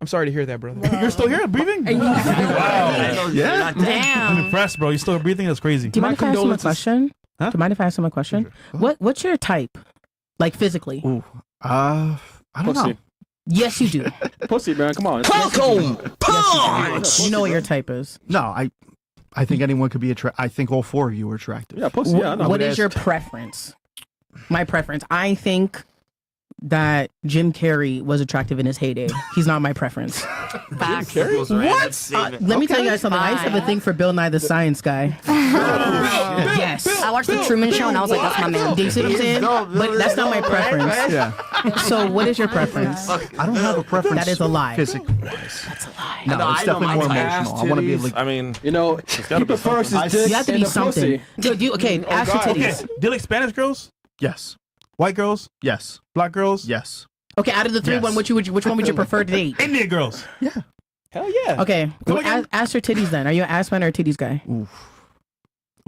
I'm sorry to hear that, brother. You're still here, breathing? Wow. Yeah. I'm Damn. impressed, bro. You're still breathing. That's crazy. Do you mind if I ask him a condolences. question? Huh? Do you mind if I ask him a question? What's your type? Like physically? Ooh. I don't know. Pussy. Yes, you do. Pussy, man. Come on. You know what your type is. No, I think anyone could be attracted. I think all four of you are attractive. Yeah, pussy. Yeah, I know. What is ask- your preference? My preference. I think that Jim Carrey was attractive in his heyday. He's not my preference. Facts. What? Let me tell you guys something. I used to have a thing for Bill Nye the Science Guy. Yes. I watched the Truman Show and I was like, that's my man. Do you see what I'm saying? But that's not my preference. Yeah. So what is your preference? I don't have a preference. That is a lie. Physically. That's a lie. No, it's definitely more emotional. I want to be able to. I mean, You know, he prefers his dick You have to and be the something. pussy. Okay, ask your Okay. titties. Do you like Spanish girls? Yes. White girls? Yes. Black girls? Yes. Okay, out of the three, Yes. which one would you prefer to date? Indian girls? Hell yeah. Okay, well, ask your titties then. Are you an ass man or a titties guy?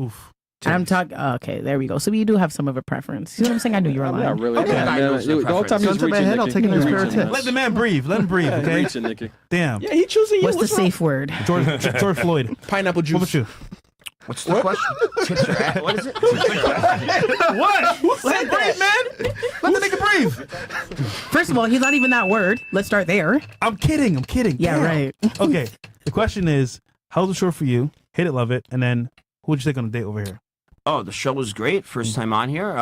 Oof. And I'm talking. Okay, there we go. So you do have some of a preference. You know what I'm saying? I knew you were I'm lying. not really. Okay. Man, I know it's your the whole time he was Gun to my reaching, head, I'll Nicky. take a He was nice pair of reaching. tits. Let the man breathe. Let him breathe, Yeah, okay? reaching, Nicky. Damn. Yeah, he choosing you. What's the wrong? safe word? George Floyd. Pineapple juice. What about you? What's the question? What is it? What? Let him breathe, man. Let the nigga breathe. First of all, he's not even that word. Let's start there. I'm kidding. Yeah, Damn. right. Okay. The question is, how's the show for you? Hate it, love it. And then who would you take on a date over here? Oh, the show was great. First time on here.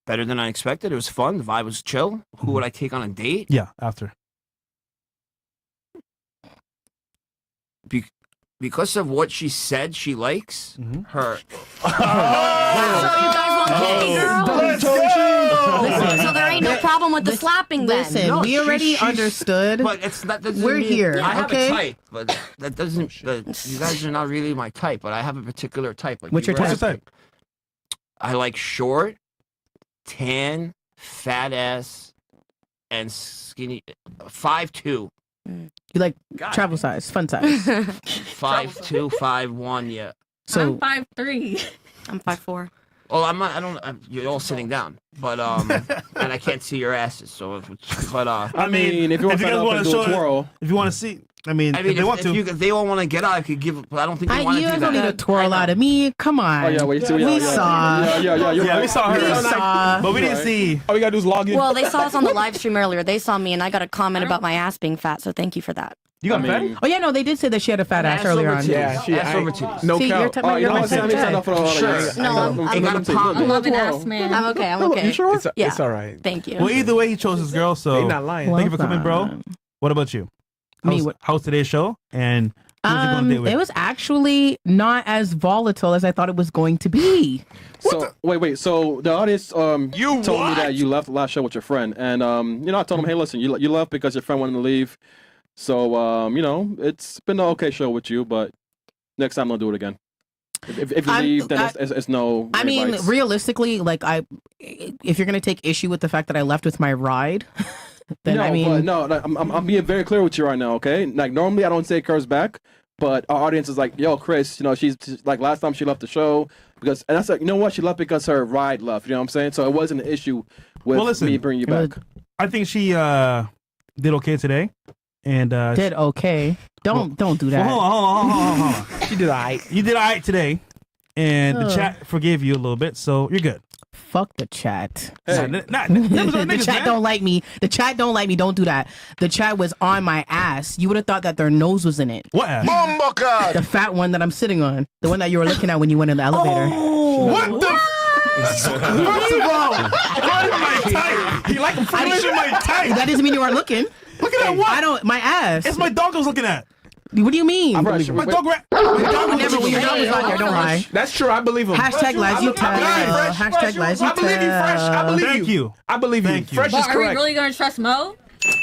Better than I expected. It was fun. The vibe was chill. Who would I take on a date? Yeah, after. Because of what she said she likes, her. So you guys want kitty girl? Listen, So there ain't no problem with the slapping then. listen, No, we already she's- understood. But it's that doesn't We're mean- here, I have okay? a type, but that doesn't. You guys are not really my type, but I have a particular type. Like What's you your were What's your asking. type? I like short, tan, fat ass and skinny. 5'2". You like travel size, fun size. 5'2", 5'1", yeah. So I'm 5'3". I'm 5'4". Oh, I'm not. I don't. You're all sitting down, but and I can't see your asses. So, but I mean, if you want to do a twirl, if you want to see, I mean, if they want to, if they all want to get out, I could give. But I don't think they want to you do guys that. don't need a twirl out of me. Come on. Oh yeah, we saw. we saw her. We saw. But we didn't see. All we gotta do is log in. Well, they saw us on the live stream earlier. They saw me, and I got a comment about my ass being fat. So thank you for that. You got fat? Oh yeah, no, they did say that she had a fat ass earlier on. Yeah, she ass over titties. No See, count. you're my Sammy signed up for all Sure. No, I love an ass man. I'm okay. I'm okay. You sure? Yeah. It's all right. Thank you. Well, either way, he chose his girl. So They not lying. Thank you for coming, bro. What about you? How's today's show? And who was you going to date with? It was actually not as volatile as I thought it was going to be. So wait. So the audience told me that you left the last show with your friend, and I told them, hey, listen, you left because your friend wanted to leave. So it's been an okay show with you, but next time I'll do it again. If you leave, then it's no. I mean, advice. realistically, like if you're gonna take issue with the fact that I left with my ride, then I'm being very clear with you right now. Okay, like normally I don't say curse back, but our audience is like, yo, Chris, she's like last time she left the show because, and that's like, you know what, she left because her ride left. You know what I'm saying? So it wasn't an issue with me bringing you back. I think she did okay today. And did okay. Don't do that. Well, hold on. She did all right. You did all right today, and the chat forgave you a little bit, so you're good. Fuck the chat. Hey. The chat don't like me. The chat don't like me. Don't do that. The chat was on my ass. You would have thought that their nose was in it. What ass? The fat one that I'm sitting on. The one that you were looking at when you went in the elevator. What the? First of all, my tight. You like my tight. That doesn't mean you weren't looking. Look at that what? My ass. It's my dog I was looking at. What do you mean? My dog Your dog was on there. Don't lie. That's true. I believe him. Hashtag lies you tell. Hashtag lies you tell. I believe you, Fresh. I believe Thank you. I believe you. Fresh is But are we correct. really gonna trust Mo?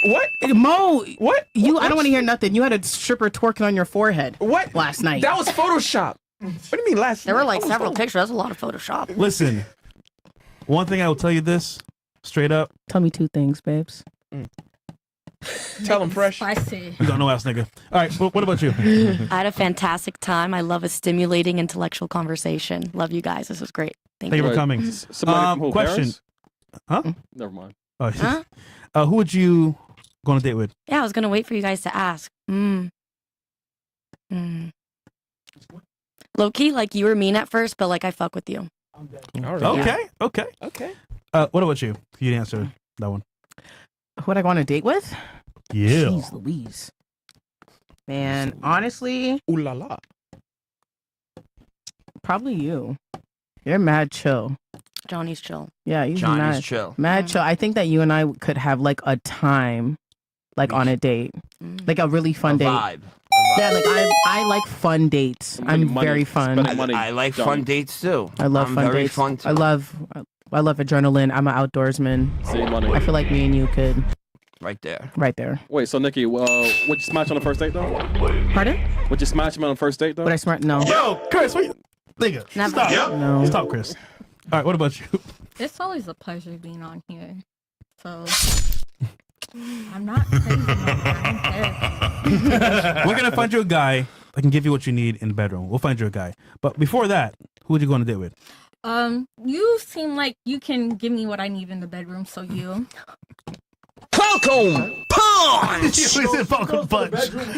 What? Mo, what? I don't want to hear nothing. You had a stripper twerking on your forehead. What? Last night. That was Photoshop. What do you mean last There were night? like several pictures. That's a lot of Photoshop. Listen, one thing I will tell you this straight up. Tell me two things, babes. Tell him, Fresh. Spicy. You don't know ass nigga. All right, what about you? I had a fantastic time. I love a stimulating intellectual conversation. Love you guys. This was great. Thank Thank you you. for coming. Somebody from Question. Paris? Huh? Never mind. Oh, Huh? who would you go on a date with? Yeah, I was gonna wait for you guys to ask. Low key, like you were mean at first, but like I fuck with you. All right. Okay. What about you? You didn't answer that one. Who would I go on a date with? Yeah. Jeez Louise. Man, honestly. Ooh la la. Probably you. You're mad chill. Johnny's chill. Yeah, he's Johnny's mad chill. Mad chill. I think that you and I could have like a time, like on a date, like a really fun date. Vibe. Yeah, like I like fun dates. I'm very fun. I like fun dates too. I love I'm fun very dates. fun too. I love adrenaline. I'm an outdoorsman. Save money. I feel like me and you could. Right there. Right there. Wait, so Nikki, would you smash on the first date though? Pardon? Would you smash him on the first date though? Would I smart? No. Yo, Chris, what you... Nigga, Never. stop. No. Stop, Chris. All right, what about you? It's always a pleasure being on here. So I'm not crazy. I don't care. We're gonna find you a guy that can give you what you need in the bedroom. We'll find you a guy. But before that, who would you go on a date with? You seem like you can give me what I need in the bedroom, so you. Falcon punch. He said Falcon punch.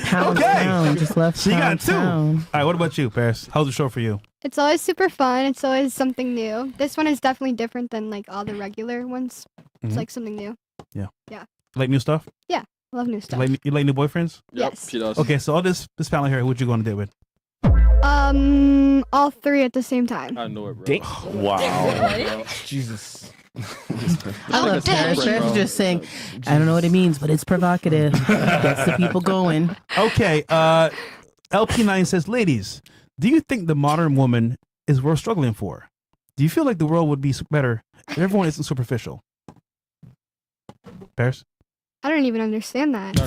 Pound Okay. town, just left So you got two. town. All right, what about you, Paris? How's the show for you? It's always super fun. It's always something new. This one is definitely different than like all the regular ones. It's Mhm. like something new. Yeah. Yeah. Like new stuff? Yeah. I love new stuff. You like new boyfriends? Yes. She does. Okay, so all this panel here, who would you go on a date with? All three at the same time. I know it, bro. Wow. Jesus. I love Paris. Paris is just saying, I don't know what it means, but it's provocative. Gets the people going. Okay, LP9 says, ladies, do you think the modern woman is worth struggling for? Do you feel like the world would be better if everyone isn't superficial? Paris? I don't even understand that. Oh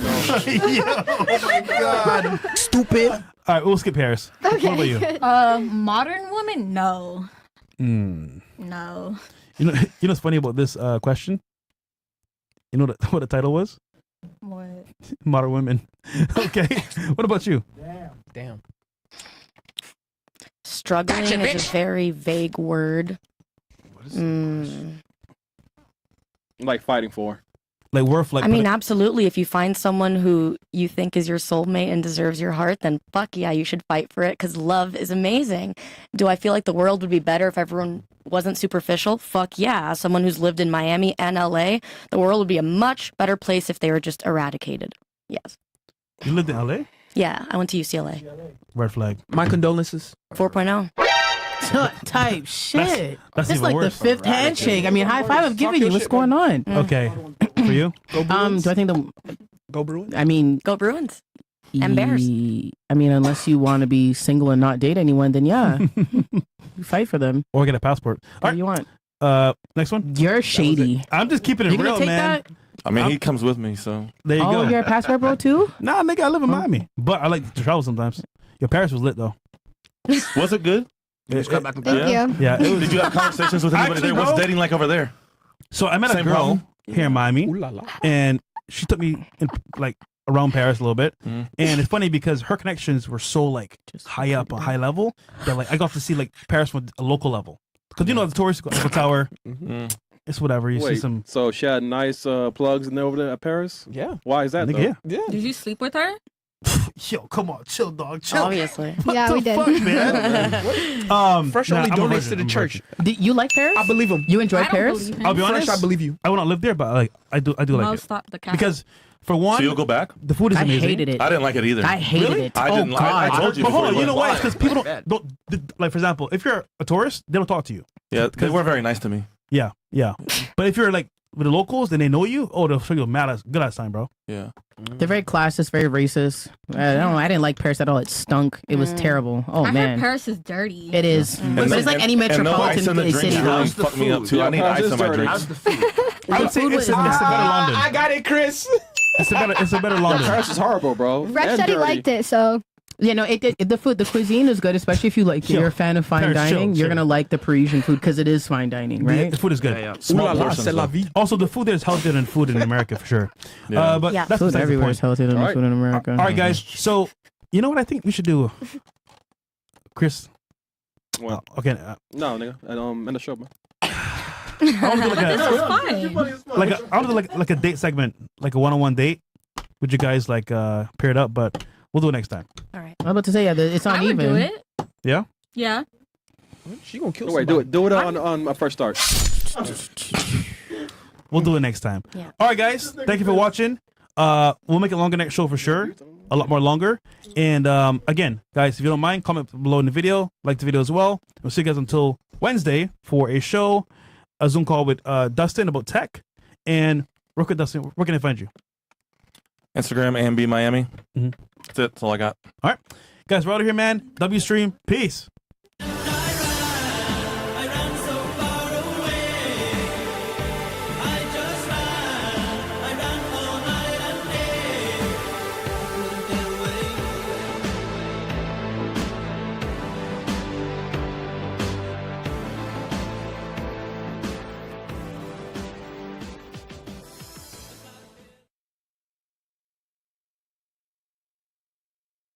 my God. Stupid. All right, we'll skip Paris. Okay. What about you? Modern woman? No. Hmm. No. You know what's funny about this question? You know what the title was? What? Modern Women. Okay. What about you? Damn. Struggling Gotcha, is a very vague word. Like fighting for. Like worth like. I mean, absolutely. If you find someone who you think is your soulmate and deserves your heart, then fuck yeah, you should fight for it because love is amazing. Do I feel like the world would be better if everyone wasn't superficial? Fuck yeah. As someone who's lived in Miami and LA, the world would be a much better place if they were just eradicated. Yes. You lived in LA? Yeah, I went to UCLA. Red flag. My condolences. 4.0 Type shit. That's It's even like worse. the fifth handshake. I mean, high five I've given you. What's going on? Okay. For you? Do I think Go Bruins? I mean, go Bruins. And Bears. I mean, unless you want to be single and not date anyone, then yeah, you fight for them. Or get a passport. All right, you want? Next one. You're shady. I'm just keeping it You gonna real, take man. that? I mean, he comes with me, so. There you Oh, go. you're a passport bro too? Nah, nigga, I live in Miami, but I like to travel sometimes. Your Paris was lit though. Was it good? Thank you. Yeah. It was, Did you have conversations with anybody Actually, there? What's bro, dating like over there? So I met a Same girl problem? here in Miami, and she took me in, like around Paris a little bit. Mm. And it's funny because her connections were so like high up, a high level that like I got to see like Paris from a local level. Because you know the tourist Eiffel Tower, it's whatever. You see Wait, some. so she had nice plugs in there over there at Paris? Yeah. Why is that Nigga, though? yeah. Did you sleep with her? Yo, come on, chill, dog, chill. Obviously. What Yeah, the we did. fuck, man? Fresh nah, only I'm a donates virgin, to the I'm a church. virgin. You like Paris? I believe him. You enjoy I don't Paris? believe him. I'll be honest. Fresh, I believe you. I will not live there, but like I do like Mo, it stop the cap. because for one, So you'll go back? the food is I amazing. hated it. I didn't like it either. I hated Really? it. I didn't oh like God. I told you But hold before on, we you know went. why? It's because people don't like. For example, if you're a tourist, they don't talk to you. Yeah, they were very nice to me. Yeah, yeah. But if you're like with the locals, then they know you. Oh, they'll show you a good ass time, bro. Yeah. They're very classist, very racist. I don't know. I didn't like Paris at all. It stunk. It was terrible. Oh I man. heard Paris is dirty. It is. But it's like any no ice metropolitan in the city drinks though. really fucked me up too. I need Paris ice is in my dirty. drinks. How's the food? I would say food it's a was- better London. I got it, Chris. It's a better London. Paris is horrible, bro. Fresh And said he dirty. liked it, so Yeah, no, the food, the cuisine is good, especially if you like, Chill. you're a fan of fine Paris, chill, dining. You're chill. gonna like the Parisian food because it is fine dining, right? The food is good. Yeah, yeah. Ooh Small la la, portions, c'est la though. vie. Also, the food there is healthier than food in America for sure. Yeah. But Yeah. that's Food besides the everywhere is point. healthier than the Alright. food in America. All right, guys. So you know what I think we should do, Chris? What? Okay. No, nigga. And the show, man. I want to do like a I want to do like a date segment, like a one-on-one date. Would you guys like pair it up? But we'll do it next time. All right. I was about to say, yeah, it's I would uneven. do it. Yeah. Yeah. She gonna kill Wait, somebody. do it on my first start. We'll do it next time. Yeah. All right, guys. Thank you for watching. We'll make it longer next show for sure. A lot more longer. And again, guys, if you don't mind, comment below in the video. Like the video as well. We'll see you guys until Wednesday for a show, a Zoom call with Dustin about tech. And real quick, Dustin, where can I find you? Instagram, AMB Miami. Mhm. That's it. That's all I got. All right. Guys, we're out of here, man. W Stream. Peace.